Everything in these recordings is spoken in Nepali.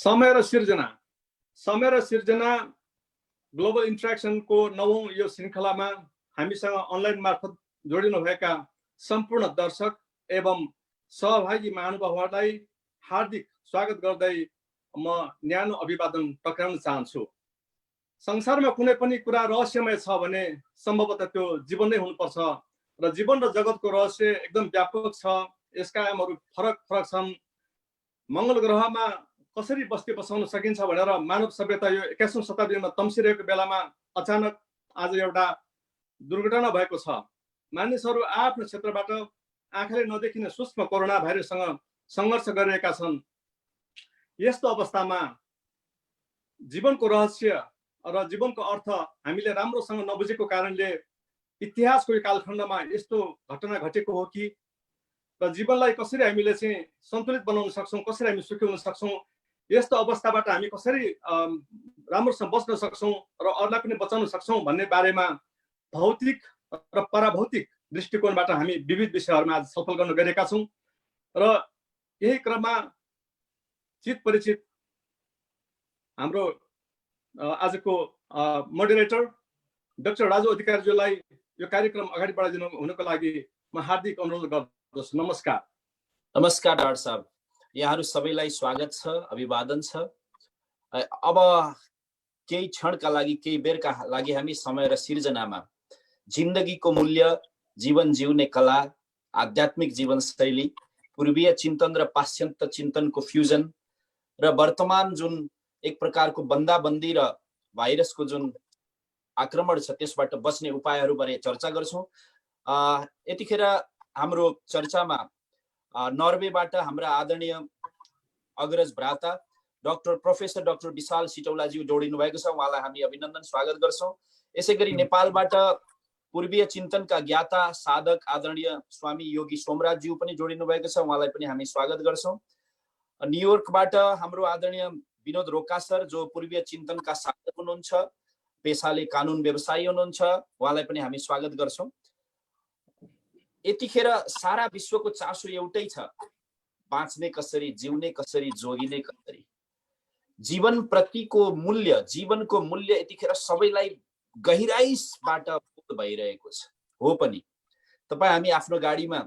समय र सिर्जना ग्लोबल इन्ट्र्याक्सनको 9औं यो श्रृङ्खलामा हामीसँग अनलाइन मार्फत जोडिनुभएका सम्पूर्ण दर्शक एवं सहभागी महानुभावहरूलाई हार्दिक स्वागत गर्दै म न्यानो अभिवादन टक्राउन चाहन्छु। संसारमा कुनै पनि कुरा रहस्यमय छ भने सम्भवतः त्यो जीवन नै हुनुपर्छ र जीवन र जगतको रहस्य एकदम व्यापक छ। यसका आयामहरू फरक छन्। मंगल ग्रहमा कसरी बस्ती बसाउन सकिन्छ भनेर मानव सभ्यता यो 21औं शताब्दीमा तम्सिरहेको बेलामा अचानक आज एउटा दुर्घटना भएको छ। मानिसहरू आफ्नो क्षेत्रबाट आँखाले नदेखिने सूक्ष्म कोरोना भाइरससँग सङ्घर्ष गरिरहेका छन्। यस्तो अवस्थामा जीवनको रहस्य र जीवनको अर्थ हामीले राम्रोसँग नबुझेको कारणले इतिहासको यो कालखण्डमा यस्तो घटना घटेको हो कि र जीवनलाई कसरी हामीले चाहिँ सन्तुलित बनाउन सक्छौँ, कसरी हामी सुखी हुन सक्छौँ, यस्तो अवस्थाबाट हामी कसरी राम्रोसँग बस्न सक्छौँ र अरूलाई पनि बचाउन सक्छौँ भन्ने बारेमा भौतिक र पराभौतिक दृष्टिकोणबाट हामी विविध विषयहरूमा आज छलफल गर्न गएका छौँ। र यही क्रममा चित परिचित हाम्रो आजको मोडरेटर डाक्टर राजु अधिकारीज्यूलाई यो कार्यक्रम अगाडि बढाइदिनु हुनको लागि म हार्दिक अनुरोध गर्दछु। नमस्कार। नमस्कार डाक्टर साहब, यहाँहरू सबैलाई स्वागत छ, अभिवादन छ। अब केही क्षणका लागि, केही बेरका लागि हामी समय र सिर्जनामा जिन्दगीको मूल्य, जीवन जिउने कला, आध्यात्मिक जीवनशैली, पूर्वीय चिन्तन र पाश्चात्य चिन्तनको फ्युजन र वर्तमान जुन एक प्रकारको बन्दाबन्दी र भाइरसको जुन आक्रमण छ त्यसबाट बच्ने उपायहरू बारे चर्चा गर्छौँ। यतिखेर हाम्रो चर्चामा नर्वेबाट हाम्रा आदरणीय अग्रज भ्राता प्रोफेसर डाक्टर विशाल सिटौलाज्यू जोडिनु भएको छ। उहाँलाई हामी अभिनन्दन स्वागत गर्छौँ। यसै गरी नेपालबाट पूर्वीय चिन्तनका ज्ञाता साधक आदरणीय स्वामी योगी सोमराजज्यू पनि जोडिनु भएको छ। उहाँलाई पनि हामी स्वागत गर्छौँ। न्युयोर्कबाट हाम्रो आदरणीय विनोद रोका सर जो पूर्वीय चिन्तनका साधक हुनुहुन्छ, पेसाले कानुन व्यवसायी हुनुहुन्छ, उहाँलाई पनि हामी स्वागत गर्छौँ। यतिखेर सारा विश्वको चासो एउटै छ, बाँच्ने कसरी, जिउने कसरी, जोगिने कसरी। जीवन प्रतिको मूल्य, जीवनको मूल्य यतिखेर सबैलाई गहिराईबाट बोध भइरहेको छ। हो पनि तपाईँ हामी आफ्नो गाडीमा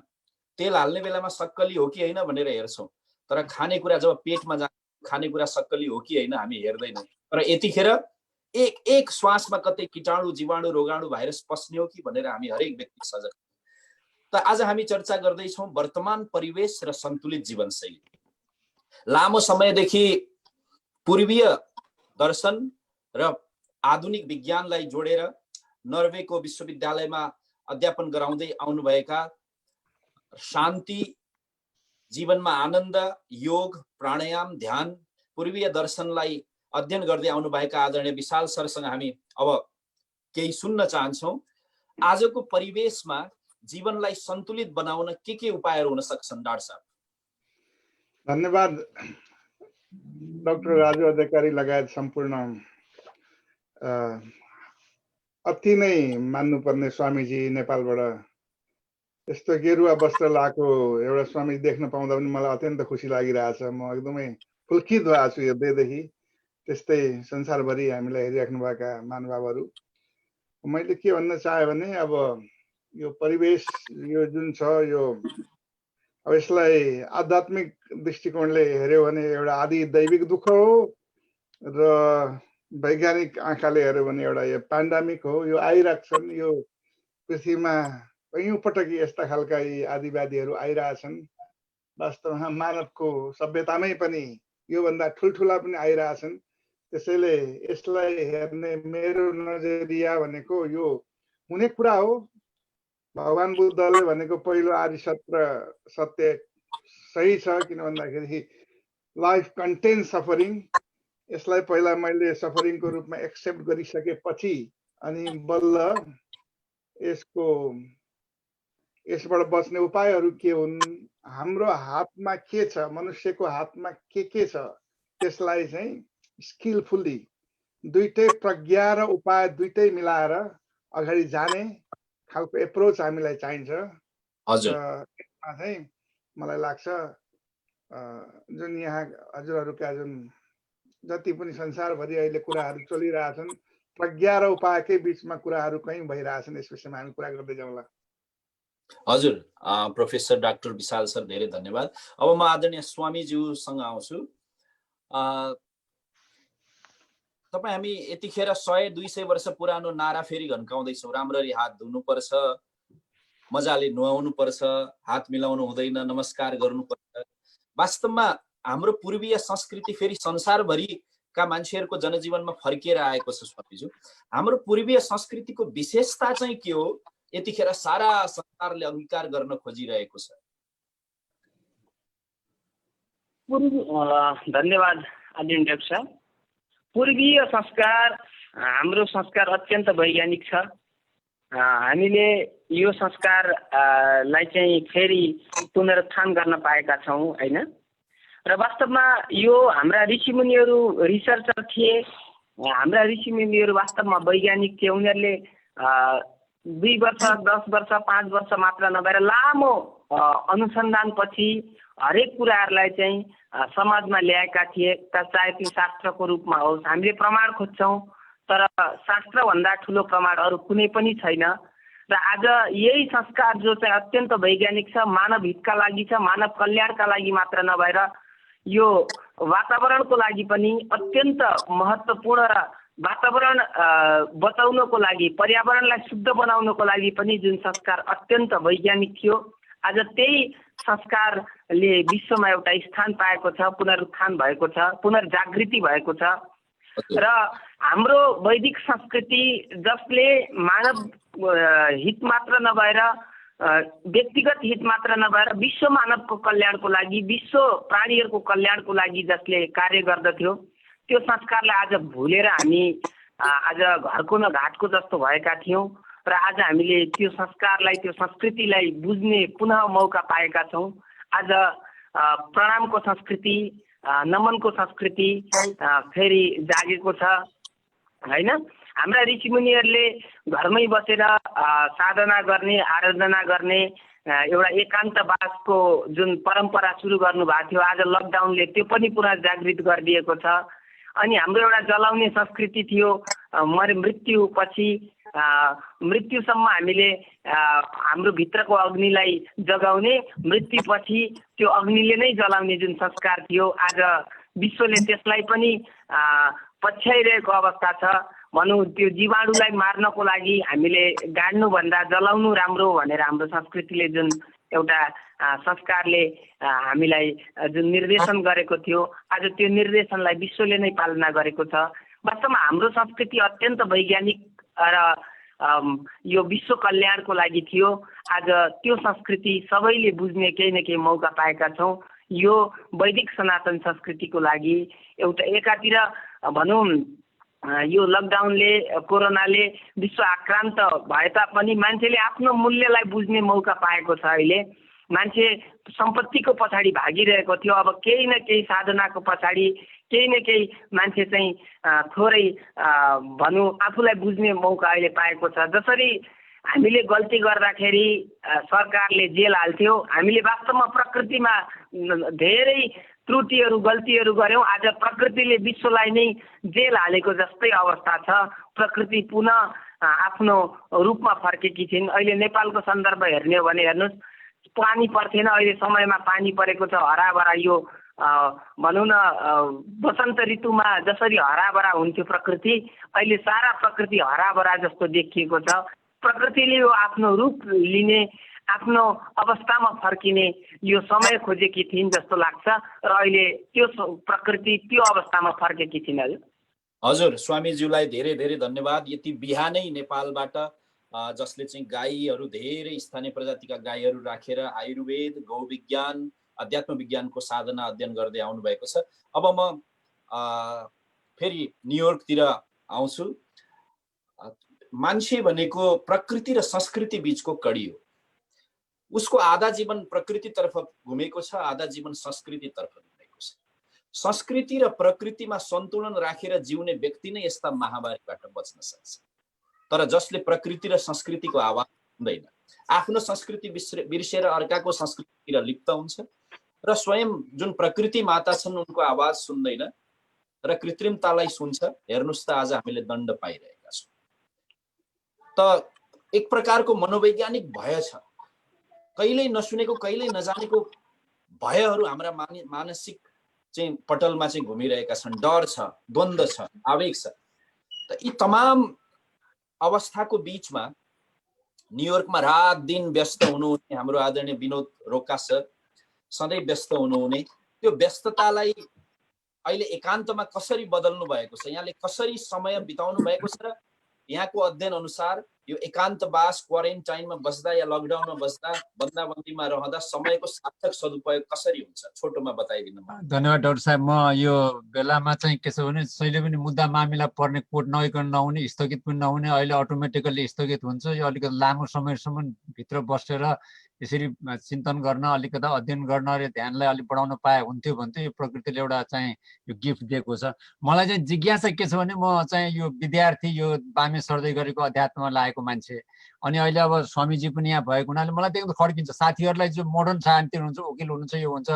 तेल हाल्ने बेलामा सक्कली हो कि होइन भनेर हेर्छौँ, तर खानेकुरा जब पेटमा जान्छ खानेकुरा सक्कली हो कि होइन हामी हेर्दैनौँ। तर यतिखेर एक श्वासमा कतै कीटाणु, जीवाणु, रोगाणु, भाइरस पस्ने हो कि भनेर हामी हरेक व्यक्ति सजग। त आज हामी चर्चा गर्दैछौँ वर्तमान परिवेश र सन्तुलित जीवनशैली। लामो समयदेखि पूर्वीय दर्शन र आधुनिक विज्ञानलाई जोडेर नर्वेको विश्वविद्यालयमा अध्यापन गराउँदै आउनुभएका शान्ति, जीवनमा आनन्द, योग, प्राणायाम, ध्यान, पूर्वीय दर्शनलाई अध्ययन गर्दै आउनुभएका आदरणीय विशाल सरसँग हामी अब केही सुन्न चाहन्छौँ। आजको परिवेशमा जीवनलाई सन्तुलित बनाउन के उपायहरू हुन सक्छन् डाक्टर साहब? धन्यवाद डाक्टर राजु अधिकारी लगायत सम्पूर्ण अति नै मान्नुपर्ने स्वामीजी नेपालबाट यस्तो गेरुवा वस्त्र लाएको एउटा स्वामी देख्न पाउँदा पनि मलाई अत्यन्त खुसी लागिरहेछ। म एकदमै पुलकित भएको छु हेर्दैदेखि। त्यस्तै संसारभरि हामीलाई हेरिराख्नु भएका महानुभावहरू। मैले के भन्न चाहे भने अब यो परिवेश यो जुन छ यो अब यसलाई आध्यात्मिक दृष्टिकोणले हेर्यो भने एउटा आदि दैविक दुःख हो र वैज्ञानिक आँखाले हेर्यो भने एउटा यो पेन्डेमिक हो। यो आइराख्छन्, यो पृथ्वीमा कैयौं पटक यस्ता खालका यी आदिवादीहरू आइरहेछन्। वास्तवमा मानवको सभ्यतामै पनि योभन्दा ठुल्ठुला पनि आइरहेछन्। त्यसैले यसलाई हेर्ने मेरो नजरिया भनेको यो हुने कुरा हो। भगवान बुद्धले भनेको पहिलो आदि सत्य सही छ, किन भन्दाखेरि लाइफ कन्टेन सफरिङ। यसलाई पहिला मैले सफरिङको रूपमा एक्सेप्ट गरिसकेपछि अनि बल्ल यसबाट बच्ने उपायहरू के हुन्, हाम्रो हातमा के छ, मनुष्यको हातमा के छ, त्यसलाई चाहिँ स्किलफुल्ली दुईटै प्रज्ञा र उपाय दुईटै मिलाएर अगाडि जाने खालको एप्रोच हामीलाई चाहिन्छ। हजुर, यसमा चाहिँ मलाई लाग्छ जुन यहाँ हजुरहरूका जुन जति पनि संसारभरि अहिले कुराहरू चलिरहेछन् प्रज्ञा र उपायकै बिचमा कुराहरू कहीँ भइरहेछन्, यस विषयमा हामी कुरा गर्दै जाउँला। हजुर, प्रोफेसर डाक्टर विशाल सर धेरै धन्यवाद। अब म आदरणीय स्वामीज्यूसँग आउँछु। तपाईँ हामी यतिखेर 100-200 वर्ष पुरानो नारा फेरि घन्काउँदैछौँ, राम्ररी हात धुनुपर्छ, मजाले नुहाउनु पर्छ, हात मिलाउनु हुँदैन, नमस्कार गर्नुपर्छ। वास्तवमा हाम्रो पूर्वीय संस्कृति फेरि संसारभरिका मान्छेहरूको जनजीवनमा फर्किएर आएको छ। स्वामीज्यू, हाम्रो पूर्वीय संस्कृतिको विशेषता चाहिँ के हो, यतिखेर सारा संसारले अंगीकार गर्न खोजिरहेको छ? धन्यवाद आदरणीय डाक्टर साहब। पूर्वीय संस्कार हाम्रो संस्कार अत्यन्त वैज्ञानिक छ। हामीले यो संस्कारलाई चाहिँ फेरि पुनरुत्थान गर्न पाएका छौँ हैन। र वास्तवमा यो हाम्रा ऋषिमुनिहरू रिसर्चर थिए, हाम्रा ऋषिमुनिहरू वास्तवमा वैज्ञानिक थिए। उनीहरूले 2 वर्ष, 10 वर्ष, 5 वर्ष मात्र नभएर लामो अनुसन्धानपछि हरेक कुराहरूलाई चाहिँ समाजमा ल्याएका थिए, चाहे त्यो शास्त्रको रूपमा होस्। हामीले प्रमाण खोज्छौँ, तर शास्त्रभन्दा ठुलो प्रमाण अरू कुनै पनि छैन। र आज यही संस्कार जो चाहिँ अत्यन्त वैज्ञानिक छ, मानव हितका लागि छ, मानव कल्याणका लागि मात्र नभएर यो वातावरणको लागि पनि अत्यन्त महत्त्वपूर्ण र वातावरण बचाउनको लागि, पर्यावरणलाई शुद्ध बनाउनको लागि पनि जुन संस्कार अत्यन्त वैज्ञानिक थियो, आज त्यही संस्कारले विश्वमा एउटा स्थान पाएको छ, पुनरुत्थान भएको छ, पुनर्जागृति भएको छ। र हाम्रो वैदिक संस्कृति जसले मानव हित मात्र नभएर, व्यक्तिगत हित मात्र नभएर विश्व मानवको कल्याणको लागि, विश्व प्राणीहरूको कल्याणको लागि जसले कार्य गर्दथ्यो, त्यो संस्कारलाई आज भुलेर हामी आज घरको न घाटको जस्तो भएका थियौँ। र आज हामीले त्यो संस्कारलाई, त्यो संस्कृतिलाई बुझ्ने पुनः मौका पाएका छौँ। आज प्रणामको संस्कृति, नमनको संस्कृति फेरि जागेको छ हैन। हाम्रा ऋषिमुनिहरूले घरमै बसेर साधना गर्ने, आराधना गर्ने एउटा एकान्तवासको जुन परम्परा सुरु गर्नुभएको थियो, आज लकडाउनले त्यो पनि पुनः जागृत गरिदिएको छ। अनि हाम्रो एउटा जलाउने संस्कृति थियो, मृत्युपछि मृत्युसम्म हामीले हाम्रो भित्रको अग्निलाई जगाउने, मृत्युपछि त्यो अग्निले नै जलाउने जुन संस्कार थियो, आज विश्वले त्यसलाई पनि पछ्याइरहेको अवस्था छ। भनौँ त्यो जीवाणुलाई मार्नको लागि हामीले गाड्नुभन्दा जलाउनु राम्रो भनेर हाम्रो संस्कृतिले जुन एउटा संस्कारले हामीलाई जुन निर्देशन गरेको थियो, आज त्यो निर्देशनलाई विश्वले नै पालना गरेको छ। वास्तवमा हाम्रो संस्कृति अत्यन्त वैज्ञानिक र यो विश्व कल्याणको लागि थियो। आज त्यो संस्कृति सबैले बुझ्ने केही न केही मौका पाएका छौँ। यो वैदिक सनातन संस्कृतिको लागि एउटा एकातिर भनौँ यो लकडाउनले, कोरोनाले विश्व आक्रान्त भए तापनि मान्छेले आफ्नो मूल्यलाई बुझ्ने मौका पाएको छ। अहिले मान्छे सम्पत्तिको पछाडि भागिरहेको थियो, अब केही न केही साधनाको पछाडि केही न केही मान्छे चाहिँ थोरै भनौँ आफूलाई बुझ्ने मौका अहिले पाएको छ। जसरी हामीले गल्ती गर्दाखेरि सरकारले जेल हाल्थ्यो, हामीले वास्तवमा प्रकृतिमा धेरै त्रुटिहरू, गल्तीहरू गऱ्यौँ, आज प्रकृतिले विश्वलाई नै जेल हालेको जस्तै अवस्था छ। प्रकृति पुनः आफ्नो रूपमा फर्केकी छिन्। अहिले नेपालको सन्दर्भ हेर्ने हो भने हेर्नुहोस्, पानी पर्थेन, अहिले समयमा पानी परेको छ, हराभरा। यो भनौँ न वसन्त ऋतुमा जसरी हराभरा हुन्थ्यो प्रकृति, अहिले सारा प्रकृति हराभरा जस्तो देखिएको छ। प्रकृतिले यो आफ्नो रूप लिने, आफ्नो अवस्थामा फर्किने यो समय खोजेकी थिइन् जस्तो लाग्छ र अहिले त्यो प्रकृति त्यो अवस्थामा फर्केकी थिइन्। हजुर, स्वामीज्यूलाई धेरै धेरै धन्यवाद। यति बिहानै नेपालबाट जसले चाहिँ गाईहरू, धेरै स्थानीय प्रजातिका गाईहरू राखेर आयुर्वेद, गौविज्ञान, अध्यात्म विज्ञानको साधना अध्ययन गर्दै आउनु भएको छ। अब म फेरि न्युयोर्कतिर आउँछु। मान्छे भनेको प्रकृति र संस्कृति बीचको कडी हो। उसको आधा जीवन प्रकृतितर्फ घुमेको छ, आधा जीवन संस्कृतितर्फ घुमेको छ। संस्कृति र प्रकृतिमा सन्तुलन राखेर जिउने व्यक्ति नै यस्ता महामारीबाट बच्न सक्छ। तर जसले प्रकृति र संस्कृतिको आवाज सुन्दैन, आफ्नो संस्कृति बिर्सेर अर्काको संस्कृतितिर लिप्त हुन्छ र स्वयं जुन प्रकृति माता छन् उनको आवाज सुन्दैन तर कृत्रिमतालाई सुन्छ। हेर्नुस् त आज हामीले दण्ड पाइरहेका छौँ। त एक प्रकारको मनोवैज्ञानिक भय छ, कहिल्यै नसुनेको कहिल्यै नजानेको भयहरू हाम्रा मानसिक चाहिँ पटलमा चाहिँ घुमिरहेका छन्। डर छ, द्वन्द्व छ, आवेग छ। त यी तमाम अवस्थाको बीचमा न्युयोर्कमा रात दिन व्यस्त हुनुहुने हाम्रो आदरणीय विनोद रोका सर, सधैँ व्यस्त हुनुहुने, त्यो व्यस्ततालाई अहिले एकान्तमा कसरी बदल्नु भएको छ, यहाँले कसरी समय बिताउनु भएको छ र यहाँको अध्ययन अनुसार यो एकान्तवास क्वारेन्टाइनमा बस्दा या लकडाउनमा बस्दा बन्दाबन्दीमा रहँदा समयको सार्थक सदुपयोग कसरी हुन्छ, छोटोमा बताइदिनु। धन्यवाद डाक्टर साहब। म यो बेलामा चाहिँ के छ भने जहिले पनि मुद्दा मामिला पर्ने कोड नगइकन नहुने, स्थगित पनि नहुने, अहिले अटोमेटिकली स्थगित हुन्छ। यो अलिकति लामो समयसम्म भित्र बसेर यसरी चिन्तन गर्न, अलिकति अध्ययन गर्न र ध्यानलाई अलिक बढाउन पाए हुन्थ्यो भन्थ्यो। यो प्रकृतिले एउटा चाहिँ यो गिफ्ट दिएको छ। मलाई चाहिँ जिज्ञासा के छ भने म चाहिँ यो विद्यार्थी, यो बामे सर्दै गरेको अध्यात्ममा लागेको मान्छे, अनि अहिले अब स्वामीजी पनि यहाँ भएको हुनाले मलाई देख्दा खड्किन्छ। साथीहरूलाई जो मोडर्न शान्ति हुनुहुन्छ, वकिल हुनुहुन्छ, यो हुन्छ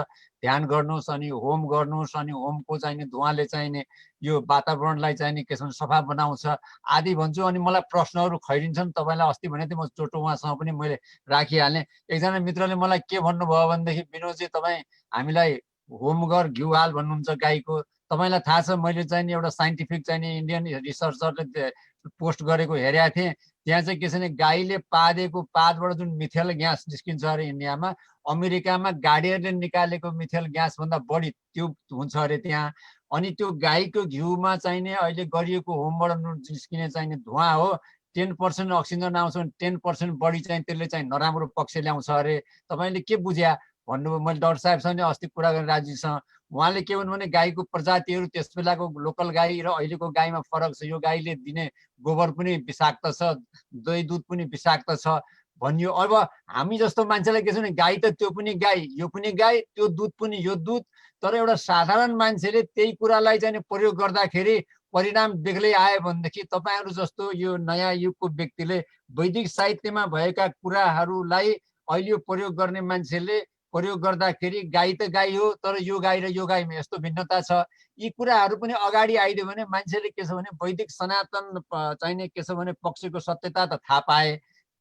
ध्यान गर्नुहोस्, अनि होम गर्नुहोस्, अनि होमको चाहिने धुवाले चाहिने यो वातावरणलाई चाहिने के छ सफा बनाउँछ आदि भन्छु। अनि मलाई प्रश्नहरू खैरिन्छन्। तपाईँलाई अस्ति भने थिएँ म चोटो उहाँसँग पनि मैले राखिहालेँ। एकजना मित्रले मलाई के भन्नुभयो भनेदेखि, विनोदजी तपाईँ हामीलाई होम गर घिउ हाल भन्नुहुन्छ गाईको। तपाईँलाई थाहा छ मैले चाहिँ एउटा साइन्टिफिक चाहिँ इन्डियन रिसर्चरले पोस्ट गरेको हेरेको थिएँ। त्यहाँ चाहिँ के छ भने गाईले पादेको पातबाट जुन मिथेल ग्यास निस्किन्छ अरे इन्डियामा, अमेरिकामा गाडीहरूले निकालेको मिथेल ग्यास भन्दा बढी त्यो हुन्छ अरे त्यहाँ। अनि त्यो गाईको घिउमा चाहिने अहिले गरिएको होमबाट निस्किने चाहिने धुवा हो 10% अक्सिजन आउँछ भने 10% बढी चाहिँ त्यसले चाहिँ नराम्रो पक्ष ल्याउँछ अरे। तपाईँले के बुझ्या भन्नुभयो। मैले डाक्टर साहबसँग अस्ति कुरा गरेँ राजीसँग, उहाँले के भन्नु भने गाईको प्रजातिहरू त्यस बेलाको लोकल गाई र अहिलेको गाईमा फरक छ। यो गाईले दिने गोबर पनि विषाक्त छ, दही दुध पनि विषाक्त छ भनियो। अब हामी जस्तो मान्छेलाई के छ भने गाई त त्यो पनि गाई, यो पनि गाई, त्यो दुध पनि यो दुध। तर एउटा साधारण मान्छेले त्यही कुरालाई चाहिँ प्रयोग गर्दाखेरि परिणाम बेग्लै आयो भनेदेखि तपाईँहरू जस्तो यो नयाँ युगको व्यक्तिले वैदिक साहित्यमा भएका कुराहरूलाई अहिले प्रयोग गर्ने मान्छेले प्रयोग गर्दाखेरि गाई त गाई हो, तर यो गाई र यो गाईमा यस्तो भिन्नता छ। यी कुराहरू पनि अगाडि आइदियो भने मान्छेले के छ भने वैदिक सनातन चाहिने के छ भने पक्षको सत्यता त थाहा पाए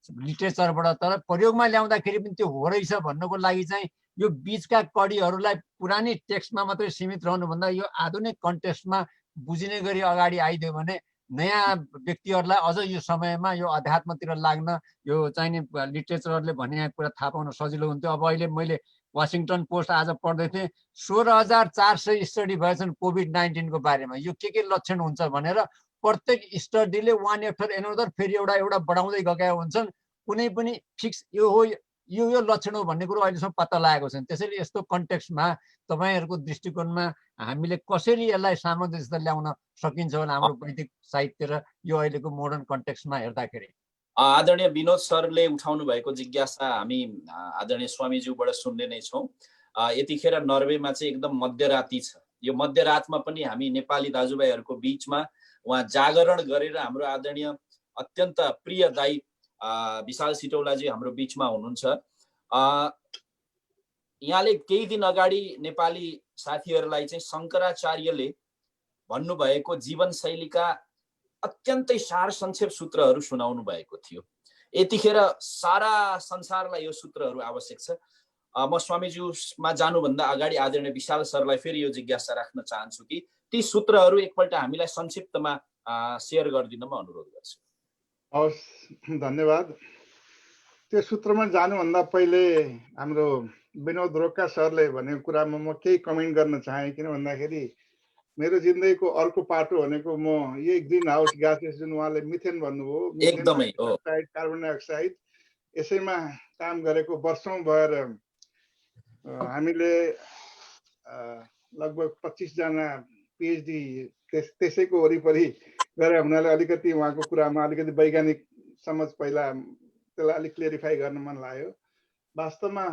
लिटरेचरबाट, तर प्रयोगमा ल्याउँदाखेरि पनि त्यो हो रहेछ भन्नको लागि चाहिँ यो बीचका कडीहरूलाई पुरानै टेक्स्टमा मात्रै सीमित रहनुभन्दा यो आधुनिक कन्टेक्स्टमा बुझिने गरी अगाडि आइदियो भने नयाँ व्यक्तिहरूलाई अझ यो समयमा यो अध्यात्मतिर लाग्न, यो चाहिने लिटरेचरले भने कुरा थाहा पाउन सजिलो हुन्थ्यो। अब अहिले मैले वासिङटन पोस्ट आज पढ्दै थिएँ, 16,400 स्टडी भएछन् कोभिड-19 को बारेमा। यो के लक्षण हुन्छ भनेर प्रत्येक स्टडीले वान आफ्टर एनदर फेरि एउटा बढाउँदै गएका हुन्छन्। कुनै पनि फिक्स यो हो यो लक्षण हो भन्ने कुरो अहिलेसम्म पत्ता लागेको छैन। त्यसैले यस्तो कन्टेक्स्टमा तपाईँहरूको दृष्टिकोणमा हामीले कसरी यसलाई सामञ्जस्य ल्याउन सकिन्छ होला हाम्रो वैदिक साहित्य र यो अहिलेको मोडर्न कन्टेक्स्टमा हेर्दाखेरि? आदरणीय विनोद सरले उठाउनु भएको जिज्ञासा हामी आदरणीय स्वामीज्यूबाट सुन्ने नै छौँ। यतिखेर नर्वेमा चाहिँ एकदम मध्यराति छ। यो मध्यरातमा पनि हामी नेपाली दाजुभाइहरूको बीचमा उहाँ जागरण गरेर हाम्रो आदरणीय अत्यन्त प्रिय दाई विशाल सिटौलाजी हाम्रो बीचमा हुनुहुन्छ। यहाँले केही दिन अगाडि नेपाली साथीहरूलाई चाहिँ शङ्कराचार्यले भन्नुभएको जीवनशैलीका अत्यन्तै सार संक्षेप सूत्रहरू सुनाउनु भएको थियो। यतिखेर सारा संसारलाई यो सूत्रहरू आवश्यक छ। म स्वामीज्यूमा जानुभन्दा अगाडि आदरणीय विशाल सरलाई फेरि यो जिज्ञासा राख्न चाहन्छु कि ती सूत्रहरू एकपल्ट हामीलाई संक्षिप्तमा सेयर गरिदिन म अनुरोध गर्छु। हवस्, धन्यवाद। त्यो सूत्रमा जानुभन्दा पहिले हाम्रो विनोद रोका सरले भनेको कुरामा म केही कमेन्ट गर्न चाहेँ। किन भन्दाखेरि मेरो जिन्दगीको अर्को पाटो भनेको म यही ग्रिन हाउस ग्यासेस जुन उहाँले मिथेन भन्नुभयो, एकदमै हो, कार्बन डाइअक्साइड, यसैमा काम गरेको वर्षौं भएर हामीले लगभग 25 जना पिएचडी त्यसैको वरिपरि गरेर हुनाले अलिकति उहाँको कुरामा अलिकति वैज्ञानिक समझ पहिला त्यसलाई अलिक क्लियरिफाई गर्न मन लाग्यो। वास्तवमा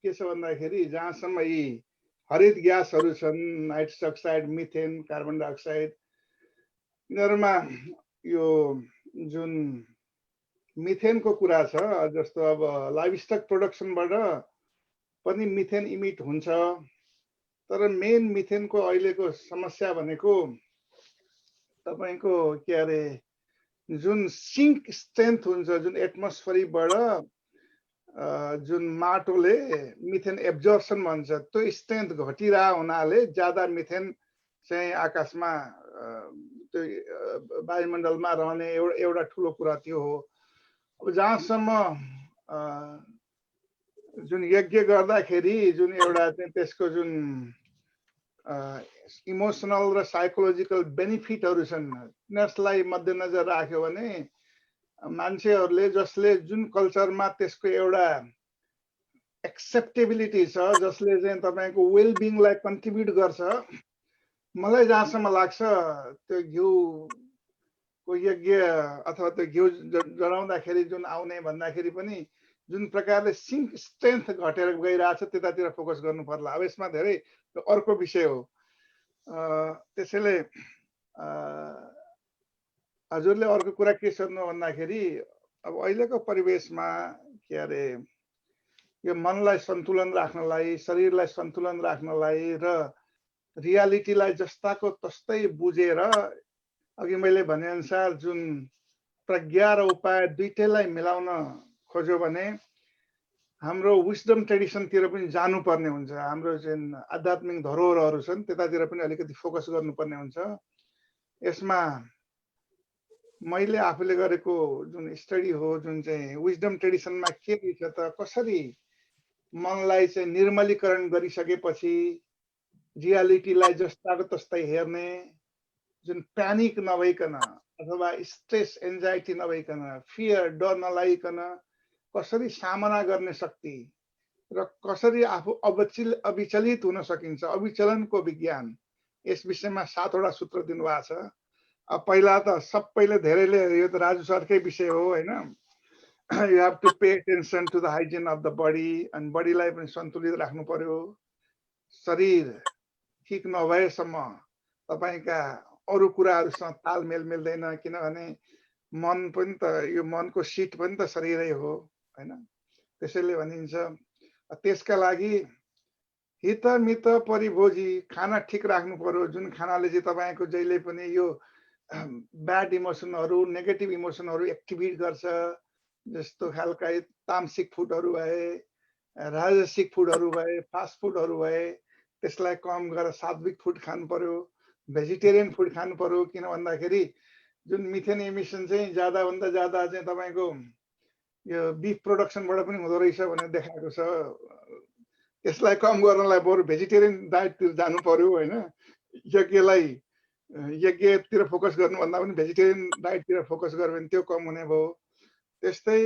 के छ भन्दाखेरि जहाँसम्म यी हरित ग्यासहरू छन्, nitrous oxide, methane, carbon dioxide, यिनीहरूमा यो जुन मिथेनको कुरा छ, जस्तो अब लाइभस्टक प्रोडक्सनबाट पनि मिथेन इमिट हुन्छ। तर मेन मिथेनको अहिलेको समस्या भनेको तपाईँको के अरे जुन सिङ्क स्ट्रेन्थ हुन्छ, जुन एटमोस्फियरबाट जुन माटोले मिथेन एब्जर्प्सन भन्छ, त्यो स्ट्रेन्थ घटिरहेको हुनाले ज्यादा मिथेन चाहिँ आकाशमा त्यो वायुमण्डलमा रहने एउटा ठुलो कुरा त्यो हो। अब जहाँसम्म जुन यज्ञ गर्दाखेरि जुन एउटा चाहिँ त्यसको जुन इमोसनल र साइकोलोजिकल बेनिफिटहरू छन्, त्यसलाई मध्यनजर राख्यो भने मान्छेहरूले जसले जुन कल्चरमा त्यसको एउटा एक्सेप्टेबिलिटी छ, जसले चाहिँ तपाईँको वेलबिङलाई कन्ट्रिब्युट गर्छ, मलाई जहाँसम्म लाग्छ त्यो घिउको यज्ञ अथवा त्यो घिउ जलाउँदाखेरि जुन आउने भन्दाखेरि पनि जुन प्रकारले सिङ्क स्ट्रेन्थ घटेर गइरहेछ त्यतातिर फोकस गर्नु पर्ला। अब यसमा धेरै अर्को विषय हो। त्यसैले हजुरले अर्को कुरा के सोध्नु भन्दाखेरि अब अहिलेको परिवेशमा के अरे यो मनलाई सन्तुलन राख्नलाई, शरीरलाई सन्तुलन राख्नलाई र रियालिटीलाई जस्ताको तस्तै बुझेर अघि मैले भनेअनुसार जुन प्रज्ञा र उपाय दुईटैलाई मिलाउन खोज्यो भने हाम्रो विस्डम ट्रेडिसनतिर पनि जानुपर्ने हुन्छ। हाम्रो जुन आध्यात्मिक धरोहरहरू छन् त्यतातिर पनि अलिकति फोकस गर्नुपर्ने हुन्छ। यसमा मैले आफूले गरेको जुन स्टडी हो, जुन चाहिँ विस्डम ट्रेडिसनमा के रहेछ त, कसरी मनलाई चाहिँ निर्मलीकरण गरिसकेपछि रियालिटीलाई जस्ताको तस्तै हेर्ने, जुन प्यानिक नभइकन अथवा स्ट्रेस एन्जाइटी नभइकन, फियर डर नलागिकन कसरी सामना गर्ने शक्ति र कसरी आफू अविचलित हुन सकिन्छ, अविचलनको विज्ञान, यस विषयमा 7 वटा सूत्र दिनुभएको छ। अब पहिला त सबैले धेरैले यो त राजु सरकै विषय हो हैन, you have to pay attention to the hygiene of the body, अनि बडीलाई पनि सन्तुलित राख्नु पर्यो। शरीर ठिक नभएसम्म तपाईका अरू कुराहरूसँग तालमेल मिल्दैन, किनभने मन पनि त यो मनको सिट पनि त शरीरै हो हैन। त्यसैले भनिन्छ त्यसका लागि हित मित परिभोजी खाना ठिक राख्नु पर्यो, जुन खानाले चाहिँ तपाईको जहिले पनि यो ब्याड इमोसनहरू, नेगेटिभ इमोसनहरू एक्टिभेट गर्छ। जस्तो खालका तामसिक फुडहरू भए, राजसिक फुडहरू भए, फास्ट फुडहरू भए, त्यसलाई कम गरेर सात्विक फुड खानु पर्यो, भेजिटेरियन फुड खानु पर्यो। किन भन्दाखेरि जुन मिथेन एमिसन चाहिँ ज्यादा भन्दा ज्यादा चाहिँ तपाईको यो बिफ प्रोडक्सनबाट पनि हुँदो रहेछ भनेर देखाएको छ। त्यसलाई कम गर्नलाई बरु भेजिटेरियन डाइटतिर जानु पर्यो हैन। यज्ञतिर फोकस गर्नु भन्दा पनि भेजिटेरियन डाइटतिर फोकस गर्यो भने त्यो कम हुने भयो। त्यस्तै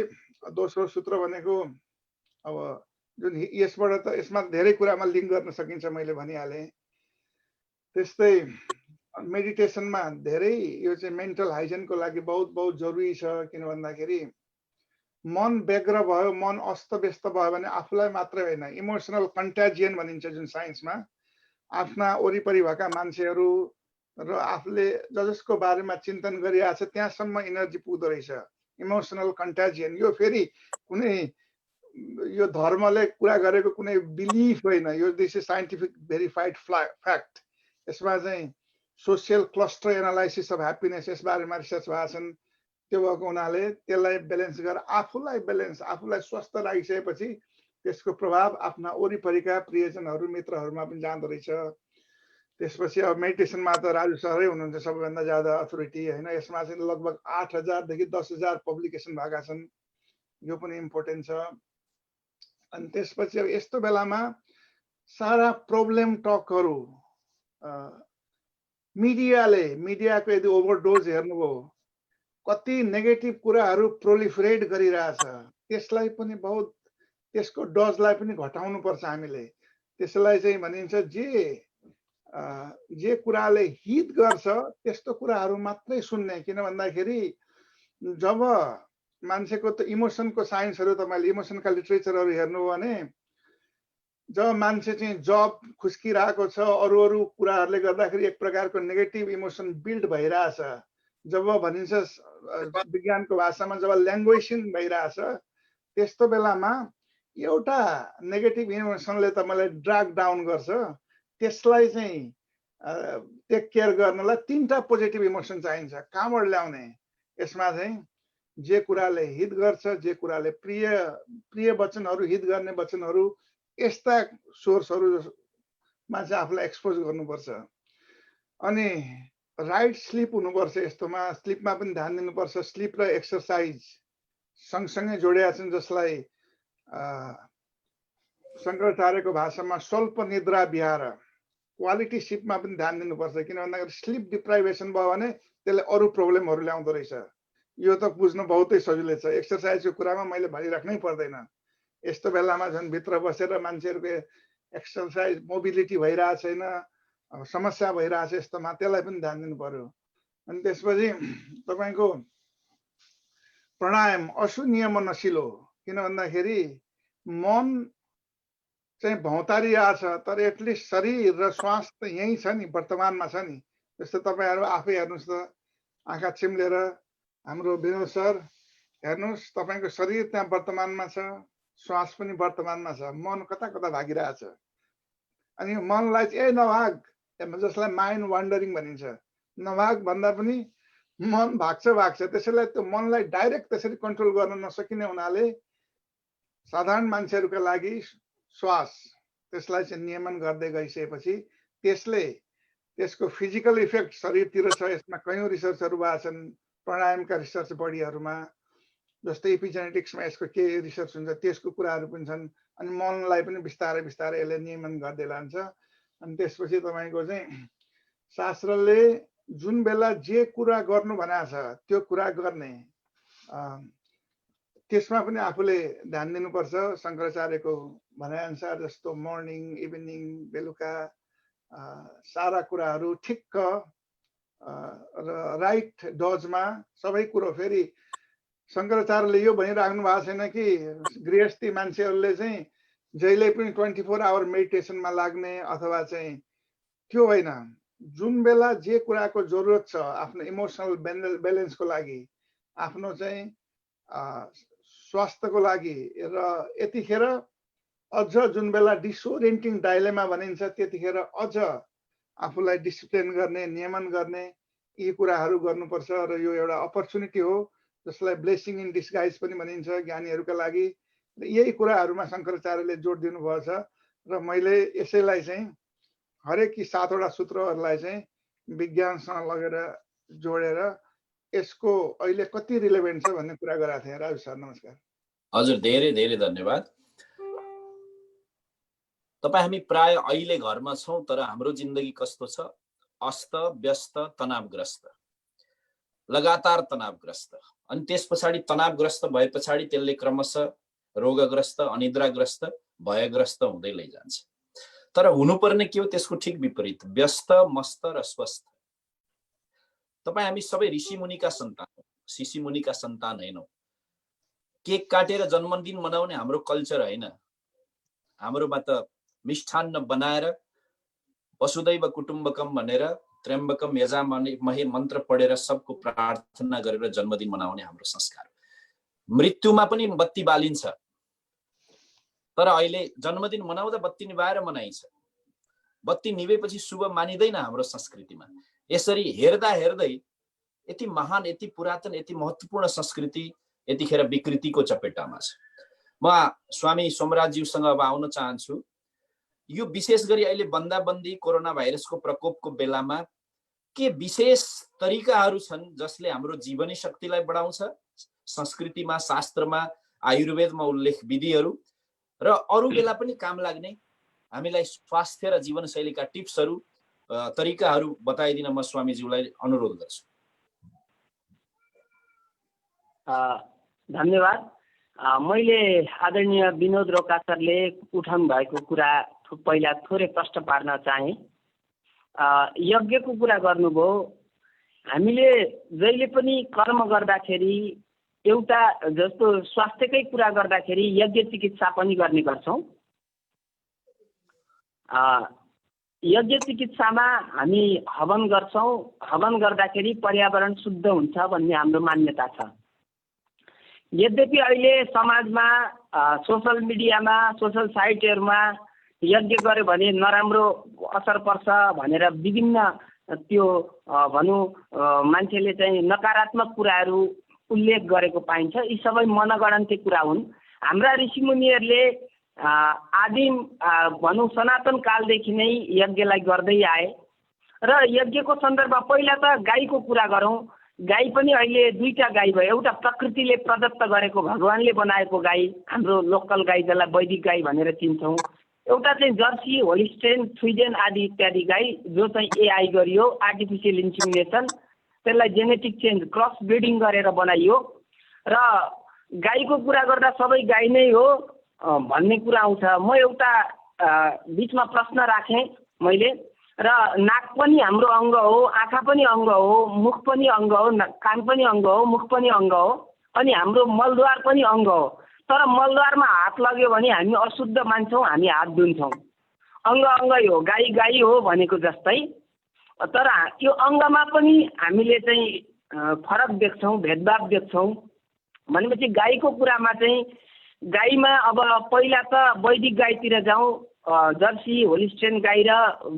दोस्रो सूत्र भनेको अब जुन यसबाट त यसमा धेरै कुरामा लिङ्क गर्न सकिन्छ, मैले भनिहालेँ। त्यस्तै मेडिटेसनमा धेरै यो चाहिँ मेन्टल हाइजिनको लागि बहुत बहुत जरुरी छ। किन भन्दाखेरि मन व्यग्र भयो, मन अस्तव्यस्त भयो भने आफूलाई मात्रै होइन, इमोसनल कन्ट्याजियन भनिन्छ जुन साइन्समा, आफ्ना वरिपरि भएका मान्छेहरू र आफूले जसको बारेमा चिन्तन गरिरहेको छ त्यहाँसम्म इनर्जी पुग्दो रहेछ। इमोसनल कन्ट्याजियन यो फेरि कुनै यो धर्मले कुरा गरेको कुनै बिलिफ होइन, यो this is scientific verified fact. यसमा चाहिँ social cluster analysis of happiness यसबारेमा रिसर्च भएको छन्। त्यो भएको हुनाले त्यसलाई ब्यालेन्स गरेर आफूलाई स्वस्थ राखिसकेपछि त्यसको प्रभाव आफ्ना वरिपरिका प्रियजनहरू मित्रहरूमा पनि जाँदो रहेछ। त्यसपछि अब मेडिटेसनमा त राजु सरै हुनुहुन्छ सबैभन्दा ज्यादा अथोरिटी हैन। यसमा चाहिँ लगभग 8000 देखि 10000 पब्लिकेसन भएका छन्, यो पनि इम्पोर्टेन्ट छ। अनि त्यसपछि अब यस्तो बेलामा सारा प्रब्लम टकहरू मिडियाको यदि ओभरडोज हेर्नुभयो, कति नेगेटिभ कुराहरू प्रोलिफरेट गरिरहेछ, त्यसलाई पनि बहुत त्यसको डजलाई पनि घटाउनु पर्छ हामीले। त्यसलाई चाहिँ भनिन्छ जे कुराले हित गर्छ त्यस्तो कुराहरू मात्रै सुन्ने। किन भन्दाखेरि जब मान्छेको त इमोसनको साइन्सहरू तपाईले इमोसनका लिटरेचरहरू हेर्नुभयो भने जब मान्छे चाहिँ जब खुस्किरहेको छ, अरू कुराहरूले गर्दाखेरि एक प्रकारको नेगेटिभ इमोसन बिल्ड भइरहेछ, जब भनिन्छ विज्ञानको भाषामा जब ल्याङ्ग्वेजिङ भइरहेछ, त्यस्तो बेलामा एउटा नेगेटिभ इमोसनले तपाईँलाई ड्र्याग डाउन गर्छ। त्यसलाई चाहिँ टेक केयर गर्नलाई 3टा पोजिटिभ इमोसन चाहिन्छ। कहाँबाट ल्याउने? यसमा चाहिँ जे कुराले हित गर्छ, जे कुराले प्रिय वचनहरू, हित गर्ने वचनहरू, यस्ता सोर्सहरूमा चाहिँ आफूलाई एक्सपोज गर्नुपर्छ। अनि राइट स्लिप हुनुपर्छ। यस्तोमा स्लिपमा पनि ध्यान दिनुपर्छ। स्लिप र एक्सर्साइज सँगसँगै जोडिया छन्, जसलाई शङ्कराचार्यको भाषामा स्वल्प निद्रा विहार, क्वालिटी स्लिपमा पनि ध्यान दिनुपर्छ। किन भन्दाखेरि स्लिप डिप्राइभेसन भयो भने त्यसले अरू प्रब्लमहरू ल्याउँदो रहेछ। यो त बुझ्नु बहुतै सजिलो छ। एक्सर्साइजको कुरामा मैले भनिराख्नै पर्दैन। यस्तो बेलामा झन् भित्र बसेर मान्छेहरूको एक्सर्साइज मोबिलिटी भइरहेको छैन, समस्या भइरहेछ, यस्तोमा त्यसलाई पनि ध्यान दिनु पर्यो। अनि त्यसपछि तपाईँको प्राणायाम असु नियम नसिलो। किन भन्दाखेरि मन चाहिँ भौतारिरहेछ, तर एटलिस्ट शरीर र श्वास त यहीँ छ नि, वर्तमानमा छ नि। जस्तो तपाईँहरू आफै हेर्नुहोस् त, आँखा चिम्लेर हाम्रो विनोद सर हेर्नुहोस्, तपाईँको शरीर त्यहाँ वर्तमानमा छ, श्वास पनि वर्तमानमा छ, मन कता कता भागिरहेछ। अनि मनलाई चाहिँ नभाग, जसलाई माइन्ड वान्डरिङ भनिन्छ, नभाग भन्दा पनि मन भाग्छ। त्यसैले त्यो मनलाई डाइरेक्ट त्यसरी कन्ट्रोल गर्न नसकिने हुनाले साधारण मान्छेहरूका लागि श्वास, त्यसलाई चाहिँ नियमन गर्दै गइसकेपछि त्यसको फिजिकल इफेक्ट शरीरतिर छ। यसमा कयौँ रिसर्चहरू भएका छन्, प्राणायामका रिसर्च बडीहरूमा, जस्तै एपिजेनेटिक्समा यसको के रिसर्च हुन्छ, त्यसको कुराहरू पनि छन्। अनि मनलाई पनि बिस्तारै बिस्तारै यसले नियमन गर्दै लान्छ। अनि त्यसपछि तपाईँको चाहिँ शास्त्रले जुन बेला जे कुरा गर्नु भनेको छ त्यो कुरा गर्ने, त्यसमा पनि आफूले ध्यान दिनुपर्छ। शङ्कराचार्यको भनाइअनुसार जस्तो मर्निङ, इभिनिङ, बेलुका सारा कुराहरू ठिक्क र राइट डजमा सबै कुरो। फेरि शङ्कराचार्यले यो भनिराख्नु भएको छैन कि गृहस्थी मान्छेहरूले चाहिँ जहिले पनि 24 आवर मेडिटेसनमा लाग्ने अथवा चाहिँ त्यो होइन। जुन बेला जे कुराको जरुरत छ आफ्नो इमोसनल ब्यालेन्सको लागि, आफ्नो चाहिँ स्वास्थ्यको लागि, र यतिखेर अझ जुन बेला डिसओरिएन्टिङ डाइलेमा भनिन्छ त्यतिखेर अझ आफूलाई डिसिप्लिन गर्ने, नियमन गर्ने यी कुराहरू गर्नुपर्छ। र यो एउटा अपर्च्युनिटी हो जसलाई ब्लेसिङ इन डिस्गाइज पनि भनिन्छ ज्ञानीहरूका लागि। यही कुराहरूमा शङ्कराचार्यले जोड दिनुभएको छ। र मैले यसैलाई चाहिँ हरेक यी 7वटा सूत्रहरूलाई चाहिँ विज्ञानसँग लगेर जोडेर यसको अहिले कति रिलेभेन्ट छ भन्ने कुरा गरेको थिएँ। राजु सर नमस्कार। हजुर, धेरै धेरै धन्यवाद। तपाईँ हामी प्राय अहिले घरमा छौँ, तर हाम्रो जिन्दगी कस्तो छ? अस्त व्यस्त, तनावग्रस्त, लगातार तनावग्रस्त। अनि त्यस पछाडि तनावग्रस्त भए पछाडि त्यसले क्रमशः रोगग्रस्त, अनिद्राग्रस्त, भयग्रस्त हुँदै लैजान्छ। तर हुनुपर्ने के हो? त्यसको ठिक विपरीत, व्यस्त, मस्त र स्वस्थ। तपाईँ हामी सबै ऋषिमुनिका सन्तान हौ, शिशिमुनिका सन्तान होइनौँ। केक काटेर जन्मदिन मनाउने हाम्रो कल्चर होइन। हाम्रोमा त मिष्ठान्न बनाएर वसुदैव कुटुम्बकम भनेर त्र्यम्बकम यजामहे मन्त्र पढेर सबको प्रार्थना गरेर जन्मदिन मनाउने हाम्रो संस्कार। मृत्युमा पनि बत्ती बालिन्छ, तर अहिले जन्मदिन मनाउँदा बत्ती निभाएर मनाइन्छ। बत्ती निभेपछि शुभ मानिँदैन हाम्रो संस्कृतिमा। यसरी हेर्दा हेर्दै यति महान, यति पुरातन, यति महत्त्वपूर्ण संस्कृति यतिखेर विकृतिको चपेटामा छ। म स्वामी सोमराजज्यूसँग अब आउन चाहन्छु। यो विशेष गरी अहिले बन्दाबन्दी कोरोना भाइरसको प्रकोपको बेलामा के विशेष तरिकाहरू छन् जसले हाम्रो जीवनी शक्तिलाई बढाउँछ? संस्कृतिमा, शास्त्रमा, आयुर्वेदमा उल्लेख विधिहरू र अरू बेला पनि काम लाग्ने हामीलाई स्वास्थ्य र जीवनशैलीका टिप्सहरू, तरिकाहरू बताइदिन म स्वामीज्यूलाई अनुरोध गर्छु। धन्यवाद। मैले आदरणीय विनोद रोका सरले उठाउनु भएको कुरा पहिला थोरै प्रश्न पार्न चाहे। यज्ञको कुरा गर्नुभयो। हामीले जहिले पनि कर्म गर्दाखेरि एउटा जस्तो स्वास्थ्यकै कुरा गर्दाखेरि यज्ञ चिकित्सा पनि गर्ने गर्छौँ। यज्ञ चिकित्सामा हामी हवन गर्छौँ। हवन गर्दाखेरि पर्यावरण शुद्ध हुन्छ भन्ने हाम्रो मान्यता छ। यद्यपि अहिले समाजमा, सोसल मिडियामा, सोसल साइटहरूमा यज्ञ गर्यो भने नराम्रो असर पर्छ भनेर विभिन्न त्यो भनौँ मान्छेले चाहिँ नकारात्मक कुराहरू उल्लेख गरेको पाइन्छ। यी सबै मनगणन्ते कुरा हुन्। हाम्रा ऋषिमुनिहरूले आदिम भनौँ सनातन कालदेखि नै यज्ञलाई गर्दै आए र यज्ञको सन्दर्भमा पहिला त गाईको कुरा गरौँ। गाई पनि अहिले दुईटा गाई भयो। एउटा प्रकृतिले प्रदत्त गरेको भगवानले बनाएको गाई, हाम्रो लोकल गाई जसलाई वैदिक गाई भनेर चिन्छौँ। एउटा चाहिँ जर्सी, होलिस्टेन, फ्रिजियन आदि इत्यादि गाई जो चाहिँ एआई गरियो, आर्टिफिसियल इन्सिमिनेसन, त्यसलाई जेनेटिक चेन्ज क्रस ब्रिडिङ गरेर बनाइयो। र गाईको कुरा गर्दा सबै गाई नै हो भन्ने कुरा आउँछ। म एउटा बिचमा प्रश्न राखेँ मैले, र नाक पनि हाम्रो अङ्ग हो, आँखा पनि अङ्ग हो, मुख पनि अङ्ग हो, कान पनि अङ्ग हो, मुख पनि अङ्ग हो, अनि हाम्रो मलद्वार पनि अङ्ग हो। तर मलद्वारमा हात लाग्यो भने हामी अशुद्ध मान्छौँ, हामी हात धुन्छौँ। अङ्ग अङ्गै हो, गाई गाई हो भनेको जस्तै। तर त्यो अङ्गमा पनि हामीले चाहिँ फरक देख्छौँ, भेदभाव देख्छौँ। भनेपछि गाईको कुरामा चाहिँ गाईमा अब पहिला त वैदिक गाईतिर जाउँ, जर्सी, होलिस्टेन गाई र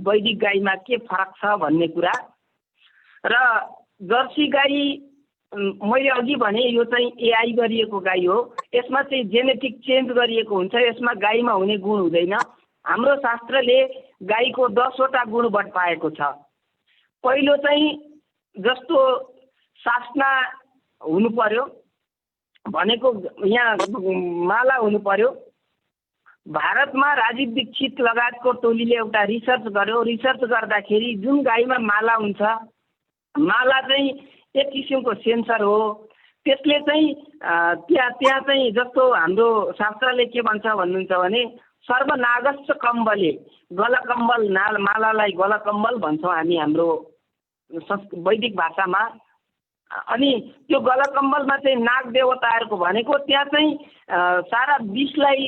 वैदिक गाईमा के फरक छ भन्ने कुरा। र जर्सी गाई मैले अघि भने यो चाहिँ एआई गरिएको गाई हो। यसमा चाहिँ जेनेटिक चेन्ज गरिएको हुन्छ, यसमा गाईमा हुने गुण हुँदैन। हाम्रो शास्त्रले गाईको 10वटा गुण बटपाएको छ। पहिलो चाहिँ जस्तो सासना हुनु पर्यो भनेको यहाँ माला हुनु पर्यो। भारतमा राजीव दीक्षित लगायतको टोलीले एउटा रिसर्च गर्यो। रिसर्च गर्दाखेरि जुन गाईमा माला हुन्छ, माला चाहिँ एक किसिमको सेन्सर हो। त्यसले चाहिँ त्यहाँ चाहिँ जस्तो हाम्रो शास्त्रले के भन्छ भन्नुहुन्छ भने सर्वनागस्च कम्बले, गलकम्बल मालालाई गलकम्बल भन्छौँ हामी हाम्रो वैदिक भाषामा। अनि त्यो गलकम्बलमा चाहिँ नाग देवताहरूको भनेको त्यहाँ चाहिँ सारा विषलाई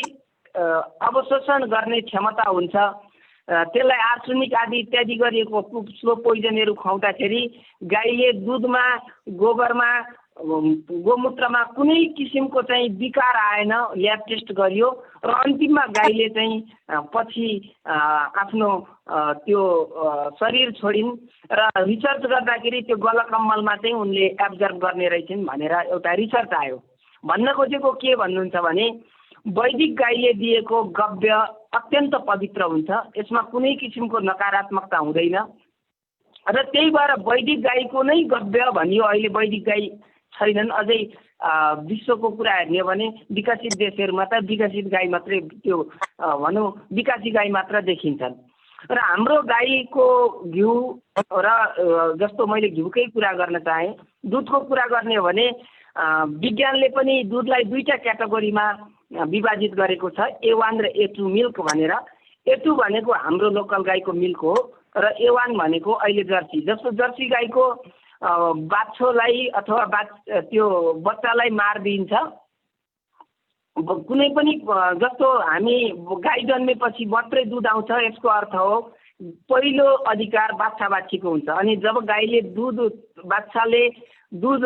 अवशोषण गर्ने क्षमता हुन्छ। त्यसलाई आर्सेनिक आदि इत्यादि गरिएको स्लो पोइजनहरू खुवाउँदाखेरि गाईले दुधमा, गोबरमा, गोमूत्रमा कुनै किसिमको चाहिँ विकार आएन, ल्याब टेस्ट गरियो र अन्तिममा गाईले चाहिँ पछि आफ्नो त्यो शरीर छोडिन् र रिसर्च गर्दाखेरि त्यो गलकम्बलमा चाहिँ उनले एब्जर्भ गर्ने रहेछन् भनेर एउटा रिसर्च आयो। भन्न खोजेको के भन्नुहुन्छ भने वैदिक गाईले दिएको गव्य अत्यन्त पवित्र हुन्छ, यसमा कुनै किसिमको नकारात्मकता हुँदैन। र त्यही भएर वैदिक गाईको नै गव्य भनियो। अहिले वैदिक गाई छैनन्, अझै विश्वको कुरा हेर्ने हो भने विकसित देशहरूमा त विकसित गाई मात्रै, त्यो भनौँ विकासी गाई मात्र देखिन्छन्। र हाम्रो गाईको घिउ र जस्तो मैले घिउकै कुरा गर्न चाहेँ, दुधको कुरा गर्ने हो भने विज्ञानले पनि दुधलाई दुईटा क्याटेगोरीमा विभाजित गरेको छ, A1 र A2 मिल्क भनेर। A2 भनेको हाम्रो लोकल गाईको मिल्क हो र A1 भनेको अहिले जर्सी। जस्तो जर्सी गाईको बाछोलाई अथवा त्यो बच्चालाई मारिदिन्छ। कुनै पनि जस्तो हामी गाई जन्मेपछि मात्रै दुध आउँछ, यसको अर्थ हो पहिलो अधिकार बाछा बाछीको हुन्छ। अनि जब गाईले बाछाले दुध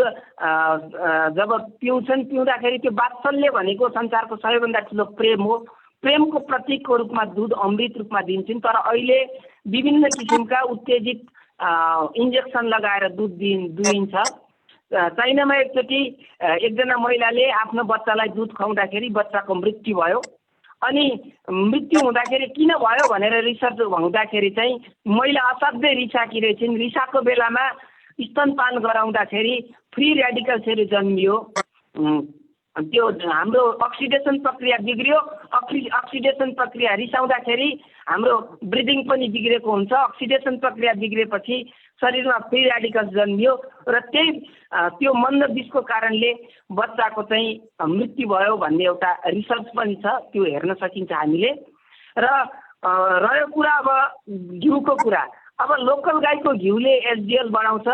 जब पिउँदाखेरि त्यो वात्सल्य भनेको संसारको सबैभन्दा ठुलो प्रेम हो। प्रेमको प्रतीकको रूपमा दुध अमृत रूपमा दिन्छन्। तर अहिले विभिन्न किसिमका उत्तेजित इन्जेक्सन लगाएर दुध दुइन्छ। चाइनामा एकचोटि एकजना महिलाले आफ्नो बच्चालाई दुध खुवाउँदाखेरि बच्चाको मृत्यु भयो। अनि मृत्यु हुँदाखेरि किन भयो भनेर रिसर्च हुँदाखेरि चाहिँ महिला असाध्यै रिसाकी रहेछन्। रिसाको बेलामा स्तनपान गराउँदाखेरि फ्री रेडिकल्सहरू जन्मियो। त्यो हाम्रो अक्सिडेसन प्रक्रिया बिग्रियो। अक्सिडेसन प्रक्रिया रिसाउँदाखेरि हाम्रो ब्रिदिङ पनि बिग्रेको हुन्छ। अक्सिडेसन प्रक्रिया बिग्रेपछि शरीरमा फ्री रेडिकल्स जन्मियो र त्यही त्यो मन्द विषको कारणले बच्चाको चाहिँ मृत्यु भयो भन्ने एउटा रिसर्च पनि छ, त्यो हेर्न सकिन्छ हामीले। र रह्यो कुरा अब घिउको कुरा। अब लोकल गाईको घिउले एचडिएल बढाउँछ,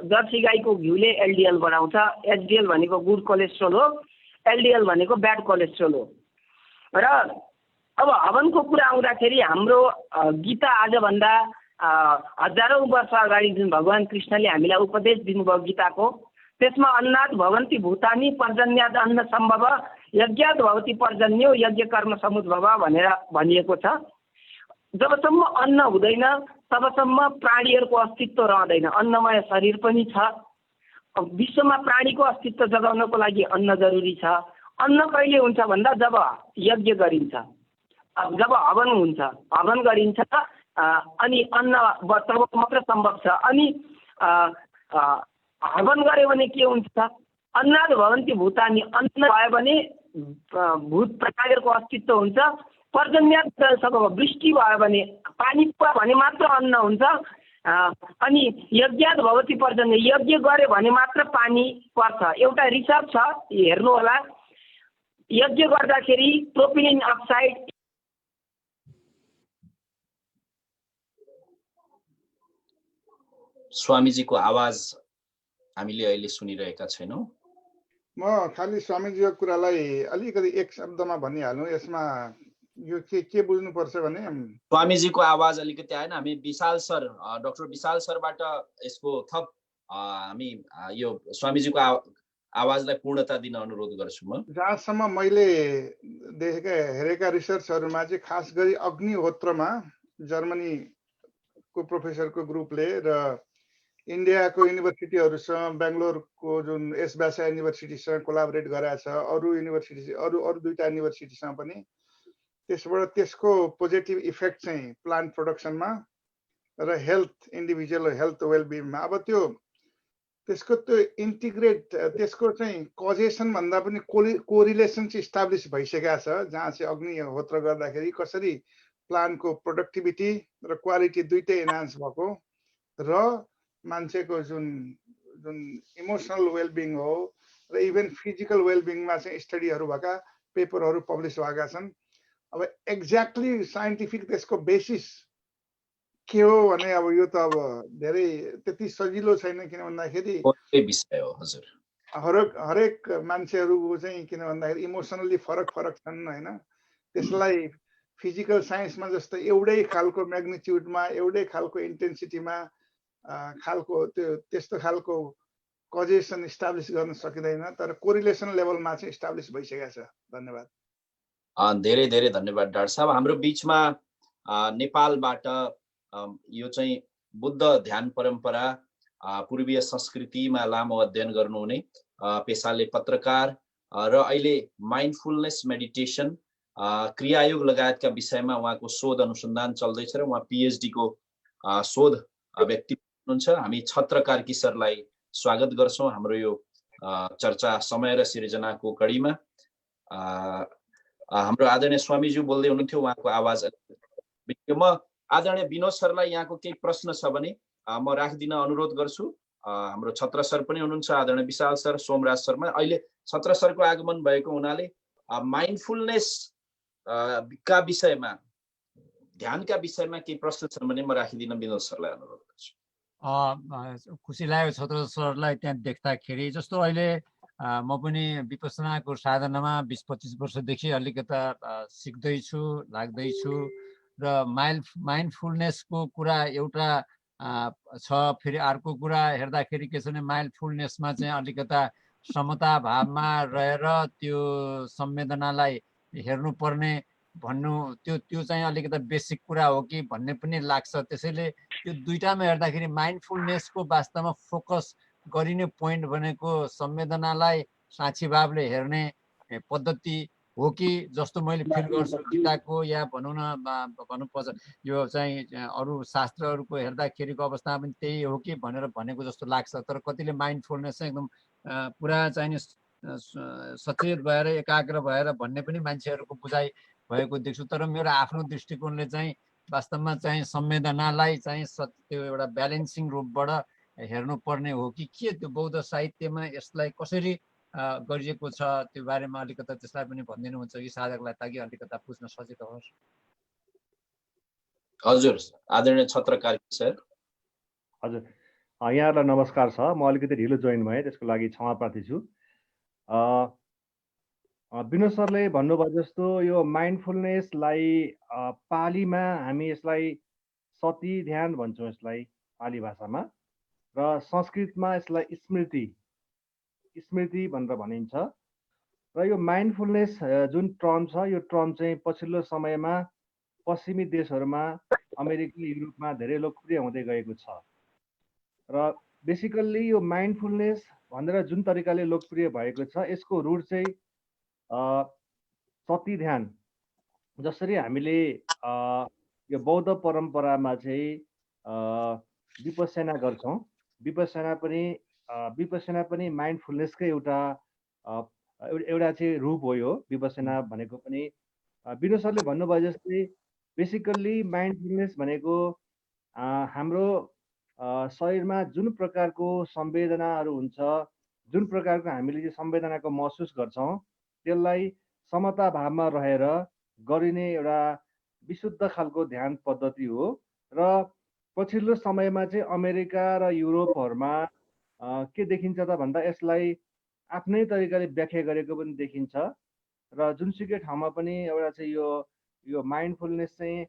जर्सी गाईको घिउले एलडिएल बढाउँछ। एचडिएल भनेको गुड कोलेस्ट्रोल हो, एलडिएल भनेको ब्याड कोलेस्ट्रोल हो। र अब हवनको कुरा आउँदाखेरि हाम्रो गीता आजभन्दा हजारौँ वर्ष अगाडि जुन भगवान कृष्णले हामीलाई उपदेश दिनुभयो गीताको, त्यसमा अन्नाद भवन्ति भूतानि पर्जन्याद अन्न सम्भव यज्ञाद भवति पर्जन्यो यज्ञ कर्म समुद्भव भनेर भनिएको छ। जबसम्म अन्न हुँदैन तबसम्म प्राणीहरूको अस्तित्व रहँदैन। अन्नमय शरीर पनि छ। विश्वमा प्राणीको अस्तित्व जगाउनको लागि अन्न जरुरी छ। अन्न कहिले हुन्छ भन्दा जब यज्ञ गरिन्छ, जब हवन हुन्छ, हवन गरिन्छ, अनि अन्न तब मात्र सम्भव छ। अनि हवन गऱ्यो भने के हुन्छ? अन्नाद भवन्ति भूतानि, अन्न भयो भने भूत प्राणीहरूको अस्तित्व हुन्छ। पर्जन्यात् जलसको, वृष्टि भयो भने, पानी भयो भने मात्र अन्न हुन्छ। अनि यज्ञात् भवति पर्जन्य, यज्ञ गऱ्यो भने मात्र पानी पर्छ। एउटा रिसर्च छ, हेर्नु होला। यज्ञ गर्दाखेरि प्रोपिलिन अक्साइड स्वामीजीको आवाज हामीले अहिले सुनिरहेका छैनौँ। म खालि स्वामीजीको कुरालाई अलिकति एक शब्दमा भनिहाल्नु। यसमा यो के बुझ्नुपर्छ भने स्वामीजीको आवाज अलिकति आएन। हामी विशाल सर, डाक्टर विशाल सरबाट यसको थप हामी यो स्वामीजीको आवाजलाई पूर्णता दिन अनुरोध गर्छु। म जहाँसम्म मैले देखेका हेरेका रिसर्चहरूमा चाहिँ खास गरी अग्निहोत्रमा जर्मनीको प्रोफेसरको ग्रुपले र इन्डियाको युनिभर्सिटीहरूसँग बेङ्गलोरको जुन एसबासा युनिभर्सिटीसँग कोलाबरेट गराएको छ, अरू युनिभर्सिटी अरू दुईटा युनिभर्सिटीसँग पनि, त्यसबाट त्यसको पोजिटिभ इफेक्ट चाहिँ प्लान्ट प्रोडक्सनमा र हेल्थ, इन्डिभिजुअल हेल्थ वेलबिङमा। अब त्यसको त्यो इन्टिग्रेट, त्यसको चाहिँ कजेसन भन्दा पनि कोरिलेसन चाहिँ इस्टाब्लिस भइसकेको छ, जहाँ चाहिँ अग्निहोत्र गर्दाखेरि कसरी प्लान्टको प्रोडक्टिभिटी र क्वालिटी दुइटै एनहान्स भएको र मान्छेको जुन इमोसनल वेलबिङ हो र इभन फिजिकल वेलबिङमा चाहिँ स्टडीहरू भएका पेपरहरू पब्लिस भएका छन्। अब एक्ज्याक्टली साइन्टिफिक त्यसको बेसिस के हो भने अब यो त अब धेरै त्यति सजिलो छैन, किन भन्दाखेरि विषय हो हजुर। हरेक मान्छेहरूको चाहिँ किन भन्दाखेरि इमोसनली फरक छन् होइन। त्यसलाई फिजिकल साइन्समा जस्तो एउटै खालको म्याग्निट्युडमा, एउटै खालको इन्टेन्सिटीमा खालको त्यस्तो खालको कजेसन इस्टाब्लिस गर्न सकिँदैन, तर कोरिलेसन लेभलमा चाहिँ इस्टाब्लिस भइसकेको छ। धन्यवाद। धेरै धेरै धन्यवाद डाक्टर साहब। हाम्रो बिचमा नेपालबाट यो चाहिँ बुद्ध ध्यान परम्परा, पूर्वीय संस्कृतिमा लामो अध्ययन गर्नुहुने, पेसाले पत्रकार र अहिले माइन्डफुलनेस मेडिटेसन, क्रियायोग लगायतका विषयमा उहाँको शोध अनुसन्धान चल्दैछ र उहाँ पिएचडी को शोध व्यक्ति हुनुहुन्छ। हामी छत्र कार्की सरलाई स्वागत गर्छौँ हाम्रो यो चर्चा समय र सिर्जनाको कडीमा। हाम्रो आदरणीय स्वामीज्यू बोल्दै हुनुहुन्थ्यो, उहाँको आवाज म आदरणीय विनोद सरलाई यहाँको केही प्रश्न छ भने म राखिदिन अनुरोध गर्छु। हाम्रो छत्र सर पनि हुनुहुन्छ, आदरणीय विशाल सर, सोमराज शर्मा। अहिले छत्र सरको आगमन भएको हुनाले माइन्डफुलनेस का विषयमा, ध्यानका विषयमा केही प्रश्न छन् भने म राखिदिन विनोद सरलाई अनुरोध गर्छु। खुसी लाग्यो छत्र सरलाई त्यहाँ देख्दाखेरि। जस्तो अहिले म पनि विपස්සनाको साधनामा 20-25 वर्षदेखि अलिकता सिक्दैछु, लाग्दैछु र माइन्डफुलनेसको कुरा एउटा छ। फेरि अर्को कुरा हेर्दाखेरि के छ भने माइन्डफुलनेसमा चाहिँ अलिकता समता भावमा रहेर त्यो संवेदनालाई हेर्नुपर्ने भन्नु, त्यो चाहिँ अलिकता बेसिक कुरा हो कि भन्ने पनि लाग्छ। त्यसैले त्यो दुईटामा हेर्दाखेरि माइन्डफुलनेसको वास्तवमा फोकस गरिने पोइन्ट भनेको संवेदनालाई साक्षी भावले हेर्ने पद्धति हो कि जस्तो मैले फिल गर्छु गीताको, या भनौँ न भन्नुपर्छ यो चाहिँ अरू शास्त्रहरूको हेर्दाखेरिको अवस्थामा पनि त्यही हो कि भनेर भनेको जस्तो लाग्छ। तर कतिले माइन्डफुलनेस चाहिँ एकदम पुरा चाहिँ सचेत भएर एकाग्र भएर भन्ने पनि मान्छेहरूको बुझाइ भएको देख्छु। तर मेरो आफ्नो दृष्टिकोणले चाहिँ वास्तवमा चाहिँ संवेदनालाई चाहिँ त्यो एउटा ब्यालेन्सिङ रूपबाट हेर्नुपर्ने हो कि के त्यो बौद्ध साहित्यमा यसलाई कसरी गरिएको छ त्यो बारेमा अलिकता त्यसलाई पनि भनिदिनुहुन्छ कि साधकलाई, ताकि अलिकता बुझ्न सजिलो होस्। हजुर आदरणीय छत्र कार्की सर। हजुर यहाँहरूलाई नमस्कार छ। म अलिकति ढिलो जोइन भएँ, त्यसको लागि क्षमा प्रार्थी छु। विनोद सरले भन्नुभयो जस्तो यो माइन्डफुलनेसलाई पालीमा हामी यसलाई सती ध्यान भन्छौँ, यसलाई पाली भाषामा, र संस्कृतमा यसलाई स्मृति भनेर भनिन्छ। र यो माइन्डफुलनेस जुन टर्म छ, यो टर्म चाहिँ पछिल्लो समयमा पश्चिमी देशहरूमा अमेरिका युरोपमा धेरै लोकप्रिय हुँदै गएको छ। र बेसिकल्ली यो माइन्डफुलनेस भनेर जुन तरिकाले लोकप्रिय भएको छ यसको रुट चाहिँ सती ध्यान। जसरी हामीले यो बौद्ध परम्परामा चाहिँ विपस्सना गर्छौँ, विपस्सना पनि माइन्डफुलनेसकै एउटा चाहिँ रूप हो। यो विपस्सना भनेको पनि विनोद सरले भन्नुभयो जस्तै बेसिकल्ली माइन्डफुलनेस भनेको हाम्रो शरीरमा जुन प्रकारको संवेदनाहरू हुन्छ, जुन प्रकारको हामीले चाहिँ संवेदनाको महसुस गर्छौँ त्यसलाई समता भावमा रहेर गरिने एउटा विशुद्ध खालको ध्यान पद्धति हो। र पछिल्लो समयमा चाहिँ अमेरिका र युरोपहरूमा के देखिन्छ त भन्दा यसलाई आफ्नै तरिकाले व्याख्या गरेको पनि देखिन्छ। र जुनसुकै ठाउँमा पनि एउटा चाहिँ यो माइन्डफुलनेस चाहिँ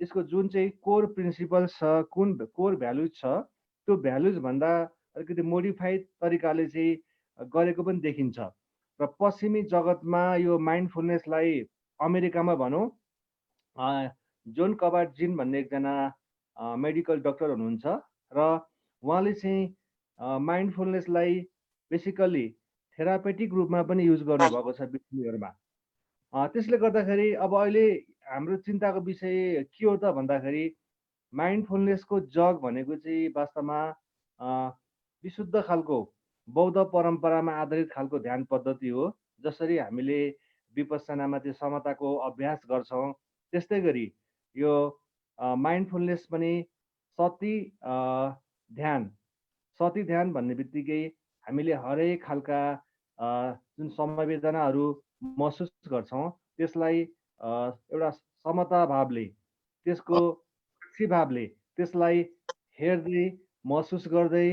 यसको जुन चाहिँ कोर प्रिन्सिपल्स छ, कुन कोर भ्यालुज छ, त्यो भ्यालुज भन्दा अलिकति मोडिफाइड तरिकाले चाहिँ गरेको पनि देखिन्छ। र पश्चिमी जगतमा यो माइन्डफुलनेसलाई अमेरिकामा भनौँ जोन कबार्ट जिन भन्ने एकजना मेडिकल डक्टर हुनुहुन्छ र उहाँले चाहिँ माइन्डफुलनेसलाई बेसिकल्ली थेरापेटिक रूपमा पनि युज गर्नुभएको छ व्यक्तिहरूमा। त्यसले गर्दाखेरि अब अहिले हाम्रो चिन्ताको विषय के हो त भन्दाखेरि माइन्डफुलनेसको जग भनेको चाहिँ वास्तवमा विशुद्ध खालको बौद्ध परम्परामा आधारित खालको ध्यान पद्धति हो। जसरी हामीले विपस्सनामा चाहिँ समताको अभ्यास गर्छौँ त्यस्तै गरी यो माइन्डफुलनेस पनि सती ध्यान भन्ने बित्तिकै हामीले हरेक खालका जुन संवेदनाहरू महसुस गर्छौँ त्यसलाई एउटा समता भावले, त्यसको साक्षी भावले त्यसलाई हेर्दै महसुस गर्दै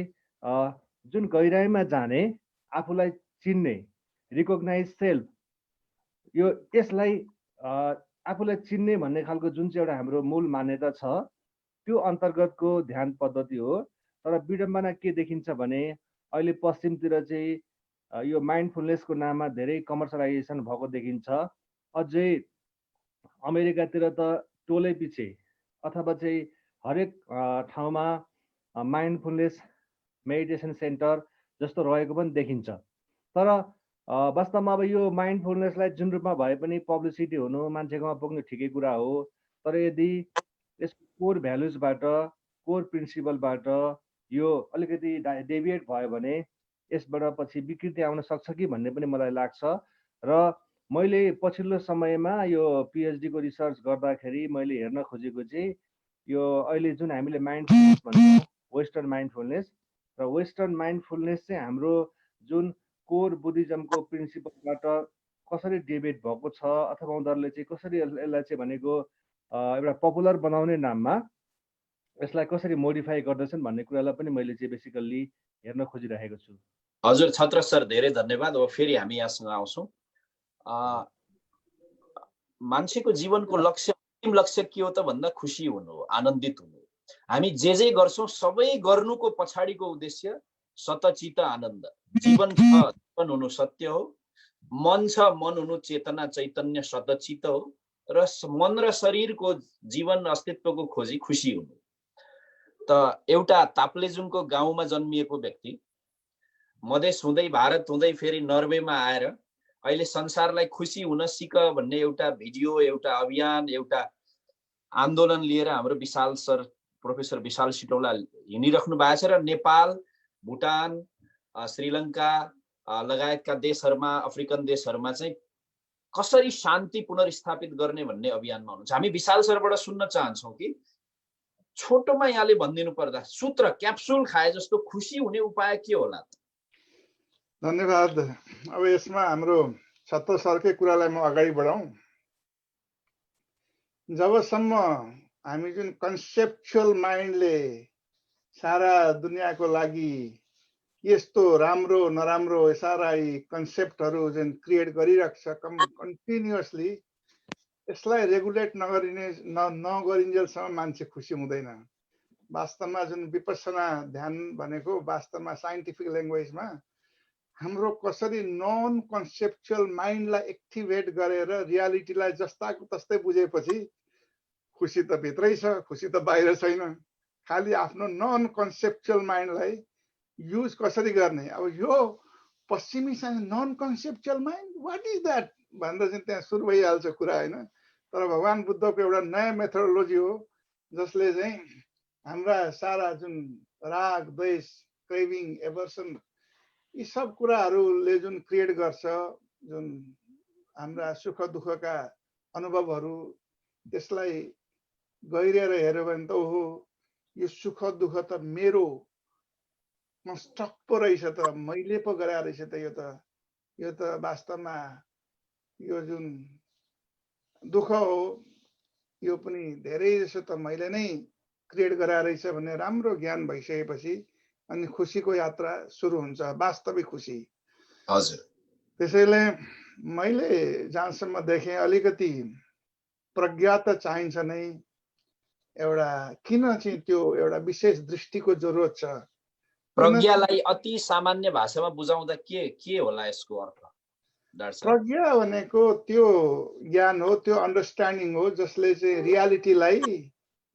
जुन गहिराइमा जाने, आफूलाई चिन्ने, रिकग्नाइज सेल्फ, यो यसलाई आफूलाई चिन्ने भन्ने खालको जुन चाहिँ एउटा हाम्रो मूल मान्यता छ त्यो अन्तर्गतको ध्यान पद्धति हो। तर विडम्बना के देखिन्छ भने अहिले पश्चिमतिर चाहिँ यो माइन्डफुलनेसको नाममा धेरै कमर्सियलाइजेसन भएको देखिन्छ। अझै अमेरिकातिर त टोलै पछि अथवा चाहिँ हरेक ठाउँमा माइन्डफुलनेस मेडिटेसन सेन्टर जस्तो रहेको पनि देखिन्छ। तर वास्तवमा अब यो माइन्डफुलनेसलाई जुन रूपमा भए पनि पब्लिसिटी हुनु, मान्छेकोमा पुग्नु ठिकै कुरा हो। तर यदि यसको कोर भ्यालुजबाट, कोर प्रिन्सिपलबाट यो अलिकति डेभिएट भयो भने यसबाट पछि विकृति आउन सक्छ कि भन्ने पनि मलाई लाग्छ। र मैले पछिल्लो समयमा यो पिएचडीको रिसर्च गर्दाखेरि मैले हेर्न खोजेको चाहिँ यो अहिले जुन हामीले माइन्डफुलनेस भन्छौँ वेस्टर्न माइन्डफुलनेस, र वेस्टर्न माइन्डफुलनेस चाहिँ हाम्रो जुन कोर बुद्धिज्मको प्रिन्सिपलबाट कसरी डेभिएट भएको छ अथवा उनीहरूले चाहिँ कसरी यसलाई चाहिँ भनेको एउटा पपुलर बनाउने नाममा यसलाई कसरी मोडिफाई गर्दछन् भन्ने कुरालाई पनि मैले चाहिँ बेसिकल्ली हेर्न खोजिरहेको छु। हजुर छत्र सर, धेरै धन्यवाद। अब फेरि हामी यहाँसँग आउँछौँ। मान्छेको जीवनको लक्ष्य, अन्तिम लक्ष्य के हो त भन्दा खुसी हुनु हो, आनन्दित हुनु। हामी जे गर्छौँ सबै गर्नुको पछाडिको उद्देश्य सतचित आनन्द। जीवन छ, जीवन हुनु सत्य हो। मन छ, मन हुनु चेतना चैतन्य सतचित हो। र मन र शरीरको जीवन अस्तित्वको खोजी खुसी हुनु। त एउटा ताप्लेजुङको गाउँमा जन्मिएको व्यक्ति मधेस हुँदै भारत हुँदै फेरि नर्वेमा आएर अहिले संसारलाई खुसी हुन सिक भन्ने एउटा भिडियो, एउटा अभियान, एउटा आन्दोलन लिएर हाम्रो विशाल सर, प्रोफेसर विशाल सिटौला हिँडिराख्नु भएको छ। र नेपाल, भुटान, श्रीलङ्का लगायतका देशहरूमा, अफ्रिकन देशहरूमा चाहिँ कसरी शान्ति पुनर्स्थापित गर्ने भन्ने अभियानमा हुनुहुन्छ। हामी विशाल सरबाट सुन्न चाहन्छौँ कि छोटोमा यहाँले भनिदिनु पर्दा सूत्र क्याप्सुल खाए जस्तो खुसी हुने उपाय के होला? धन्यवाद। अब यसमा हाम्रो छत्र सरकै कुरालाई म अगाडि बढाउँ। जबसम्म हामी जुन कन्सेप्चुअल माइन्डले सारा दुनियाँको लागि यस्तो राम्रो नराम्रो सारा कन्सेप्टहरू जुन क्रिएट गरिरहेको छ कन्टिन्युअसली, यसलाई रेगुलेट नगरिन्जेलसम्म मान्छे खुसी हुँदैन। वास्तवमा जुन विपस्सना ध्यान भनेको वास्तवमा साइन्टिफिक ल्याङ्ग्वेजमा हाम्रो कसरी नन कन्सेप्चुअल माइन्डलाई एक्टिभेट गरेर रियालिटीलाई जस्ताको तस्तै बुझेपछि खुसी त भित्रै छ, खुसी त बाहिर छैन। खालि आफ्नो नन कन्सेप्चुअल माइन्डलाई युज कसरी गर्ने। अब यो पश्चिमी science non conceptual mind what is that भन्दा चाहिँ त्यहाँ सुरु भइहाल्छ कुरा होइन। तर भगवान् बुद्धको एउटा नयाँ मेथोडोलोजी हो जसले चाहिँ हाम्रा सारा जुन राग, द्वेष, क्रेभिङ, एभर्सन यी सब कुराहरूले जुन क्रिएट गर्छ, जुन हाम्रा सुख दुःखका अनुभवहरू, त्यसलाई गहिरिएर हेऱ्यो भने त ओहो यो सुख दुःख त मेरो कन्स्ट्रक्ट पो रहेछ त, मैले पो गराएर रहेछ त, यो त वास्तवमा यो जुन दुःख हो यो पनि धेरै जसो त मैले नै क्रिएट गराएर रहेछ भन्ने राम्रो ज्ञान भइसकेपछि अनि खुसीको यात्रा सुरु हुन्छ, वास्तविक खुसी। हजुर। त्यसैले मैले जहाँसम्म देखेँ अलिकति प्रज्ञा त चाहिन्छ नै, एउटा किन चाहिँ त्यो एउटा विशेष दृष्टिको जरुरत छ। प्रज्ञालाई अति सामान्य भाषामा बुझाउँदा के होला यसको अर्थ डाक्टर साहब? प्रज्ञा भनेको त्यो ज्ञान हो, त्यो अन्डरस्ट्यान्डिङ हो जसले चाहिँ रियालिटीलाई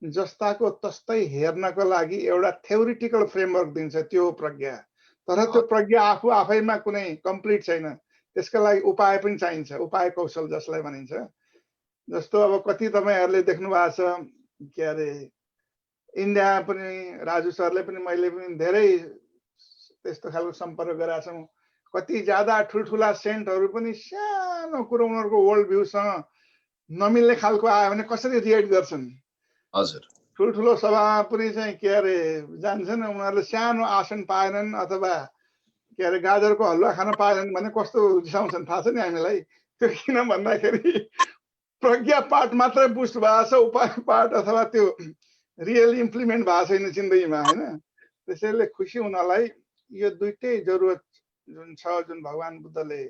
जस्ताको तस्तै हेर्नको लागि एउटा थ्योरिटिकल फ्रेमवर्क दिन्छ, त्यो हो प्रज्ञा। तर त्यो प्रज्ञा आफू आफैमा कुनै कम्प्लिट छैन, त्यसका लागि उपाय पनि चाहिन्छ, उपाय कौशल जसलाई भनिन्छ। जस्तो अब कति तपाईँहरूले देख्नु भएको छ के अरे इन्डिया पनि राजु सरले पनि मैले पनि धेरै त्यस्तो खालको सम्पर्क गरेका छौँ। कति ज्यादा ठुल्ठुला सेन्टहरू पनि सानो कुरो उनीहरूको वर्ल्ड भ्यूसँग नमिल्ने खालको आयो भने कसरी रिएक्ट गर्छन्। हजुर। ठुल्ठुलो सभामा पनि चाहिँ के अरे जान्छन्, उनीहरूले सानो आसन पाएनन् अथवा के अरे गाजरको हलुवा खान पाएनन् भने कस्तो रिसाउँछन् थाहा छ नि हामीलाई। त्यो किन भन्दाखेरि प्रज्ञा पार्ट मात्रै बुस्ट भएको छ, उपाय पार्ट अथवा त्यो रियल इम्प्लिमेन्ट भएको छैन जिन्दगीमा होइन। त्यसैले खुसी हुनलाई यो दुइटै जरुरत जुन छ, जुन भगवान् बुद्धले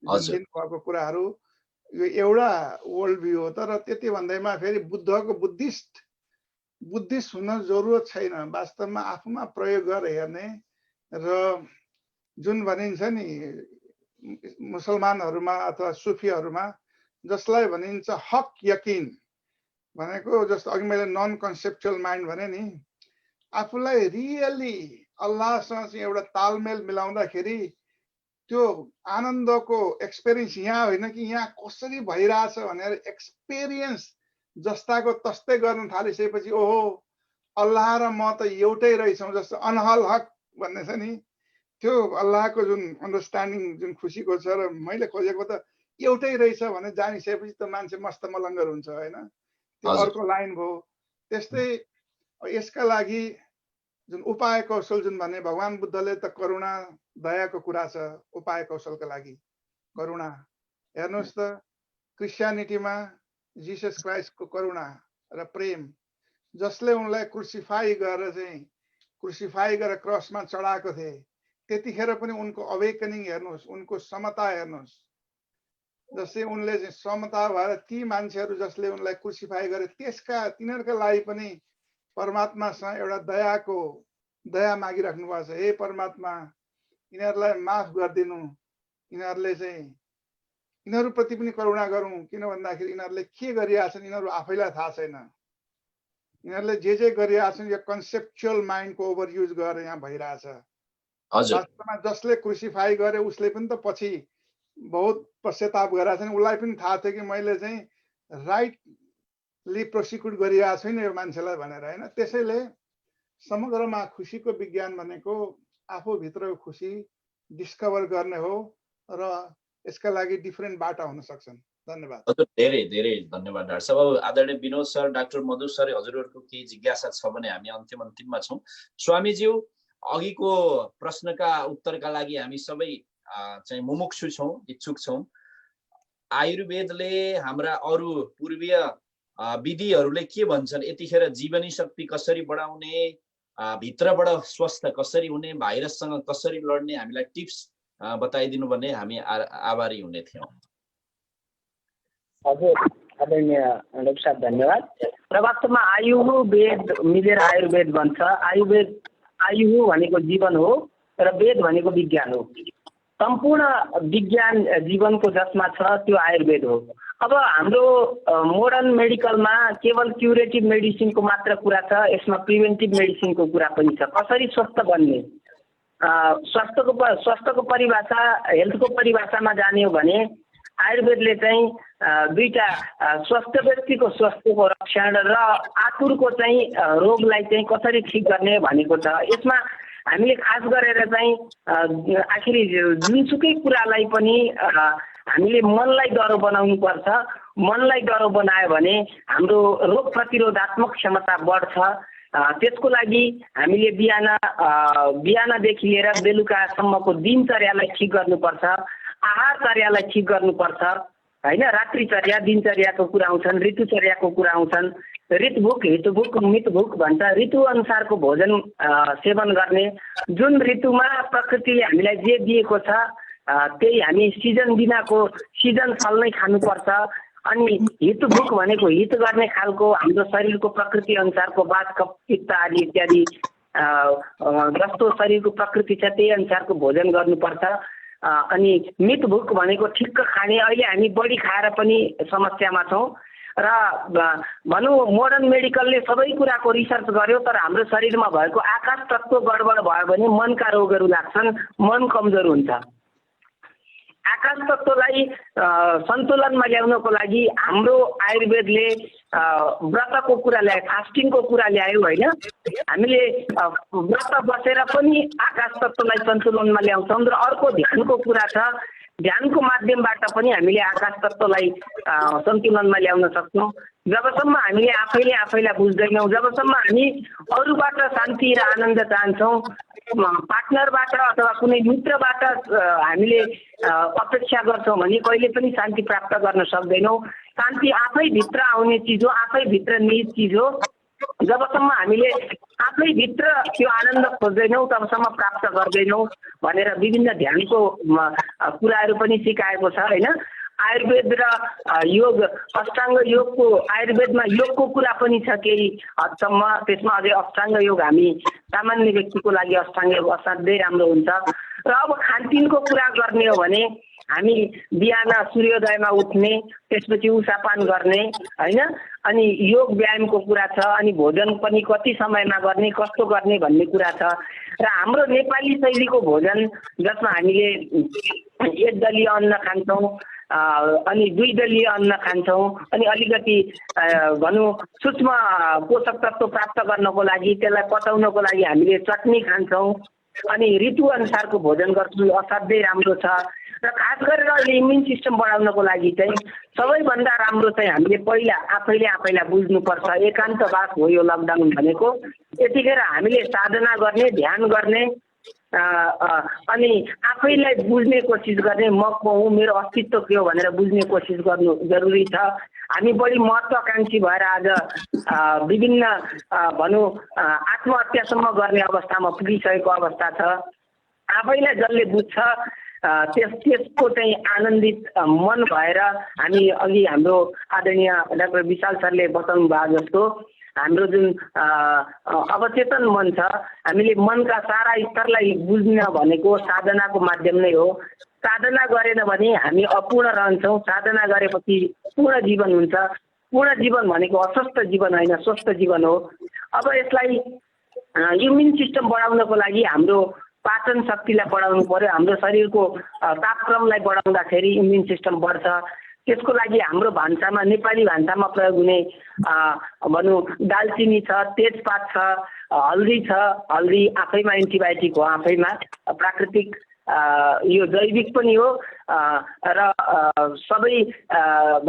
दिनुभएको कुराहरू, यो एउटा वर्ल्ड भ्यू हो। तर त्यति भन्दैमा फेरि बुद्धको बुद्धिस्ट हुन जरुरत छैन, वास्तवमा आफूमा प्रयोग गरेर हेर्ने। र जुन भनिन्छ नि मुसलमानहरूमा अथवा सुफीहरूमा जसलाई भनिन्छ हक यकिन भनेको, जस्तो अघि मैले नन कन्सेप्चुअल माइन्ड भने नि, आफूलाई रियली अल्लाहसँग चाहिँ एउटा तालमेल मिलाउँदाखेरि त्यो आनन्दको एक्सपिरियन्स यहाँ होइन कि यहाँ कसरी भइरहेछ भनेर एक्सपिरियन्स जस्ताको तस्तै गर्न थालिसकेपछि ओहो अल्लाह र म त एउटै रहेछौँ, जस्तो अनहल हक भन्ने छ नि, त्यो अल्लाहको जुन अन्डरस्ट्यान्डिङ जुन खुसीको छ र मैले खोजेको त एउटै रहेछ भने जानिसकेपछि त मान्छे मस्त मलङ्गर हुन्छ होइन। त्यो अर्को लाइन भयो। त्यस्तै यसका लागि जुन उपाय कौशल जुन भने भगवान् बुद्धले त करुणा दयाको कुरा छ, उपाय कौशलका लागि करुणा। हेर्नुहोस् त क्रिस्चियनिटीमा जिसस क्राइस्टको करुणा र प्रेम, जसले उनलाई क्रुसिफाई गरेर क्रसमा चढाएको थिए, त्यतिखेर पनि उनको अवेकनिङ हेर्नुहोस्, उनको समता हेर्नुहोस्। जस्तै उनले चाहिँ समता भएर ती मान्छेहरू जसले उनलाई क्रुसिफाई गरे तिनीहरूका लागि पनि परमात्मासँग एउटा दया मागिराख्नु भएको छ। हे परमात्मा यिनीहरूलाई माफ गरिदिनु, यिनीहरूप्रति पनि करुणा गरौँ, किन भन्दाखेरि यिनीहरूले के गरिरहेछन् यिनीहरू आफैलाई थाहा छैन। यिनीहरूले जे गरिरहेछन् यो कन्सेप्चुअल माइन्डको ओभर युज गरेर यहाँ भइरहेछ। वास्तवमा जसले क्रुसिफाई गरे उसले पनि त पछि बहुत पश्चाताप गरेका छन्, उसलाई पनि थाहा थियो कि मैले चाहिँ राइटली प्रोसिक्युट गरिरहेको छैन यो मान्छेलाई भनेर होइन। त्यसैले समग्रमा खुसीको विज्ञान भनेको आफूभित्रको खुसी डिस्कभर गर्ने हो र यसका लागि डिफ्रेन्ट बाटा हुन सक्छन्। धन्यवाद। धेरै धेरै धन्यवाद डाक्टर साहब। अब आदरणीय विनोद सर, डाक्टर मधु सर, हजुरहरूको केही जिज्ञासा छ भने हामी अन्तिममा छौँ। स्वामीज्यू, अघिको प्रश्नका उत्तरका लागि हामी सबै चाहिँ मुमुक्षु छौँ, इच्छुक छौँ। आयुर्वेदले हाम्रा अरू पूर्वीय विधिहरूले के भन्छन्, यतिखेर जीवनी शक्ति कसरी बढाउने, भित्रबाट स्वस्थ कसरी हुने, भाइरससँग कसरी लड्ने, हामीलाई टिप्स बताइदिनु भने हामी आभारी हुने थियौँ। हजुर आदरणीय डाक्टर साहब धन्यवाद। र वास्तवमा आयुर्वेद मिलेर आयुर्वेद बन्छ। आयु भनेको जीवन हो र वेद भनेको विज्ञान हो। सम्पूर्ण विज्ञान जीवनको जसमा छ त्यो आयुर्वेद हो। अब हाम्रो मोडर्न मेडिकलमा केवल क्युरेटिभ मेडिसिनको मात्र कुरा छ, यसमा प्रिभेन्टिभ मेडिसिनको कुरा पनि छ। कसरी स्वस्थ बन्ने, स्वास्थ्यको परिभाषा, हेल्थको परिभाषामा जाने हो भने आयुर्वेदले चाहिँ दुईटा, स्वस्थ व्यक्तिको स्वास्थ्यको रक्षण र आतुरको चाहिँ रोगलाई चाहिँ कसरी ठिक गर्ने भनेको छ। यसमा हामीले खास गरेर चाहिँ आखिरी जुनसुकै कुरालाई पनि हामीले मनलाई डरो बनाउनु पर्छ। मनलाई डरो बनायो भने हाम्रो रोग प्रतिरोधात्मक क्षमता बढ्छ। त्यसको लागि हामीले बिहानदेखि लिएर बेलुकासम्मको दिनचर्यालाई ठिक गर्नुपर्छ, आहारचर्यालाई ठिक गर्नुपर्छ हैन। रात्रिचर्या दिनचर्याको कुरा आउँछन्, ऋतुचर्याको कुरा आउँछन्। ऋतुभुक हितुभुक मितभुक भन्छ। ऋतु अनुसारको भोजन सेवन गर्ने, जुन ऋतुमा प्रकृतिले हामीलाई जे दिएको छ त्यही हामी सिजन बिनाको सिजन फल नै खानुपर्छ। अनि हितभुक भनेको हित गर्ने खालको हाम्रो शरीरको प्रकृति अनुसारको वात कफ पित्त आदि इत्यादि जस्तो शरीरको प्रकृति छ त्यही अनुसारको भोजन गर्नुपर्छ। अनि मितभुक भनेको ठिक्क खाने। अहिले हामी बढी खाएर पनि समस्यामा छौँ र भनौँ मोडर्न मेडिकलले सबै कुराको रिसर्च गर्यो, तर हाम्रो शरीरमा भएको आकाश तत्त्व गडबड भयो भने मनका रोगहरू लाग्छन्, मन कमजोर हुन्छ। आकाश तत्त्वलाई सन्तुलनमा ल्याउनको लागि हाम्रो आयुर्वेदले व्रतको कुरा ल्यायो, फास्टिङको कुरा ल्यायो होइन। हामीले व्रत बसेर पनि आकाश तत्त्वलाई सन्तुलनमा ल्याउँछौँ। र अर्को ध्यानको कुरा छ, ध्यानको माध्यमबाट पनि हामीले आकाश तत्त्वलाई सन्तुलनमा ल्याउन सक्छौँ। जबसम्म हामीले आफैलाई बुझ्दैनौँ, जबसम्म हामी अरूबाट शान्ति र आनन्द चाहन्छौँ, पार्टनरबाट अथवा कुनै मित्रबाट हामीले अपेक्षा गर्छौँ भने कहिले पनि शान्ति प्राप्त गर्न सक्दैनौँ। शान्ति आफैभित्र आउने चिज हो, आफैभित्र निहित चिज हो। जबसम्म हामीले आफैभित्र त्यो आनन्द खोज्दैनौँ तबसम्म प्राप्त गर्दैनौँ भनेर विभिन्न ध्यानको कुराहरू पनि सिकाएको छ होइन। आयुर्वेद र योग, अष्टाङ्ग योगको, आयुर्वेदमा योगको कुरा पनि छ केही हदसम्म। त्यसमा अझै अष्टाङ्ग योग हामी सामान्य व्यक्तिको लागि अष्टाङ्ग योग असाध्यै राम्रो हुन्छ। र अब खानपिनको कुरा गर्ने हो भने हामी बिहान सूर्योदयमा उठ्ने, त्यसपछि उषापान गर्ने होइन। अनि योग व्यायामको कुरा छ। अनि भोजन पनि कति समयमा गर्ने, कस्तो गर्ने भन्ने कुरा छ। र हाम्रो नेपाली शैलीको भोजन जसमा हामीले एक दलीय अन्न खान्छौँ, अनि दुई दलीय अन्न खान्छौँ, अनि अलिकति भनौँ सूक्ष्म पोषक तत्त्व प्राप्त गर्नको लागि त्यसलाई पचाउनको लागि हामीले चटनी खान्छौँ। अनि ऋतु अनुसारको भोजन गर्छु, असाध्यै राम्रो छ। र खास गरेर अहिले इम्युन सिस्टम बढाउनको लागि चाहिँ सबैभन्दा राम्रो चाहिँ हामीले पहिला आफैलाई बुझ्नुपर्छ। एकान्तवास हो यो लकडाउन भनेको। यतिखेर हामीले साधना गर्ने, ध्यान गर्ने, अनि आफैलाई बुझ्ने कोसिस गर्ने, म को हुँ, मेरो अस्तित्व के हो भनेर बुझ्ने कोसिस गर्नु जरुरी छ। हामी बढी महत्त्वाकांक्षी भएर आज विभिन्न भनौँ आत्महत्यासम्म गर्ने अवस्थामा पुगिसकेको अवस्था छ। आफैलाई जसले बुझ्छ त्यसको चाहिँ आनन्दित मन भएर हामी अघि हाम्रो आदरणीय डाक्टर विशाल सरले बताउनु भएको जस्तो हाम्रो जुन अवचेतन मन छ, हामीले मनका सारा स्तरलाई बुझ्न भनेको साधनाको माध्यम नै हो। साधना गरेन भने हामी अपूर्ण रहन्छौँ। साधना गरेपछि पूर्ण जीवन हुन्छ। पूर्ण जीवन भनेको अस्वस्थ जीवन होइन, स्वस्थ जीवन हो। अब यसलाई इम्युन सिस्टम बढाउनको लागि हाम्रो पाचन शक्तिलाई बढाउनु पर्यो। हाम्रो शरीरको तापक्रमलाई बढाउँदाखेरि इम्युन सिस्टम बढ्छ। त्यसको लागि हाम्रो भान्सामा, नेपाली भान्सामा प्रयोग हुने भनौँ दालचिनी छ, तेजपात छ, हल्दी छ। हल्दी आफैमा एन्टिबायोटिक हो, आफैमा प्राकृतिक, यो जैविक पनि हो र सबै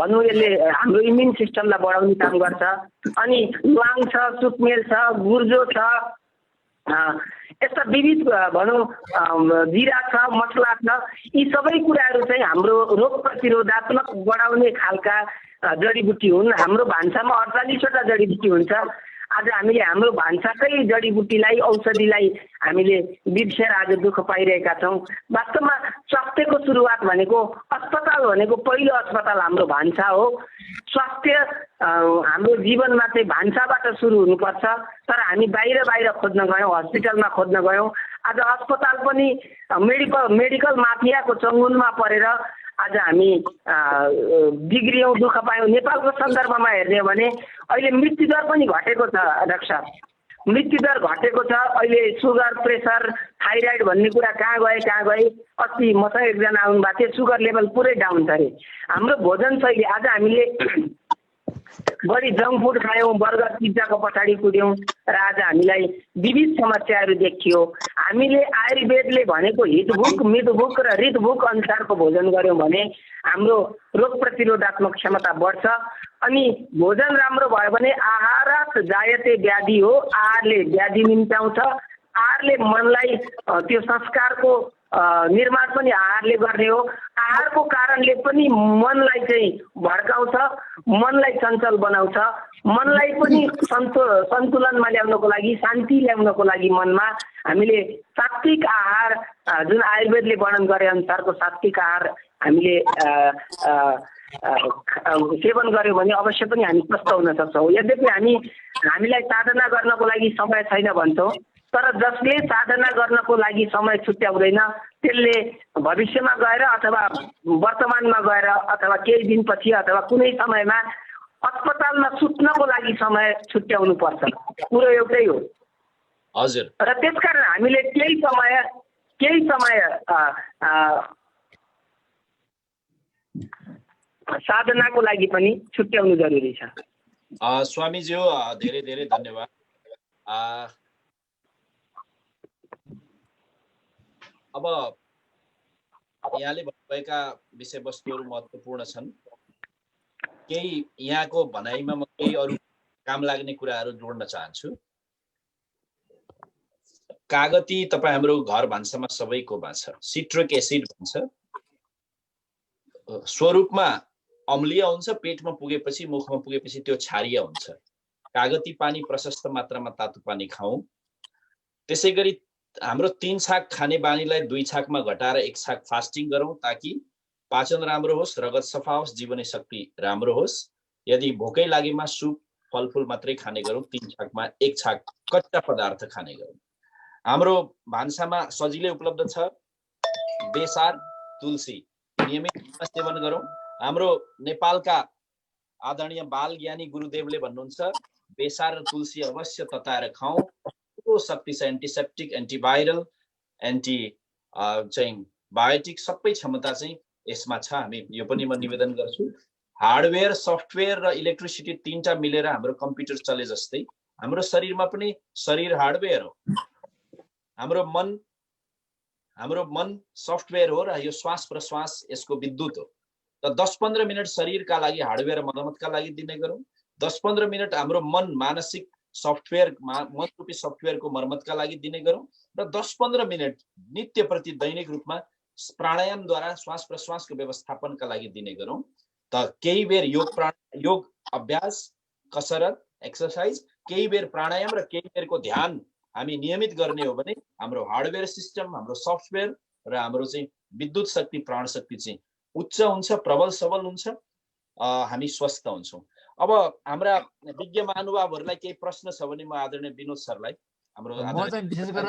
भनौँ यसले हाम्रो इम्युन सिस्टमलाई बढाउने काम गर्छ। अनि ल्वाङ छ, सुकमेल छ, गुर्जो छ, यस्ता विविध भनौँ जिरा छ, मसला छ। यी सबै कुराहरू चाहिँ हाम्रो रोग प्रतिरोधात्मक बढाउने खालका जडीबुटी हुन्। हाम्रो भान्सामा 48वटा जडीबुटी हुन्छ। आज हामीले हाम्रो भान्साकै जडीबुटीलाई, औषधिलाई हामीले बिर्सेर आज दुःख पाइरहेका छौँ। वास्तवमा स्वास्थ्यको सुरुवात भनेको, अस्पताल भनेको पहिलो अस्पताल हाम्रो भान्सा हो। स्वास्थ्य हाम्रो जीवनमा चाहिँ भान्साबाट सुरु हुनुपर्छ। तर हामी बाहिर खोज्न गयौँ, हस्पिटलमा खोज्न गयौँ। आज अस्पताल पनि मेडिकल माफियाको चङ्गुलमा परेर आज हामी बिग्रियौँ, दुःख पायौँ। नेपालको सन्दर्भमा हेर्ने हो भने अहिले मृत्युदर पनि घटेको छ डाक्टर साहब, मृत्युदर घटेको छ। अहिले सुगर, प्रेसर, थाइराइड भन्ने कुरा कहाँ गए। अस्ति मसँग एकजना आउनु भएको थियो, सुगर लेभल पुरै डाउन छ अरे। हाम्रो भोजन शैली, आज हामीले बढी जङ्क फुड खायौँ, बर्गर पिज्जाको पछाडि कुद्यौँ र आज हामीलाई विविध समस्याहरू देखियो। हामीले आयुर्वेदले भनेको हितभुक, मितभुक र हृतभुक अनुसारको भोजन गऱ्यौँ भने हाम्रो रोग प्रतिरोधात्मक क्षमता बढ्छ। अनि भोजन राम्रो भयो भने आहारात जायते व्याधि हो, आहारले व्याधि निम्त्याउँछ। आहारले मनलाई त्यो संस्कारको निर्माण पनि आहारले गर्ने हो। आहारको कारणले पनि मनलाई चाहिँ भड्काउँछ, मनलाई चञ्चल बनाउँछ। मनलाई पनि सन्तुलनमा ल्याउनको लागि, शान्ति ल्याउनको लागि मनमा हामीले सात्विक आहार, जुन आयुर्वेदले वर्णन गरे अनुसारको सात्विक आहार हामीले सेवन गर्यौँ भने अवश्य पनि हामी स्वस्थ हुन सक्छौँ। यद्यपि हामीलाई साधना गर्नको लागि समय छैन भन्छौँ, तर जसले साधना गर्नको लागि समय छुट्याउँदैन त्यसले भविष्यमा गएर अथवा वर्तमानमा गएर अथवा केही दिनपछि अथवा कुनै समयमा अस्पतालमा सुत्नको लागि समय छुट्याउनु पर्छ। कुरो एउटै हो। हजुर। र त्यसकारण हामीले केही समय साधनाको लागि पनि छुट्याउनु जरुरी छ। स्वामीज्यू धेरै धेरै धन्यवाद। अब यहाँले भन्नुभएका विषयवस्तुहरू महत्त्वपूर्ण छन्। केही यहाँको भनाइमा म केही अरू काम लाग्ने कुराहरू जोड्न चाहन्छु। कागती तपाईँ हाम्रो घर भान्सामा सबैकोमा छ। सिट्रिक एसिड भन्छ, स्वरूपमा अम्लीय हुन्छ, पेटमा पुगेपछि, मुखमा पुगेपछि त्यो क्षारीय हुन्छ। कागती पानी प्रशस्त मात्रामा तातो पानी खाऊ। त्यसै गरी हाम्रो 3 छाक खाने बानीलाई 2 छाकमा घटाएर 1 छाक फास्टिङ गरौँ, ताकि पाचन राम्रो होस्, रगत सफा होस्, जीवनी शक्ति राम्रो होस्। यदि भोकै लागेमा सुप, फलफुल मात्रै खाने गरौँ, 3 छाकमा 1 छाक कच्चा पदार्थ खाने गरौँ। हाम्रो भान्सामा सजिलै उपलब्ध छ बेसार, तुलसी, नियमित सेवन गरौँ। हाम्रो नेपालका आदरणीय बाल ज्ञानी गुरुदेवले भन्नुहुन्छ बेसार र तुलसी अवश्य तताएर खाऊ। शक्ति छ, एन्टिसेप्टिक, एन्टिभाइरल, एन्टी चाहिँ बायोटिक सबै क्षमता चाहिँ यसमा छ। हामी यो पनि म निवेदन गर्छु। हार्डवेयर, सफ्टवेयर र इलेक्ट्रिसिटी 3टा मिलेर हाम्रो कम्प्युटर चले जस्तै हाम्रो शरीरमा पनि शरीर हार्डवेयर हो। हाम्रो मन सफ्टवेयर हो र यो श्वास प्रश्वास यसको विद्युत हो। त 10-15 मिनट शरीरका लागि हार्डवेयर मर्मतका लागि दिने गरौँ। 10-15 मिनट हाम्रो मन मानसिक सफ्टवेयर, मन रूपी सफ्टवेयरको मर्मतका लागि दिने गरौँ र 10-15 मिनट नित्य प्रति दैनिक रूपमा प्राणायामद्वारा श्वास प्रश्वासको व्यवस्थापनका लागि दिने गरौँ। त केही बेर योग अभ्यास, कसरत, एक्सरसाइज, केही बेर प्राणायाम र केही बेरको ध्यान हामी नियमित गर्ने हो भने हाम्रो हार्डवेयर सिस्टम, हाम्रो सफ्टवेयर र हाम्रो चाहिँ विद्युत शक्ति, प्राण शक्ति चाहिँ उच्च हुन्छ, प्रबल सबल हुन्छ, हामी स्वस्थ हुन्छौँ। अब हाम्रा विज्ञ महानुभावहरूलाई केही प्रश्न छ भने म आदरणीय विनोद सरलाई, हाम्रो म चाहिँ विशेष गरेर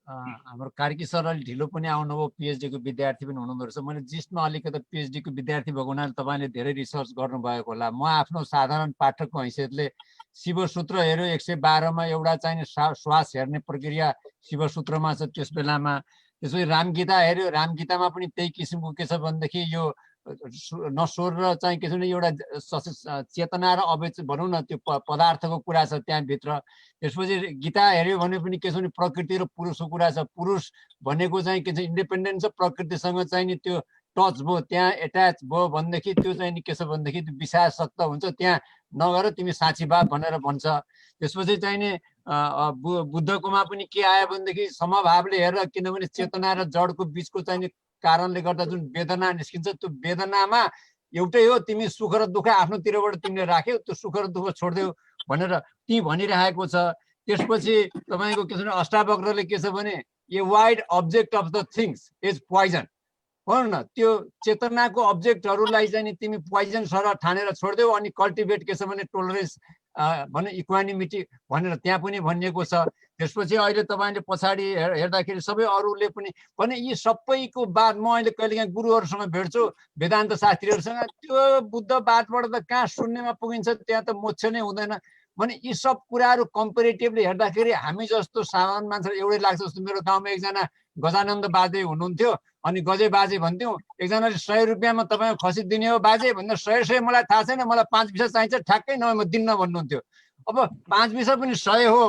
हाम्रो कार्की सर अलि ढिलो पनि आउनुभयो, पिएचडी को विद्यार्थी पनि हुनुहुँदो रहेछ। मैले जिस्टमा अलिकति पिएचडी को विद्यार्थी भएको हुनाले तपाईँले धेरै रिसर्च गर्नुभएको होला। म आफ्नो साधारण पाठकको हैसियतले शिवसूत्र हेऱ्यो 112मा एउटा चाहिँ श्वास हेर्ने प्रक्रिया शिवसूत्रमा छ। त्यस बेलामा त्यसपछि रामगीता हेऱ्यो, रामगीतामा पनि त्यही किसिमको के छ भनेदेखि यो नस्वर र चाहिँ के छ भने एउटा चेतना र अवचेतन भनौँ न त्यो पदार्थको कुरा छ त्यहाँभित्र। त्यसपछि गीता हेऱ्यो भने पनि के छ भने प्रकृति र पुरुषको कुरा छ। पुरुष भनेको चाहिँ के छ इन्डिपेन्डेन्ट छ, प्रकृतिसँग चाहिँ नि त्यो टच भयो, त्यहाँ एट्याच भयो भनेदेखि त्यो चाहिँ नि के छ भनेदेखि विषयासक्त हुन्छ, त्यहाँ नगर तिमी साँची भाव भनेर भन्छ। त्यसपछि चाहिँ नि बुद्धकोमा पनि के आयो भनेदेखि समभावले हेरेर, किनभने चेतना र जडको बिचको चाहिँ नि कारणले गर्दा जुन वेदना निस्किन्छ त्यो वेदनामा एउटै हो, तिमी सुख र दुःख आफ्नोतिरबाट तिमीले राख्यौ, त्यो सुख र दुःख छोडिदेऊ भनेर ती भनिरहेको छ। त्यसपछि तपाईँको के छ भने अष्टावक्रले के छ भने a wide object of the things is poison भनौँ न, त्यो चेतनाको अब्जेक्टहरूलाई चाहिँ नि तिमी पोइजन सर ठानेर छोडिदेऊ अनि कल्टिभेट के छ भने टोलरेन्स भने इक्वानिमिटी भनेर त्यहाँ पनि भनिएको छ। त्यसपछि अहिले तपाईँले पछाडि हेर्दाखेरि सबै अरूले पनि भने यी सबैको बाद म अहिले कहिलेकाहीँ गुरुहरूसँग भेट्छु वेदान्त शास्त्रीहरूसँग त्यो बुद्धवादबाट त कहाँ शून्यमा पुगिन्छ, त्यहाँ त मोक्ष नै हुँदैन भने यी सब कुराहरू कम्पेरिटिभली हेर्दाखेरि हामी जस्तो साधारण मान्छे एउटै लाग्छ जस्तो। मेरो गाउँमा एकजना गजानन्द बाजे हुनुहुन्थ्यो, अनि गजे बाजे भन्थ्यौँ, एकजनाले 100 रुपियाँमा तपाईँको खसी दिने हो बाजे भन्दा 100 मलाई थाहा छैन, मलाई 5 पैसा चाहिन्छ ठ्याक्कै, नभए म दिन्न भन्नुहुन्थ्यो। अब 5 पैसा पनि 100 हो,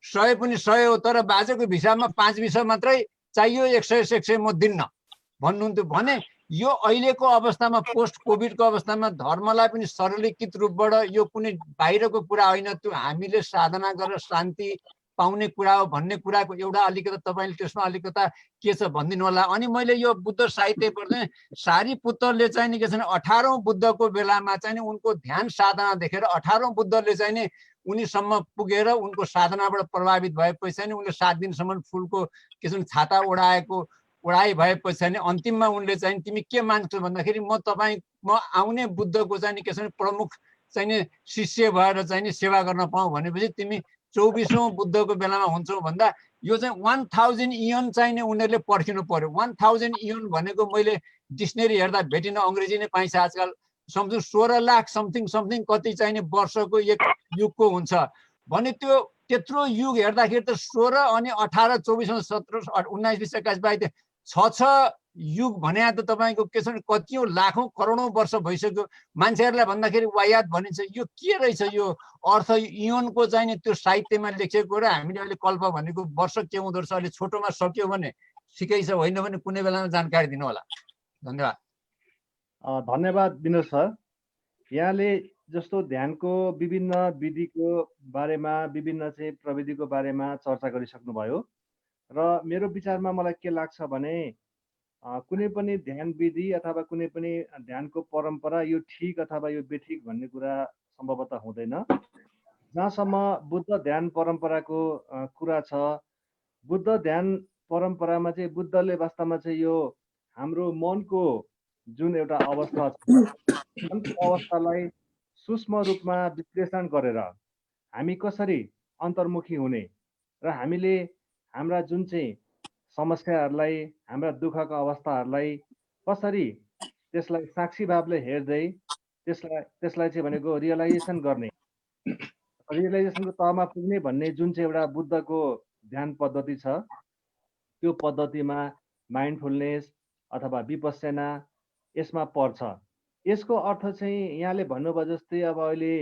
100 पनि 100 हो, तर बाजेको हिसाबमा 5 पैसा मात्रै चाहियो, 100 म दिन्न भन्नुहुन्थ्यो। भने यो अहिलेको अवस्थामा पोस्ट कोभिडको अवस्थामा धर्मलाई पनि सरलीकृत रूपबाट यो कुनै बाहिरको कुरा होइन, त्यो हामीले साधना गरेर शान्ति पाउने कुरा हो भन्ने कुराको एउटा अलिकति तपाईँले त्यसमा अलिकता के छ भनिदिनु होला। अनि मैले यो बुद्ध साहित्य पढ्दै सारीपुत्रले चाहिँ नि के छ भने 18औं बुद्धको बेलामा चाहिँ नि उनको ध्यान साधना देखेर 18औं बुद्धले चाहिँ नि उनीसम्म पुगेर उनको साधनाबाट प्रभावित भएपछि चाहिँ उनले 7 दिनसम्म फुलको के छ छाता ओढाइ भएपछि चाहिँ अन्तिममा उनले चाहिँ तिमी के मान्छौ भन्दाखेरि म आउने बुद्धको चाहिँ के छ भने प्रमुख चाहिँ शिष्य भएर चाहिँ सेवा गर्न पाऊँ भनेपछि तिमी 24औं बुद्धको बेलामा हुन्छौ भन्दा यो चाहिँ 1000 इयन चाहिँ नि उनीहरूले पर्खिनु पर्यो। 1000 इयन भनेको मैले डिक्सनेरी हेर्दा भेटिन, अङ्ग्रेजी नै पाइन्छ आजकल, समथिङ 16 लाख समथिङ कति चाहिँ नि वर्षको एक युगको हुन्छ भने त्यो त्यत्रो युग हेर्दाखेरि त 16 अनि 18 24 17 19 20 21 22 छ युग भने त तपाईँको के छ भने कतिौं लाखौं करोडौं वर्ष भइसक्यो। मान्छेहरूलाई भन्दाखेरि वायात भनिन्छ। यो के रहेछ यो अर्थ इयोनको चाहिँ नि त्यो साहित्यमा लेखिएको र हामीले अहिले कल्प भनेको वर्ष के हुँदो रहेछ, अहिले छोटोमा सक्यो भने ठिकै छ, होइन भने कुनै बेलामा जानकारी दिनु होला। धन्यवाद। धन्यवाद विनोद सर। यहाँले जस्तो ध्यानको विभिन्न विधिको बारेमा, विभिन्न चाहिँ प्रविधिको बारेमा चर्चा गरिसक्नुभयो र मेरो विचारमा मलाई के लाग्छ भने कुनै पनि ध्यान विधि अथवा कुनै पनि ध्यानको परम्परा यो ठिक अथवा यो बेठिक भन्ने कुरा सम्भवतः हुँदैन। जहाँसम्म बुद्ध ध्यान परम्पराको कुरा छ, बुद्ध ध्यान परम्परामा चाहिँ बुद्धले वास्तवमा चाहिँ यो हाम्रो मनको जुन एउटा अवस्था छ, मनको अवस्थालाई सूक्ष्म रूपमा विश्लेषण गरेर हामी कसरी अन्तर्मुखी हुने र हामीले हाम्रा जुन चाहिँ समस्याहरूलाई, हाम्रा दुःखका अवस्थाहरूलाई कसरी त्यसलाई साक्षी भावले हेर्दै त्यसलाई चाहिँ भनेको रियलाइजेसन गर्ने, रियलाइजेसनको तहमा पुग्ने भन्ने जुन चाहिँ एउटा बुद्धको ध्यान पद्धति छ, त्यो पद्धतिमा माइन्डफुलनेस अथवा विपस्सना यसमा पर्छ। यसको अर्थ चाहिँ यहाँले भन्नुभयो जस्तै अब अहिले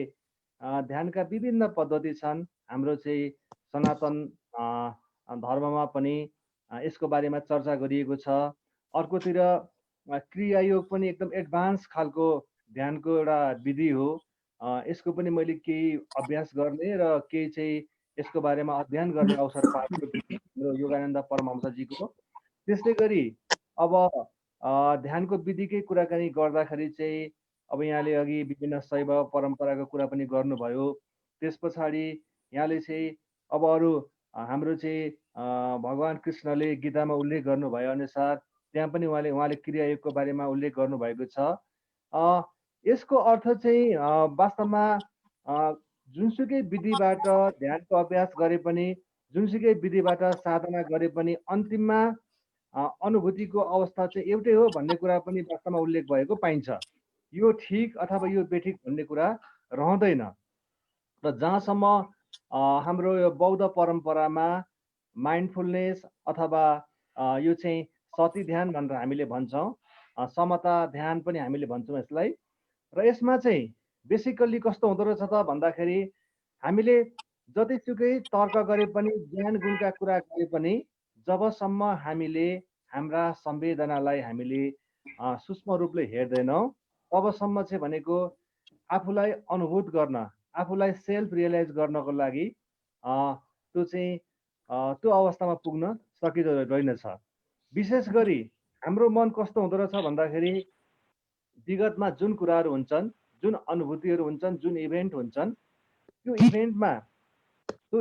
ध्यानका विभिन्न पद्धति छन्। हाम्रो चाहिँ सनातन धर्ममा पनि यसको बारेमा चर्चा गरिएको छ। अर्कोतिर क्रियायोग पनि एकदम एडभान्स खालको ध्यानको एउटा विधि हो। यसको पनि मैले केही अभ्यास गर्ने र केही चाहिँ यसको बारेमा अध्ययन गर्ने अवसर पाएको योगानन्द परमहंसजीको। त्यसै गरी अब ध्यानको विधिकै कुराकानी गर्दाखेरि चाहिँ अब यहाँले अघि विभिन्न शैव परम्पराको कुरा पनि गर्नुभयो। त्यस पछाडि यहाँले चाहिँ अब अरू हाम्रो चाहिँ भगवान् कृष्णले गीतामा उल्लेख गर्नुभए अनुसार त्यहाँ पनि उहाँले क्रियायोगको बारेमा उल्लेख गर्नुभएको छ। यसको अर्थ चाहिँ वास्तवमा जुनसुकै विधिबाट ध्यानको अभ्यास गरे पनि, जुनसुकै विधिबाट साधना गरे पनि अन्तिममा अनुभूतिको अवस्था चाहिँ एउटै हो भन्ने कुरा पनि वास्तवमा उल्लेख भएको पाइन्छ। यो ठिक अथवा यो बेठिक भन्ने कुरा रहँदैन। र जहाँसम्म हाम्रो यो बौद्ध परम्परामा माइन्डफुलनेस अथवा यो चाहिँ सती ध्यान भनेर हामीले भन्छौँ, समता ध्यान पनि हामीले भन्छौँ यसलाई। र यसमा चाहिँ बेसिकल्ली कस्तो हुँदो रहेछ त भन्दाखेरि हामीले जतिसुकै तर्क गरे पनि, ज्ञान गुणका कुरा गरे पनि, जबसम्म हामीले हाम्रा संवेदनालाई हामीले सूक्ष्म रूपले हेर्दैनौँ तबसम्म चाहिँ भनेको आफूलाई अनुभूत गर्न, आफूलाई सेल्फ रियलाइज गर्नको लागि त्यो चाहिँ त्यो अवस्थामा पुग्न सकिँदो रहेनछ। विशेष गरी हाम्रो मन कस्तो हुँदो रहेछ भन्दाखेरि विगतमा जुन कुराहरू हुन्छन्, जुन अनुभूतिहरू हुन्छन्, जुन इभेन्ट हुन्छन्, त्यो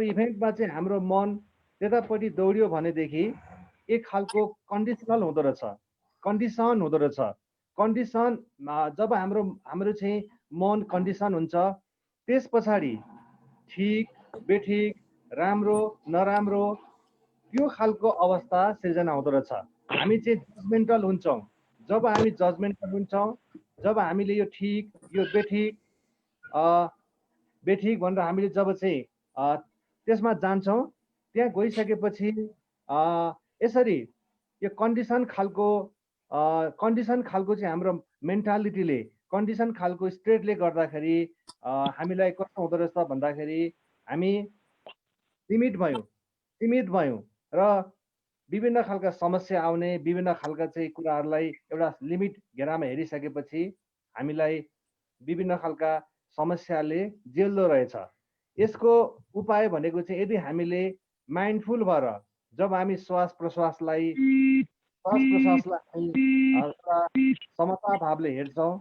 इभेन्टमा चाहिँ हाम्रो मन त्यतापट्टि दौड्यो भनेदेखि एक खालको कन्डिसनल हुँदो रहेछ, कन्डिसन हुँदो रहेछ। कन्डिसन जब हाम्रो चाहिँ मन कन्डिसन हुन्छ, त्यस पछाडि ठिक बेठिक राम्रो नराम्रो त्यो खालको अवस्था सिर्जना हुँदो रहेछ। हामी चाहिँ जजमेन्टल हुन्छौँ। जब हामी जजमेन्टल हुन्छौँ, जब हामीले यो ठिक यो बेठिक बेठिक भनेर हामीले जब चाहिँ त्यसमा जान्छौँ, त्यहाँ गइसकेपछि यसरी यो कन्डिसन खालको चाहिँ हाम्रो मेन्टालिटीले, कन्डिसन खालको स्टेटले गर्दाखेरि हामीलाई कस्तो हुँदो रहेछ भन्दाखेरि हामी सीमित भयौँ र विभिन्न खालका समस्या आउने, विभिन्न खालका चाहिँ कुराहरूलाई एउटा लिमिट घेरामा हेरिसकेपछि हामीलाई विभिन्न खालका समस्याले जेल्दो रहेछ। यसको उपाय भनेको चाहिँ यदि हामीले माइन्डफुल भएर जब हामी श्वास प्रश्वासलाई समता भावले हेर्छौँ,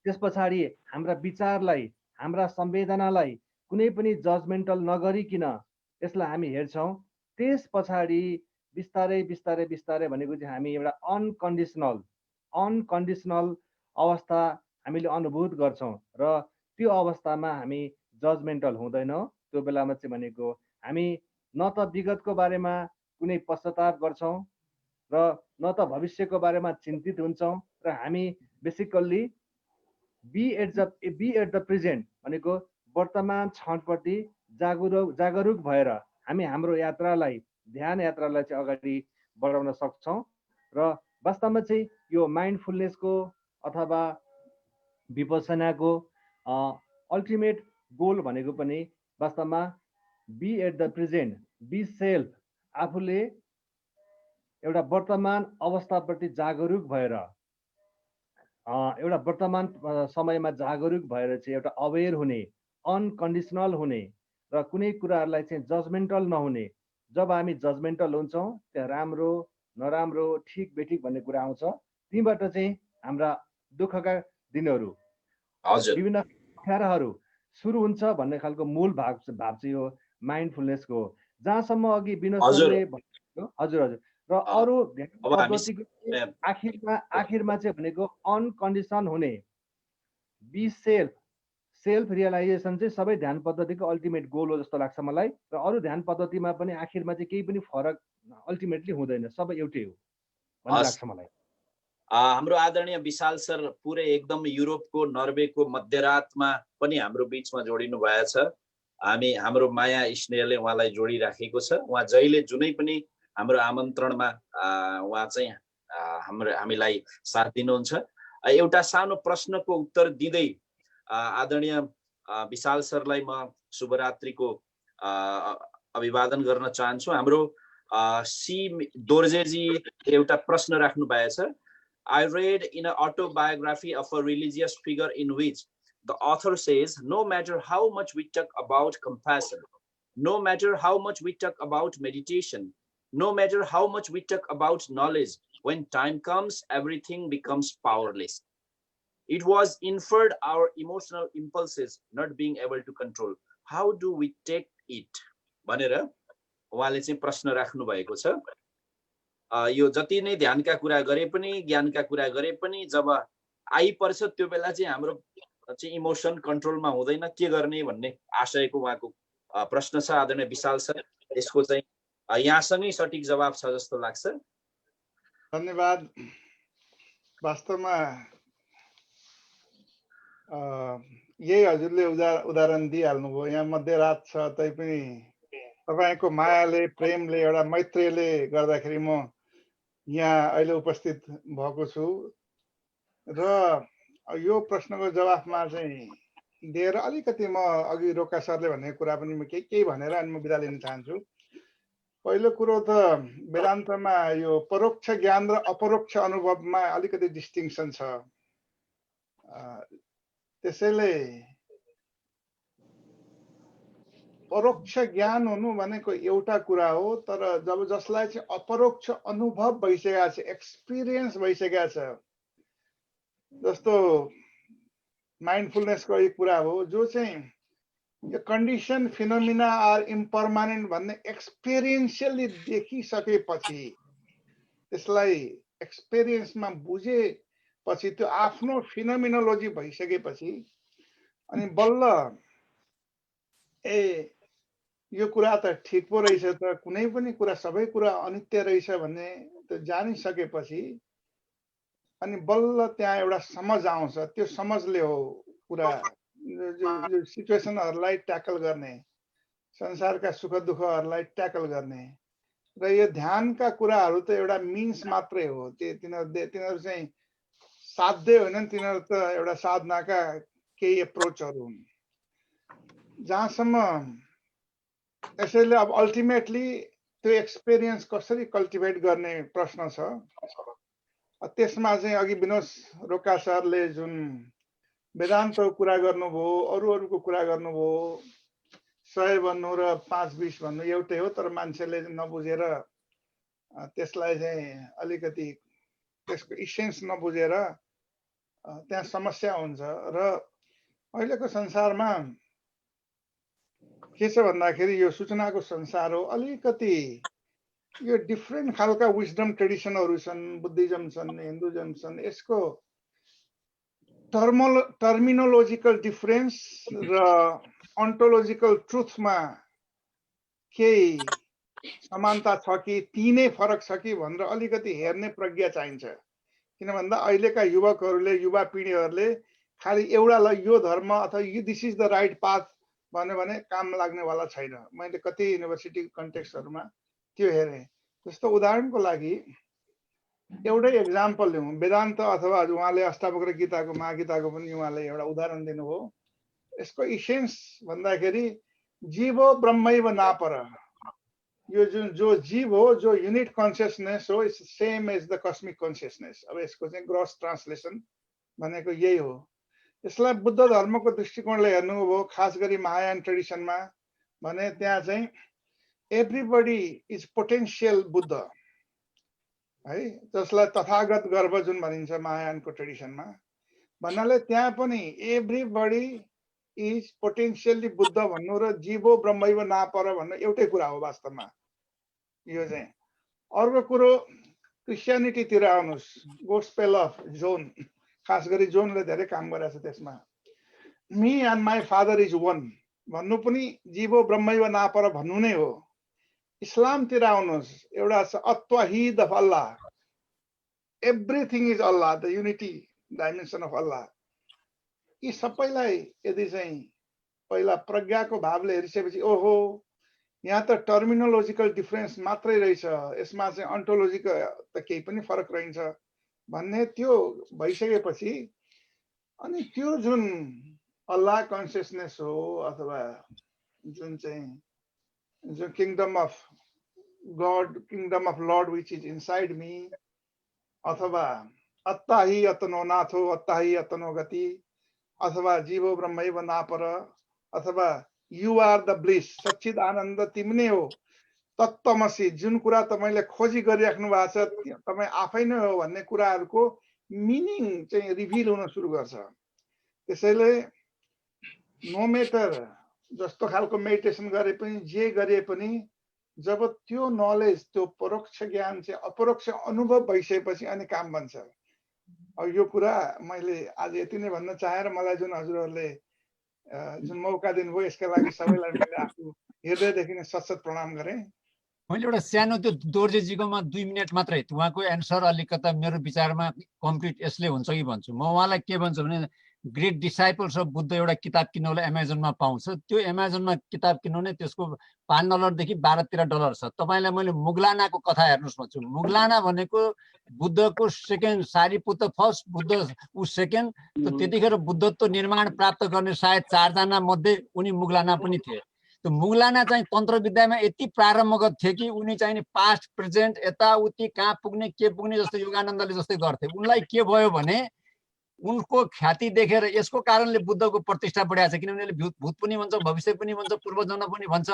त्यस पछाडि हाम्रा विचारलाई, हाम्रा संवेदनालाई कुनै पनि जजमेन्टल नगरिकन यसलाई हामी हेर्छौँ, त्यस पछाडि बिस्तारै बिस्तारै बिस्तारै भनेको चाहिँ हामी एउटा अनकन्डिसनल अवस्था हामीले अनुभूत गर्छौँ र त्यो अवस्थामा हामी जजमेन्टल हुँदैनौँ। त्यो बेलामा चाहिँ भनेको हामी न त विगतको बारेमा कुनै पश्चाताप गर्छौँ र न त भविष्यको बारेमा चिन्तित हुन्छौँ र हामी basically be at the present भनेको वर्तमान क्षणप्रति जागरुक भएर हामी हाम्रो यात्रालाई, ध्यान यात्रालाई चाहिँ अगाडि बढाउन सक्छौँ। र वास्तवमा चाहिँ यो माइन्डफुलनेसको अथवा विपसनाको अल्टिमेट गोल भनेको पनि वास्तवमा be at the present, be self, आफूले एउटा वर्तमान अवस्थाप्रति जागरुक भएर एउटा वर्तमान समयमा जागरुक भएर चाहिँ एउटा अवेर हुने, अनकन्डिसनल हुने र कुनै कुराहरूलाई चाहिँ जजमेन्टल नहुने। जब हामी जजमेन्टल हुन्छौँ, त्यहाँ राम्रो नराम्रो ठिक बेठिक भन्ने कुरा आउँछ। तीबाट चाहिँ हाम्रा दुःखका दिनहरू, विभिन्न अप्ठ्याराहरू सुरु हुन्छ भन्ने खालको मूल भाव चाहिँ यो माइन्डफुलनेसको हो। जहाँसम्म अघि विनोद सरले हजुर र अरू पद्धतिको आखिरमा चाहिँ भनेको अनकन्डिसन हुने, बी सेल्फ रियलाइजेसन चाहिँ सबै ध्यान पद्धतिको अल्टिमेट गोल हो जस्तो लाग्छ मलाई। र अरू ध्यान पद्धतिमा पनि आखिरमा चाहिँ केही पनि फरक अल्टिमेटली हुँदैन, सबै एउटै हो भन्ने लाग्छ मलाई। हाम्रो आदरणीय विशाल सर पुरै एकदम युरोपको नर्वेको मध्यरातमा पनि हाम्रो बीचमा जोडिनु भएछ। हाम्रो माया स्नेहले उहाँलाई जोडिराखेको छ। उहाँ जहिले जुनै पनि हाम्रो आमन्त्रणमा उहाँ चाहिँ हामीलाई साथ दिनुहुन्छ। एउटा सानो प्रश्नको उत्तर दिँदै आदरणीय विशाल सरलाई म शुभरात्रिको अभिवादन गर्न चाहन्छु। हाम्रो सी दोर्जेजी एउटा प्रश्न राख्नु भएछ। I read in an autobiography of a religious figure in which the author says, no matter how much we talk about compassion, no matter how much we talk about meditation, no matter how much we talk about knowledge, when time comes, everything becomes powerless. It was inferred our emotional impulses not being able to control. How do we take it? भनेर उहाँले चाहिँ प्रश्न राख्नु भएको छ। यो जति नै ध्यानका कुरा गरे पनि, ज्ञानका कुरा गरे पनि, जब आइपर्छ त्यो बेला चाहिँ हाम्रो चाहिँ इमोसन कन्ट्रोलमा हुँदैन, के गर्ने भन्ने आशयको उहाँको प्रश्न छ। आदरणीय विशाल सर, यसको चाहिँ यहाँसँगै सठिक जवाब छ जस्तो लाग्छ। धन्यवाद। वास्तवमा यही हजुरले उदाहरण दिइहाल्नुभयो। यहाँ मध्यरात छ तैपनि तपाईँको मायाले, प्रेमले, एउटा मैत्रीले गर्दाखेरि म यहाँ अहिले उपस्थित भएको छु र यो प्रश्नको जवाफमा चाहिँ दिएर अलिकति म अघि रोका सरले भन्ने कुरा पनि म केही भनेर अनि म बिदा लिन चाहन्छु। पहिलो कुरो त वेदान्तमा यो परोक्ष ज्ञान र अपरोक्ष अनुभवमा अलिकति डिस्टिङसन छ। त्यसैले परोक्ष ज्ञान हुनु भनेको एउटा कुरा हो, तर जब जसलाई चाहिँ अपरोक्ष अनुभव भइसकेको छ, एक्सपिरियन्स भइसकेको छ, जस्तो माइन्डफुलनेसको एक कुरा हो जो चाहिँ यो कन्डिसन फिनोमिना आर इम्परमानेन्ट भन्ने एक्सपिरियन्सियली देखिसकेपछि, त्यसलाई एक्सपिरियन्समा बुझेपछि, त्यो आफ्नो फिनोमिनोलोजी भइसकेपछि अनि बल्ल यो कुरा त ठिक पो रहेछ त, कुनै पनि कुरा सबै कुरा अनित्य रहेछ भन्ने त जानिसकेपछि अनि बल्ल त्यहाँ एउटा समझ आउँछ। त्यो समझले हो कुरा यो सिचुएसनहरूलाई ट्याकल गर्ने, संसारका सुख दुःखहरूलाई ट्याकल गर्ने। र यो ध्यानका कुराहरू त एउटा मिन्स मात्रै हो। तिनीहरू चाहिँ साध्य होइनन्, तिनीहरू त एउटा साधनाका केही एप्रोचहरू हुन्। जहाँसम्म यसैले अब अल्टिमेटली त्यो एक्सपिरियन्स कसरी कल्टिभेट गर्ने प्रश्न छ। त्यसमा चाहिँ अघि विनोद रोका सरले जुन वेदान्तको कुरा गर्नुभयो, अरूको कुरा गर्नुभयो, 100 भन्नु र 5-20 भन्नु एउटै हो, तर मान्छेले नबुझेर त्यसलाई चाहिँ अलिकति त्यसको इसेन्स नबुझेर त्यहाँ समस्या हुन्छ। र अहिलेको संसारमा के छ भन्दाखेरि यो सूचनाको संसार हो। अलिकति यो डिफ्रेन्ट खालका विजडम ट्रेडिसनहरू छन्, बुद्धिज्म छन्, हिन्दुज्म छन्। यसको टर्मिनोलोजिकल डिफरेन्स र अन्टोलोजिकल ट्रुथमा केही समानता छ कि तीनै फरक छ कि भनेर अलिकति हेर्ने प्रज्ञा चाहिन्छ। किन भन्दा अहिलेका युवकहरूले, युवा पिँढीहरूले खालि एउटालाई यो धर्म अथवा यो this is the right path भन्यो भने काम लाग्नेवाला छैन। मैले कति युनिभर्सिटी कन्टेक्स्टहरूमा त्यो हेरेँ। जस्तो उदाहरणको लागि एउटै एक्जाम्पल लिउँ, वेदान्त अथवा उहाँले अष्टावक्र गीताको महागीताको पनि उहाँले एउटा उदाहरण दिनुभयो। यसको इसेन्स भन्दाखेरि जीव हो ब्रह्मैव नापर। यो जुन जो जीव हो, जो युनिट कन्सियसनेस हो, it's same as the cosmic consciousness. अब यसको चाहिँ ग्रस ट्रान्सलेसन भनेको यही हो। यसलाई बुद्ध धर्मको दृष्टिकोणले हेर्नुभयो, खास गरी महायान ट्रेडिसनमा भने त्यहाँ चाहिँ एभ्रीबडी इज पोटेन्सियल बुद्ध है, जसलाई तथागत गर्भ जुन भनिन्छ महायानको ट्रेडिसनमा। भन्नाले त्यहाँ पनि एभ्रीबडी इज पोटेन्सियली बुद्ध भन्नु र जीवो ब्रह्मैव नापर भन्नु एउटै कुरा हो वास्तवमा। यो चाहिँ अर्को कुरो क्रिस्चियनिटीतिर आउनुहोस्, गोस्पेल अफ जोन, खास गरी जोनले धेरै काम गरेको छ त्यसमा। Me and my father is one भन्नु पनि जीवो ब्रह्मैव नापर भन्नु नै हो। इस्लामतिर आउनुहोस्, एउटा छ अत्वाहिद of Allah, everything is Allah, the unity dimension of Allah. यी सबैलाई यदि चाहिँ पहिला प्रज्ञाको भावले हेरिसकेपछि ओहो यहाँ त टर्मिनोलोजिकल डिफरेन्स मात्रै रहेछ, यसमा चाहिँ अन्टोलोजीको त केही पनि फरक रहन्छ भन्ने त्यो भइसकेपछि अनि त्यो जुन अल्लाह कन्सियसनेस हो अथवा जुन चाहिँ जुन kingdom of God, kingdom of Lord which is inside me, अथवा अत्ता हि अतनो नाथो अत्ता हि अतनो गति, अथवा जीवो ब्रह्मैव नापर, अथवा यु आर द ब्लिस, सच्चिद आनन्द तिमी नै हो, तत्त्वमसि, जुन कुरा तपाईँले खोजी गरिराख्नु भएको छ तपाईँ आफै नै हो भन्ने कुराहरूको मिनिङ चाहिँ रिभिल हुन सुरु गर्छ। त्यसैले नो मेटर जस्तो खालको मेडिटेसन गरे पनि, जे गरे पनि, जब त्यो नलेज, त्यो परोक्ष ज्ञान चाहिँ अपरोक्ष अनुभव भइसकेपछि अनि काम बन्छ। अब यो कुरा मैले आज यति नै भन्न चाहेर मलाई जुन हजुरहरूले जुन मौका दिनुभयो यसका लागि सबैलाई मैले आफ्नो हृदयदेखि नै सशत प्रणाम गरेँ। मैले एउटा सानो त्यो दोर्जेजीकोमा 2 मिनट मात्रै उहाँको एन्सर अलिकता मेरो विचारमा कम्प्लिट यसले हुन्छ कि भन्छु। म उहाँलाई के भन्छु भने ग्रेट डिसाइपल्स अफ बुद्ध एउटा किताब किन्नुलाई एमाजोनमा पाउँछ। त्यो एमाजोनमा किताब किन्नु नै त्यसको $5 देखि $12 छ। तपाईँलाई मैले मुगलानाको कथा हेर्नुहोस् भन्छु। मुगलाना भनेको बुद्धको सेकेन्ड, सारीपुत्र फर्स्ट, बुद्ध ऊ सेकेन्ड। त्यतिखेर बुद्धत्व निर्माण प्राप्त गर्ने सायद 4 जना मध्ये उनी मुगलाना पनि थिए। त्यो मुगलाना चाहिँ तन्त्र विद्यामा यति प्रारम्भगत थिए कि उनी चाहिँ पास्ट प्रेजेन्ट यताउति कहाँ पुग्ने के पुग्ने जस्तो योगानन्दले जस्तै गर्थे। उनलाई के भयो भने उनको ख्याति देखेर यसको कारणले बुद्धको प्रतिष्ठा बढाएको छ, किनभने भूत पनि भन्छ, भविष्य पनि भन्छ, पूर्वजन्म पनि भन्छ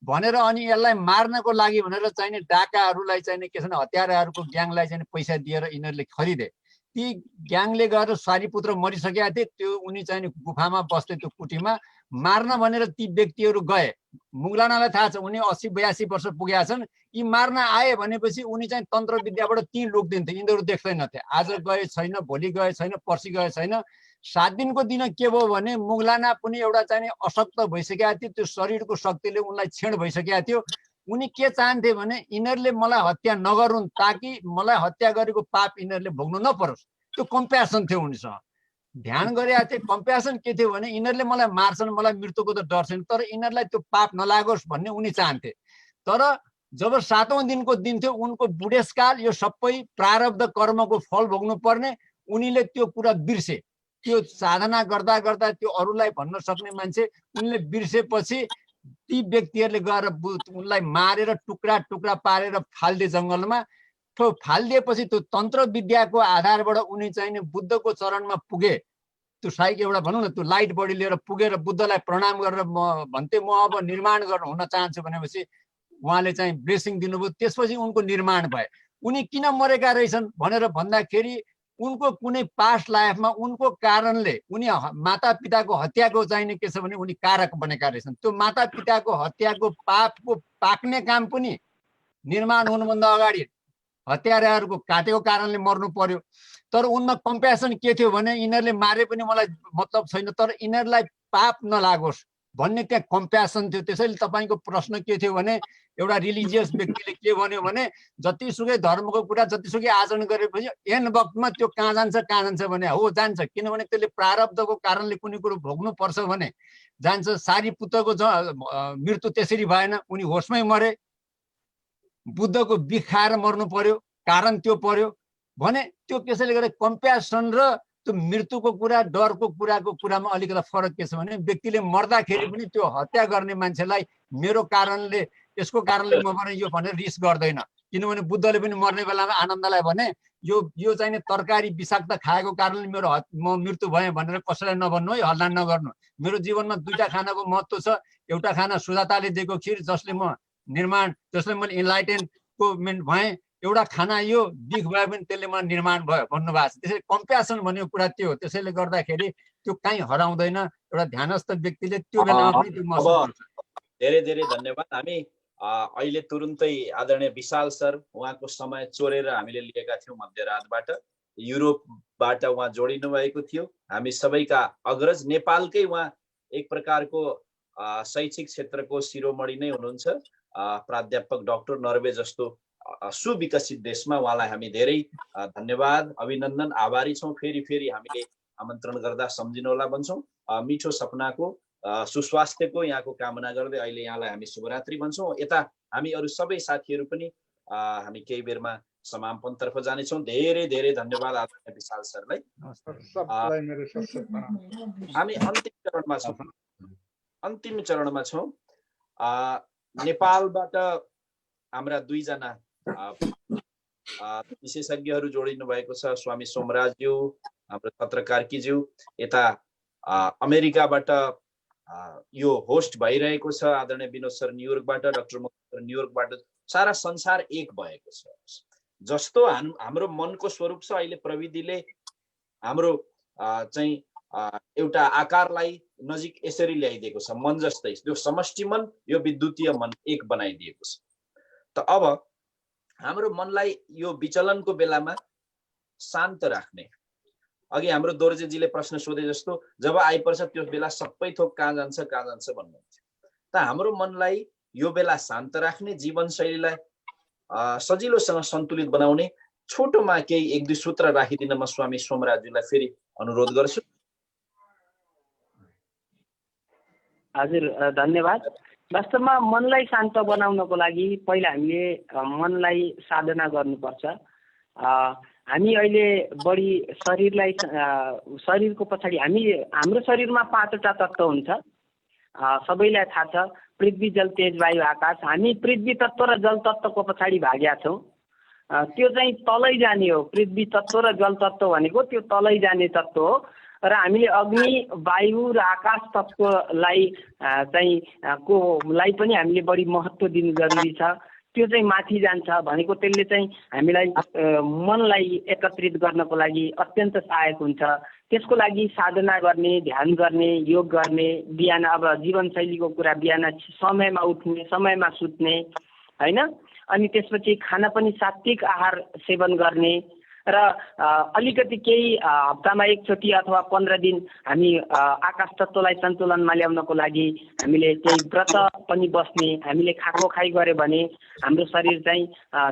भनेर अनि यसलाई मार्नको लागि भनेर चाहिने डाकाहरूलाई चाहिने के छ भने हत्याराहरूको ग्याङलाई चाहिँ पैसा दिएर यिनीहरूले खरिदे। ती ग्याङले गएर स्वारीपुत्र मरिसकेका थिए, त्यो उनी चाहिँ गुफामा बस्थे त्यो कुटीमा, मार्न भनेर ती व्यक्तिहरू गए। मुगलानालाई थाहा छ उनी 80-82 वर्ष पुगेका छन्, यी मार्न आए भनेपछि उनी चाहिँ तन्त्र विद्याबाट ती लोक्दिन्थे, यिनीहरू देख्दैनथे। आज गए छैन, भोलि गए छैन, पर्सि गए छैन। 7 दिनको दिन के भयो भने मुगलाना पनि एउटा चाहिँ अशक्त भइसकेका थियो, त्यो शरीरको शक्तिले उनलाई क्षीण भइसकेका थियो। उनी के चाहन्थे भने यिनीहरूले मलाई हत्या नगरून्, ताकि मलाई हत्या गरेको पाप यिनीहरूले भोग्नु नपरोस्। त्यो कम्प्यासन थियो उनीसँग, ध्यान गरेका थिए। कम्प्यासन के थियो भने यिनीहरूले मलाई मार्छन्, मलाई मृत्युको त डर छैन, तर यिनीहरूलाई त्यो पाप नलागोस् भन्ने उनी चाहन्थे। तर जब 7औं दिनको दिन थियो, उनको बुढेसकाल, यो सबै प्रारब्ध कर्मको फल भोग्नु पर्ने, उनीले त्यो कुरा बिर्से। त्यो साधना गर्दा गर्दा त्यो अरूलाई भन्न सक्ने मान्छे उनले बिर्सेपछि ती व्यक्तिहरूले गएर उनलाई मारेर टुक्रा टुक्रा पारेर फाल्दे जङ्गलमा। त्यो फालिदिएपछि त्यो तन्त्र विद्याको आधारबाट उनी चाहिँ बुद्धको चरणमा पुगे। त्यो साइक एउटा भनौँ न, त्यो लाइट बडी लिएर पुगेर बुद्धलाई प्रणाम गरेर भन्थे म अब निर्माण गर्न हुन चाहन्छु भनेपछि उहाँले चाहिँ ब्लेसिङ दिनुभयो। त्यसपछि उनको निर्माण भए। उनी किन मरेका रहेछन् भनेर भन्दाखेरि उनको कुनै पास्ट लाइफमा उनको कारणले उनी माता पिताको हत्याको चाहिने के छ भने उनी कारक बनेका रहेछन्। त्यो माता पिताको हत्याको पापको पाक्ने काम पनि निर्माण हुनुभन्दा अगाडि हत्याराहरूको काटेको कारणले मर्नु पर्यो। तर उनमा कम्प्यासन के थियो भने यिनीहरूले मारे पनि मलाई मतलब छैन, तर यिनीहरूलाई पाप नलागोस् भन्ने त्यहाँ कम्प्यासन थियो। त्यसैले तपाईँको प्रश्न के थियो भने एउटा रिलिजियस व्यक्तिले के भन्यो भने जतिसुकै धर्मको कुरा जतिसुकै आचरण गरेपछि एन वक्तमा त्यो कहाँ जान्छ भने हो जान्छ, किनभने त्यसले प्रारब्धको कारणले कुनै कुरो भोग्नु पर्छ भने जान्छ। सारीपुत्रको मृत्यु त्यसरी भएन, उनी होसमै मरे। बुद्धको बिख खाएर मर्नु पर्यो, कारण त्यो पर्यो भने त्यो त्यसैले गर्दा कम्प्यासन र त्यो मृत्युको कुरा डरको कुरामा अलिकति फरक के छ भने व्यक्तिले मर्दाखेरि पनि त्यो हत्या गर्ने मान्छेलाई मेरो कारणले यसको कारणले म भने यो भनेर रिस गर्दैन। किनभने बुद्धले पनि मर्ने बेलामा आनन्दलाई भने यो चाहिँ तरकारी विषाक्त खाएको कारणले म मृत्यु भएँ भनेर कसैलाई नभन्नु है, हल्ला नगर्नु। मेरो जीवनमा 2टा खानाको महत्त्व छ। एउटा खाना सुजाताले दिएको खिर जसले मैले इन्लाइटेनको भएँ, एउटा खाना यो बिख भए पनि त्यसले मलाई निर्माण भयो भन्नुभएको छ। त्यसैले कम्प्यासन भनेको कुरा त्यो हो। त्यसैले गर्दाखेरि त्यो कहीँ हराउँदैन। एउटा ध्यानस्थ व्यक्तिले त्यो बेलामा पनि त्यो महसुस गर्छ। धेरै धेरै धन्यवाद। हामी अहिले तुरुन्तै आदरणीय विशाल सर, उहाँको समय चोरेर हामीले लिएका थियौँ मध्यरातबाट, युरोपबाट उहाँ जोडिनु भएको थियो। हामी सबैका अग्रज, नेपालकै उहाँ एक प्रकारको शैक्षिक क्षेत्रको शिरोमणि नै हुनुहुन्छ। प्राध्यापक डाक्टर नर्वे जस्तो सुविकसित देशमा उहाँलाई हामी धेरै धन्यवाद, अभिनन्दन, आभारी छौँ। फेरि हामीले आमन्त्रण गर्दा सम्झिनुहोला भन्छौँ। मिठो सपनाको, सुस्वास्थ्यको यहाँको कामना गर्दै अहिले यहाँलाई हामी शुभरात्रि भन्छौँ। यता हामी अरू सबै साथीहरू पनि हामी केही बेरमा समापनतर्फ जानेछौँ। धेरै धेरै धन्यवाद आदरणीय विशाल सरलाई। हामी अन्तिम चरणमा छौँ। नेपालबाट हाम्रा 2 जना विशेषज्ञहरू जोडिनु भएको छ, स्वामी सोमराजज्यू, हाम्रो पत्रकारकीज्यू। यता अमेरिकाबाट यो होस्ट भइरहेको छ आदरणीय विनोद सर न्युयोर्कबाट, डाक्टर सर न्युयोर्कबाट। सारा संसार एक भएको छ। जस्तो हाम्रो मनको स्वरूप छ, अहिले प्रविधिले हाम्रो चाहिँ एउटा आकारलाई नजिक यसरी ल्याइदिएको छ, मन जस्तै। यो समष्टि मन, यो विद्युतीय मन एक बनाइदिएको छ। त अब हाम्रो मनलाई यो विचलनको बेलामा शान्त राख्ने, अघि हाम्रो दोर्जेजीले प्रश्न सोधे जस्तो जब आइपर्छ त्यो बेला सबै थोक कहाँ जान्छ भन्नुहुन्थ्यो। त हाम्रो मनलाई यो बेला शान्त राख्ने, जीवनशैलीलाई सजिलोसँग सन्तुलित बनाउने छोटोमा केही 1-2 सूत्र राखिदिन म स्वामी सोमराजज्यूलाई फेरि अनुरोध गर्छु। हजुर, धन्यवाद। वास्तवमा मनलाई शान्त बनाउनको लागि पहिला हामीले मनलाई साधना गर्नुपर्छ। हामी अहिले बढी शरीरको पछाडि हाम्रो शरीरमा 5वटा तत्त्व हुन्छ। सबैलाई थाहा छ, पृथ्वी, जल, तेज, वायु, आकाश। हामी पृथ्वी तत्त्व र जल तत्त्वको पछाडि भागेका छौँ। त्यो चाहिँ तलै जाने हो। पृथ्वी तत्त्व र जल तत्त्व भनेको त्यो तलै जाने तत्त्व हो। र हामीले अग्नि, वायु र आकाश तत्त्वलाई पनि हामीले बढी महत्त्व दिनु जरुरी छ। त्यो चाहिँ माथि जान्छ भनेको त्यसले चाहिँ हामीलाई मनलाई एकत्रित गर्नको लागि अत्यन्त सहायक हुन्छ। त्यसको लागि साधना गर्ने, ध्यान गर्ने, योग गर्ने, बिहान अब जीवनशैलीको कुरा, बिहान समयमा उठ्ने, समयमा सुत्ने हैन, अनि त्यसपछि खाना पनि सात्विक आहार सेवन गर्ने र अलिकति केही हप्तामा एकचोटि अथवा 15 दिन हामी आकाश तत्त्वलाई सन्तुलनमा ल्याउनको लागि हामीले केही व्रत पनि बस्ने। हामीले खाएको खाइ गऱ्यो भने हाम्रो शरीर चाहिँ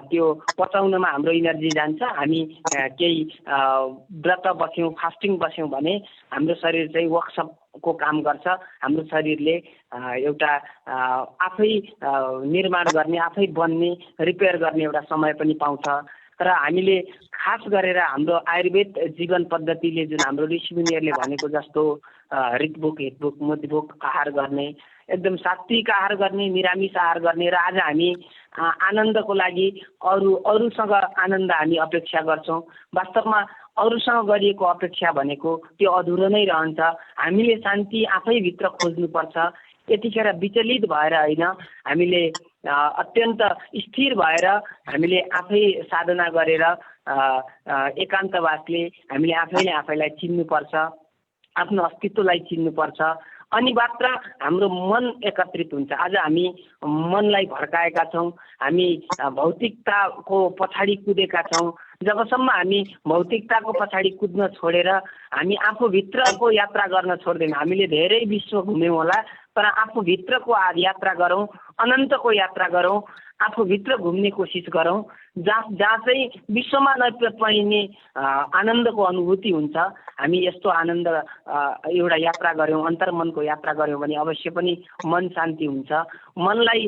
त्यो पचाउनमा हाम्रो इनर्जी जान्छ। हामी केही व्रत बस्यौँ, फास्टिङ बस्यौँ भने हाम्रो शरीर चाहिँ वर्कसपको काम गर्छ। हाम्रो शरीरले एउटा आफै निर्माण गर्ने, आफै बन्ने, रिपेयर गर्ने एउटा समय पनि पाउँछ। र हामीले खास गरेर हाम्रो आयुर्वेद जीवन पद्धतिले जुन हाम्रो ऋषिमुनिहरूले भनेको जस्तो ऋतभुक, हितभुक, मुतभुक आहार गर्ने, एकदम सात्विक आहार गर्ने, निरामिष आहार गर्ने र आज हामी आनन्दको लागि अरूसँग आनन्द हामी अपेक्षा गर्छौँ। वास्तवमा अरूसँग गरिएको अपेक्षा भनेको त्यो अधुरो नै रहन्छ। हामीले शान्ति आफैभित्र खोज्नुपर्छ। यतिखेर विचलित भएर होइन, हामीले अत्यन्त स्थिर भएर हामीले आफै साधना गरेर एकान्तवासले हामीले आफैले आफैलाई चिन्नुपर्छ, आफ्नो अस्तित्वलाई चिन्नुपर्छ, अनि मात्र हाम्रो मन एकत्रित हुन्छ। आज हामी मनलाई भड्काएका छौँ, हामी भौतिकताको पछाडि कुदेका छौँ। जबसम्म हामी भौतिकताको पछाडि कुद्न छोडेर हामी आफूभित्रको यात्रा गर्न छोड्दैनौँ, हामीले धेरै विश्व घुम्यौँ होला, तर आफूभित्रको यात्रा गरौँ, अनन्तको यात्रा गरौँ, आफूभित्र घुम्ने कोसिस गरौँ, जहाँ चाहिँ विश्वमा नपाइने आनन्दको अनुभूति हुन्छ। हामी यस्तो आनन्द एउटा यात्रा गऱ्यौँ, अन्तर्मनको यात्रा गऱ्यौँ भने अवश्य पनि मन शान्ति हुन्छ। मनलाई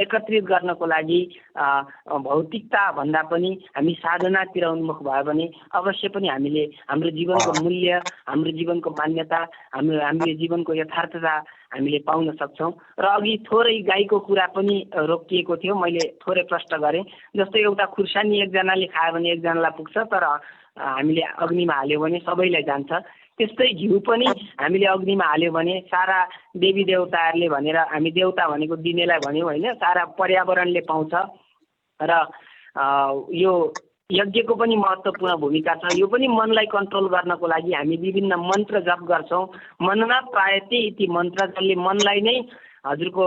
एकत्रित गर्नको लागि भौतिकता भन्दा पनि हामी साधनातिर उन्मुख भयो भने अवश्य पनि हामीले हाम्रो जीवनको मूल्य, हाम्रो जीवनको मान्यता, हाम्रो जीवनको यथार्थता हामीले पाउन सक्छौँ। र अघि थोरै गाईको कुरा पनि रोकिएको थियो, मैले थोरै प्रश्न गरेँ। जस्तै एउटा खुर्सानी एकजनाले खायो भने एकजनालाई पुग्छ, तर हामीले अग्निमा हाल्यो भने सबैलाई जान्छ। त्यस्तै घिउ पनि हामीले अग्निमा हाल्यो भने सारा देवी देवताहरूले भनेर, हामी देवता भनेको दिनेलाई भन्यौँ होइन, सारा पर्यावरणले पाउँछ। र यो यज्ञको पनि महत्त्वपूर्ण भूमिका छ। यो पनि मनलाई कन्ट्रोल गर्नको लागि हामी विभिन्न मन्त्र जप गर्छौँ। मनना प्रायते इति मन्त्र, जसले मनलाई नै हजुरको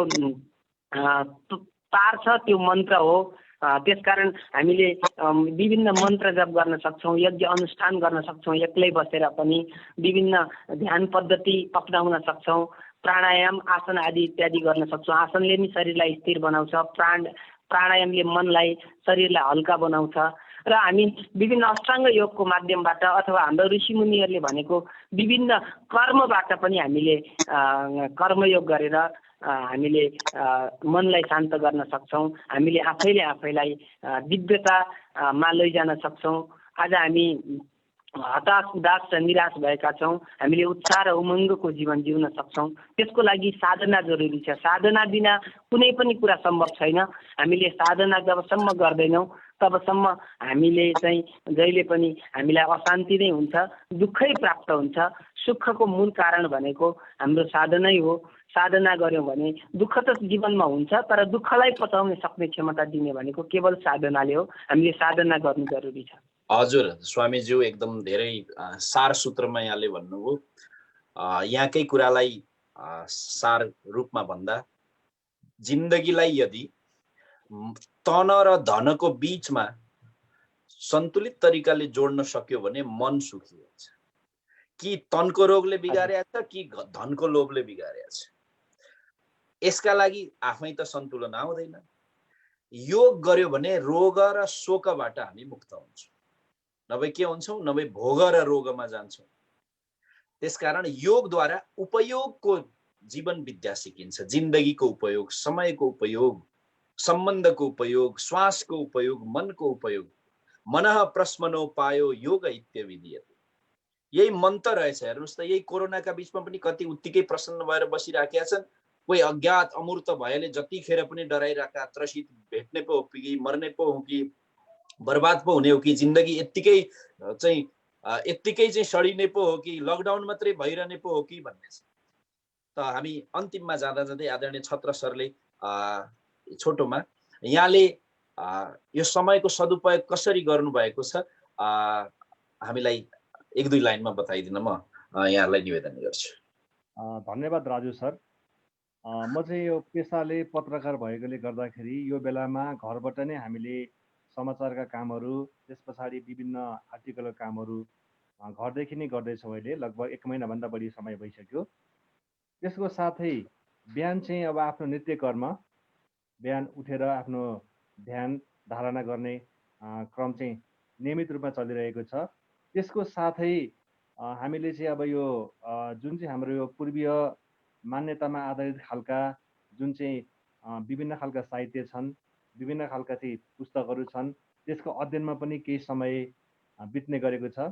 तार्छ, त्यो मन्त्र हो। त्यसकारण हामीले विभिन्न मन्त्र जप गर्न सक्छौँ, यज्ञ अनुष्ठान गर्न सक्छौँ, एक्लै बसेर पनि विभिन्न ध्यान पद्धति अपनाउन सक्छौँ, प्राणायाम, आसन आदि इत्यादि गर्न सक्छौँ। आसनले नि शरीरलाई स्थिर बनाउँछ, प्राणायामले मनलाई, शरीरलाई हल्का बनाउँछ। र हामी विभिन्न अष्टाङ्ग योगको माध्यमबाट अथवा हाम्रो ऋषिमुनिहरूले भनेको विभिन्न कर्मबाट पनि हामीले कर्मयोग गरेर हामीले मनलाई शान्त गर्न सक्छौँ। हामीले आफैले आफैलाई दिव्यतामा लैजान सक्छौँ। आज हामी हताश, उदास र निराश भएका छौँ, हामीले उत्साह र उमङ्गको जीवन जिउन सक्छौँ। त्यसको लागि साधना जरुरी छ। साधना बिना कुनै पनि कुरा सम्भव छैन। हामीले साधना जबसम्म गर्दैनौँ तबसम्म हामीले चाहिँ जहिले पनि हामीलाई अशान्ति नै हुन्छ, दुःखै प्राप्त हुन्छ। सुखको मूल कारण भनेको हाम्रो साधनै हो। साधना गऱ्यौँ भने दुःख त जीवनमा हुन्छ, तर दुःखलाई पचाउन सक्ने क्षमता दिने भनेको केवल साधनाले हो। हामीले साधना गर्नु जरुरी छ। हजुर स्वामीज्यू, एकदम धेरै सार सूत्रमा यहाँले भन्नुभयो। यहाँकै कुरालाई सार रूपमा भन्दा, जिन्दगीलाई यदि तन र धनको बीचमा सन्तुलित तरिकाले जोड्न सक्यो भने मन सुखी हुन्छ। कि तनको रोगले बिगारेको छ कि धनको लोभले बिगारेको छ, यसका लागि आफै त सन्तुलन आउँदैन। योग गर्यो भने रोग र शोकबाट हामी मुक्त हुन्छौँ, नभए के हुन्छौँ, नभए भोग र रोगमा जान्छौँ। त्यसकारण योगद्वारा उपयोगको जीवन विद्या सिकिन्छ। जिन्दगीको उपयोग, समयको उपयोग, सम्बन्धको उपयोग, श्वासको उपयोग, मनको उपयोग। मनः प्रस्मनो पायो योग इत्यविधीयते। यही मन्त्र रहेछ। हेर्नुहोस् त, यही कोरोनाका बीचमा पनि कति उत्तिकै प्रसन्न भएर बसिराखेका छन्। कोही अज्ञात अमूर्त भएले जतिखेर पनि डराइरहेका, त्रसित, भेट्ने पो हो कि मर्ने पो हो कि बर्बाद पो हुने हो कि जिन्दगी यत्तिकै चाहिँ सडिने पो हो कि लकडाउन मात्रै भइरहने पो हो कि भन्ने छ। त हामी अन्तिममा जाँदा जाँदै आदरणीय छत्र सरले छोटोमा यहाँले यो समयको सदुपयोग कसरी गर्नुभएको छ हामीलाई 1-2 लाइनमा बताइदिन म यहाँलाई निवेदन गर्छु। धन्यवाद राजु सर। म चाहिँ यो पेसाले पत्रकार भएकोले गर्दाखेरि यो बेलामा घरबाट नै हामीले समाचारका कामहरू, त्यस पछाडि विभिन्न आर्टिकलका कामहरू घरदेखि नै गर्दैछौँ। अहिले लगभग 1 महिनाभन्दा बढी समय भइसक्यो। त्यसको साथै बिहान चाहिँ अब आफ्नो नित्य कर्म, बिहान उठेर आफ्नो ध्यान धारणा गर्ने क्रम चाहिँ नियमित रूपमा चलिरहेको छ। त्यसको साथै हामीले चाहिँ अब यो जुन चाहिँ हाम्रो यो पूर्वीय मान्यतामा आधारित खालका जुन चाहिँ विभिन्न खालका साहित्य छन्, विभिन्न खालका चाहिँ पुस्तकहरू छन्, त्यसको अध्ययनमा पनि केही समय बित्ने गरेको छ।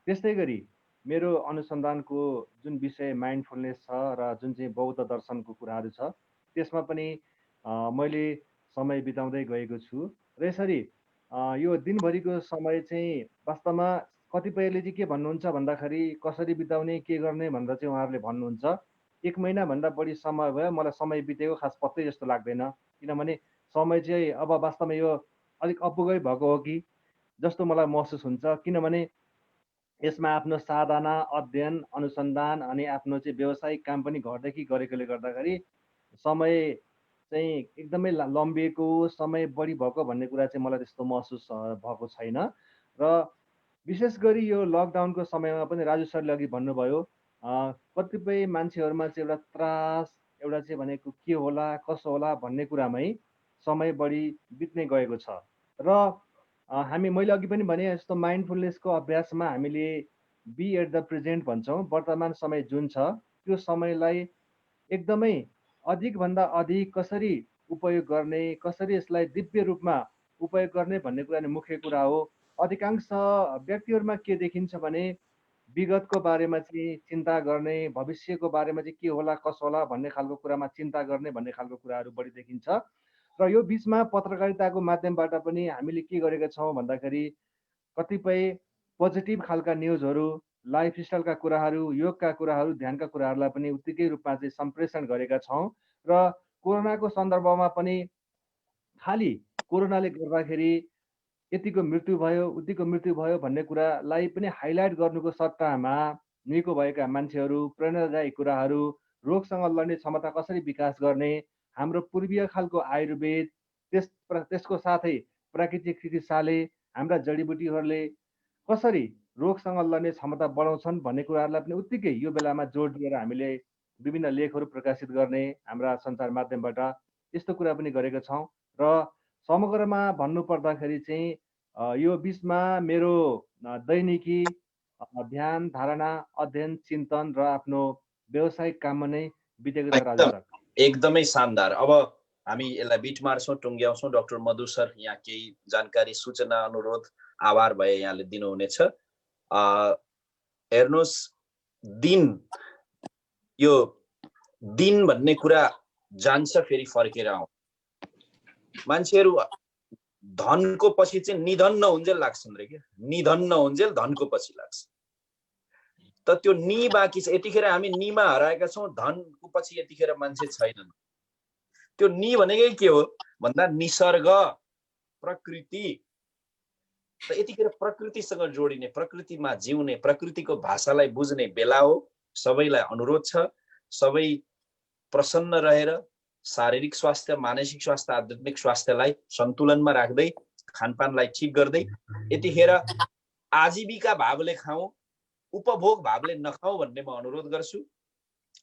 त्यस्तै गरी मेरो अनुसन्धानको जुन विषय माइन्डफुलनेस छ र जुन चाहिँ बौद्ध दर्शनको कुराहरू छ, त्यसमा पनि मैले समय बिताउँदै गएको छु। र यसरी यो दिनभरिको समय चाहिँ वास्तवमा कतिपयले चाहिँ के भन्नुहुन्छ भन्दाखेरि कसरी बिताउने, के गर्ने भनेर चाहिँ उहाँहरूले भन्नुहुन्छ। 1 महिनाभन्दा बढी समय भयो, मलाई समय बितेको खास पत्तै जस्तो लाग्दैन। किनभने समय चाहिँ अब वास्तवमा यो अलिक अपुगै भएको हो कि जस्तो मलाई महसुस हुन्छ। किनभने यसमा आफ्नो साधना, अध्ययन, अनुसन्धान अनि आफ्नो चाहिँ व्यावसायिक काम पनि घरदेखि गरेकोले गर्दाखेरि समय चाहिँ एकदमै लम्बिएको, समय बढी भएको भन्ने कुरा चाहिँ मलाई त्यस्तो महसुस भएको छैन। र विशेष गरी यो लकडाउनको समयमा पनि राजु सरले अघि भन्नुभयो, कतिपय मान्छेहरूमा चाहिँ एउटा त्रास, एउटा चाहिँ भनेको के होला कसो होला भन्ने कुरामै समय बढी बित्ने गएको छ। र मैले अघि पनि भने जस्तो माइन्डफुलनेसको अभ्यासमा हामीले बी एट द प्रेजेन्ट भन्छौँ। वर्तमान समय जुन छ त्यो समयलाई एकदमै अधिकभन्दा अधिक कसरी उपयोग गर्ने, कसरी यसलाई दिव्य रूपमा उपयोग गर्ने भन्ने कुरा नै मुख्य कुरा हो। अधिकांश व्यक्तिहरूमा के देखिन्छ भने विगतको बारेमा चाहिँ चिन्ता गर्ने, भविष्यको बारेमा चाहिँ के होला कसो होला भन्ने खालको कुरामा चिन्ता गर्ने भन्ने खालको कुराहरू बढी देखिन्छ। र यो बिचमा पत्रकारिताको माध्यमबाट पनि हामीले के गरेका छौँ भन्दाखेरि कतिपय पोजिटिभ खालका न्युजहरू, लाइफस्टाइलका कुराहरू, योगका कुराहरू, ध्यानका कुराहरूलाई पनि उत्तिकै रूपमा चाहिँ सम्प्रेषण गरेका छौँ। र कोरोनाको सन्दर्भमा पनि खालि कोरोनाले गर्दाखेरि यतिको मृत्यु भयो, उतिको मृत्यु भयो भन्ने कुरालाई पनि हाइलाइट गर्नुको सट्टामा निको भएका मान्छेहरू, प्रेरणादायी कुराहरू, रोगसँग लड्ने क्षमता कसरी विकास गर्ने, हाम्रो पूर्वीय खालको आयुर्वेद, त्यसको साथै प्राकृतिक चिकित्साले, हाम्रा जडीबुटीहरूले कसरी रोगसँग लड्ने क्षमता बढाउँछन् भन्ने कुराहरूलाई पनि उत्तिकै यो बेलामा जोड दिएर हामीले विभिन्न लेखहरू प्रकाशित गर्ने हाम्रा सञ्चार माध्यमबाट यस्तो कुरा पनि गरेका छौँ। र समग्रमा भन्नुपर्दाखेरि चाहिँ यो बिचमा मेरो दैनिकी ध्यान धारणा, अध्ययन, चिन्तन र आफ्नो व्यावसायिक काममा नै बितेको छ राजु सर। एकदमै शानदार। अब हामी यसलाई बिट मार्छौँ, टुङ्ग्याउँछौँ। डाक्टर मधु सर यहाँ केही जानकारी, सूचना, अनुरोध, आभार भए यहाँले दिनुहुनेछ। हेर्नुहोस्, यो दिन भन्ने कुरा जान्छ फेरि फर्केर आउँछ। मान्छेहरू धनको पछि चाहिँ निधन नहुन्जेल लाग्छन् रे, क्या निधन नहुन्जेल धनको पछि लाग्छ। त त्यो नि बाँकी छ। यतिखेर हामी निमा हराएका छौँ, धनको पछि यतिखेर मान्छे छैनन्। त्यो नि भनेकै के हो भन्दा निसर्ग, प्रकृति। त यतिखेर प्रकृतिसँग जोडिने, प्रकृतिमा जिउने, प्रकृतिको भाषालाई बुझ्ने बेला हो। सबैलाई अनुरोध छ, सबै प्रसन्न रहेर शारीरिक स्वास्थ्य, मानसिक स्वास्थ्य, आध्यात्मिक स्वास्थ्यलाई सन्तुलनमा राख्दै, खानपानलाई ठिक गर्दै, यतिखेर आजीविका भावले खाऊ, उपभोग भावले नखाऊ भन्ने म अनुरोध गर्छु।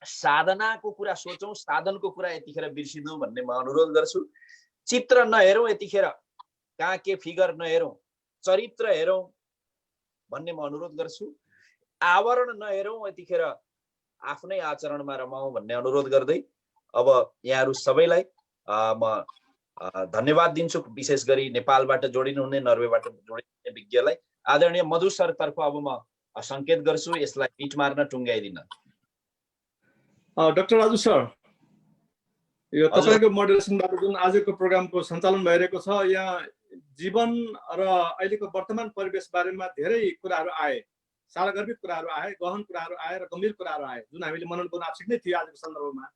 साधनाको कुरा सोचौँ, साधनको कुरा यतिखेर बिर्सिदैनौँ भन्ने म अनुरोध गर्छु। चित्र नहेरौँ, यतिखेर कहाँ के फिगर नहेरौँ, चरित्र हेरौँ भन्ने म अनुरोध गर्छु। आवरण नहेरौँ, यतिखेर आफ्नै आचरणमा रमाउँ भन्ने अनुरोध गर्दै अब यहाँहरू सबैलाई म धन्यवाद दिन्छु। विशेष गरी नेपालबाट जोडिनुहुने, नर्वेबाट जोडिनुहुने विज्ञलाई आदरणीय मधु सर तर्फ अब म संकेत गर्छु यसलाई बिट मार्न, टुङ्ग्याइदिन। डाक्टर राजु सर, यो तपाईँको मोडरेसनबाट जुन आजको प्रोग्रामको सञ्चालन भइरहेको छ, यहाँ जीवन र अहिलेको वर्तमान परिवेश बारेमा धेरै कुराहरू आए, सारगर्भित कुराहरू आए, गहन कुराहरू आए र गम्भीर कुराहरू आए, जुन हामीले मनन गर्न आवश्यक नै थियो आजको सन्दर्भमा।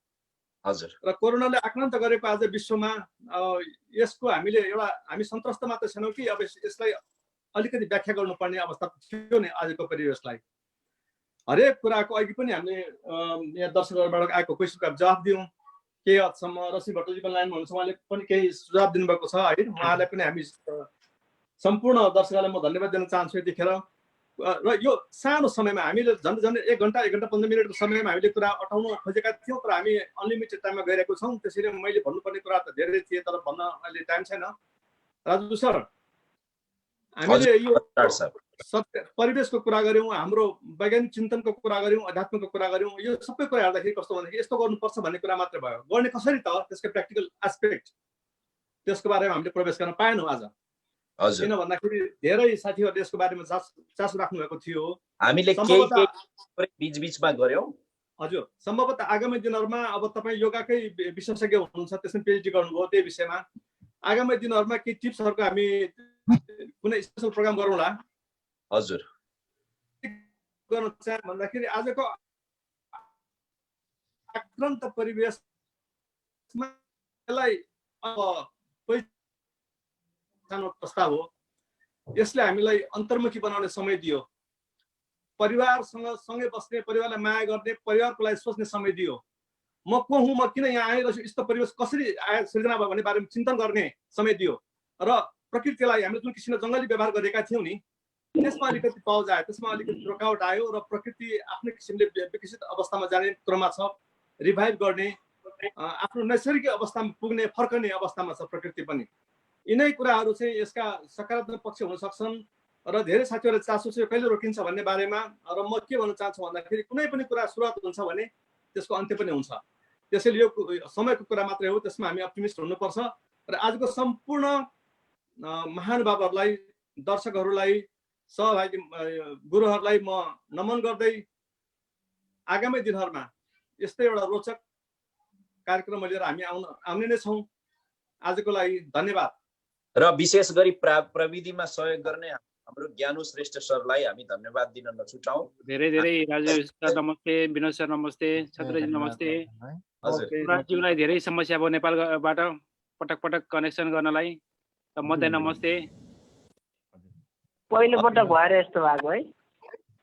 हजुर र कोरोनाले आक्रान्त गरेको आज विश्वमा यसको हामी सन्तस्त मात्र छैनौँ कि अब यसलाई अलिकति व्याख्या गर्नुपर्ने अवस्था थियो नि आजको परिवेशलाई। हरेक कुराको अघि पनि हामीले यहाँ दर्शकहरूबाट आएको क्वेसनको जवाफ दियौँ। केही हदसम्म रश्मि भट्टजीको लाइनमा हुनुहुन्छ, उहाँले पनि केही सुझाव दिनुभएको छ है। उहाँलाई पनि हामी सम्पूर्ण दर्शकलाई म धन्यवाद दिन चाहन्छु यतिखेर। र यो सानो समयमा हामीले झन्डै 1 घन्टा 15 मिनटको समयमा हामीले कुरा अटाउन खोजेका थियौँ, तर हामी अनलिमिटेड टाइममा गइरहेको छौँ। त्यसैले मैले भन्नुपर्ने कुरा त धेरै थिए, तर भन्न अहिले टाइम छैन। राजु सर, हामीले यो परिवेशको कुरा गऱ्यौँ, हाम्रो वैज्ञानिक चिन्तनको कुरा गऱ्यौँ, अध्यात्मको कुरा गऱ्यौँ। यो सबै कुरा हेर्दाखेरि कस्तो भन्दाखेरि यस्तो गर्नुपर्छ भन्ने कुरा मात्रै भयो। गर्ने कसरी त, त्यसको प्र्याक्टिकल एस्पेक्ट, त्यसको बारेमा हामीले प्रवेश गर्न पाएनौँ आज। किन भन्दाखेरि धेरै साथीहरूले यसको बारेमा चासो राख्नु भएको थियो। हामीले बीच-बीचमा गर्यौँ। हजुर, सम्भवतः आगामी दिनहरूमा अब तपाईँ योगाकै विशेषज्ञ हुनुहुन्छ, त्यसमा पिएचडी गर्नुभयो त्यही विषयमा। आगामी दिनहरूमा केही टिप्सहरूको हामी कुनै स्पेसल प्रोग्राम गरौँला। हजुर, गर्न चाहे भन्दाखेरि आजको आक्रान्त परिवेशमा यसलाई प्रस्ताव हो। यसले हामीलाई अन्तर्मुखी बनाउने समय दियो, परिवारसँग सँगै बस्ने, परिवारलाई माया गर्ने, परिवारको लागि सोच्ने समय दियो। म को हुँ, म किन यहाँ आइरहेछु, यस्तो परिवेश कसरी सृजना भयो भन्ने बारेमा चिन्तन गर्ने समय दियो। र प्रकृतिलाई हामीले जुन किसिमले जङ्गली व्यवहार गरेका थियौँ नि, त्यसमा अलिकति पौज आयो, त्यसमा अलिकति रोकावट आयो र प्रकृति आफ्नै किसिमले विकसित अवस्थामा जाने क्रममा छ। रिभाइभ गर्ने, आफ्नो नैसर्गिक अवस्थामा पुग्ने, फर्कने अवस्थामा छ प्रकृति पनि। यिनै कुराहरू चाहिँ यसका सकारात्मक पक्ष हुन सक्छन् र धेरै साथीहरूले चासो चाहिँ कहिले रोकिन्छ भन्ने बारेमा। र म के भन्न चाहन्छु भन्दाखेरि कुनै पनि कुरा सुरुवात हुन्छ भने त्यसको अन्त्य पनि हुन्छ। त्यसैले यो समयको कुरा मात्रै हो, त्यसमा हामी अप्टिमिस्ट हुनुपर्छ। र आजको सम्पूर्ण महानुभावहरूलाई, दर्शकहरूलाई, सहभागी गुरुहरूलाई म नमन गर्दै आगामी दिनहरूमा यस्तै एउटा रोचक कार्यक्रम लिएर हामी आउने नै छौँ। आजको लागि धन्यवाद। र विशेष गरी प्रविधिमा सहयोग गर्ने हाम्रो ज्ञानु श्रेष्ठ सरलाई हामी धन्यवाद दिन नछुटाउँ। धेरै धेरै राजु सर नमस्ते, विनोद सर नमस्ते, छत्रजी नमस्ते। राजुलाई धेरै समस्या भयो नेपालबाट पटक पटक कनेक्सन गर्नलाई, मध्य नमस्ते। पहिलो पटक भएर यस्तो भएको है।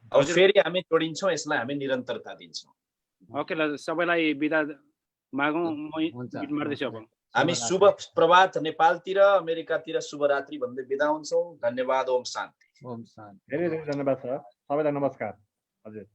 अब फेरि हामी जोडिन्छौँ, यसलाई हामी निरन्तरता दिन्छौँ। ओके ल, सबैलाई बिदा मागौँ। म मार्दैछु अब। हामी शुभ प्रभात नेपालतिर, अमेरिकातिर शुभरात्रि भन्दै बिदा हुन्छौँ। धन्यवाद। ओम शान्ति। ओम शान्ति। धेरै धेरै धन्यवाद सर, सबैलाई नमस्कार। हजुर।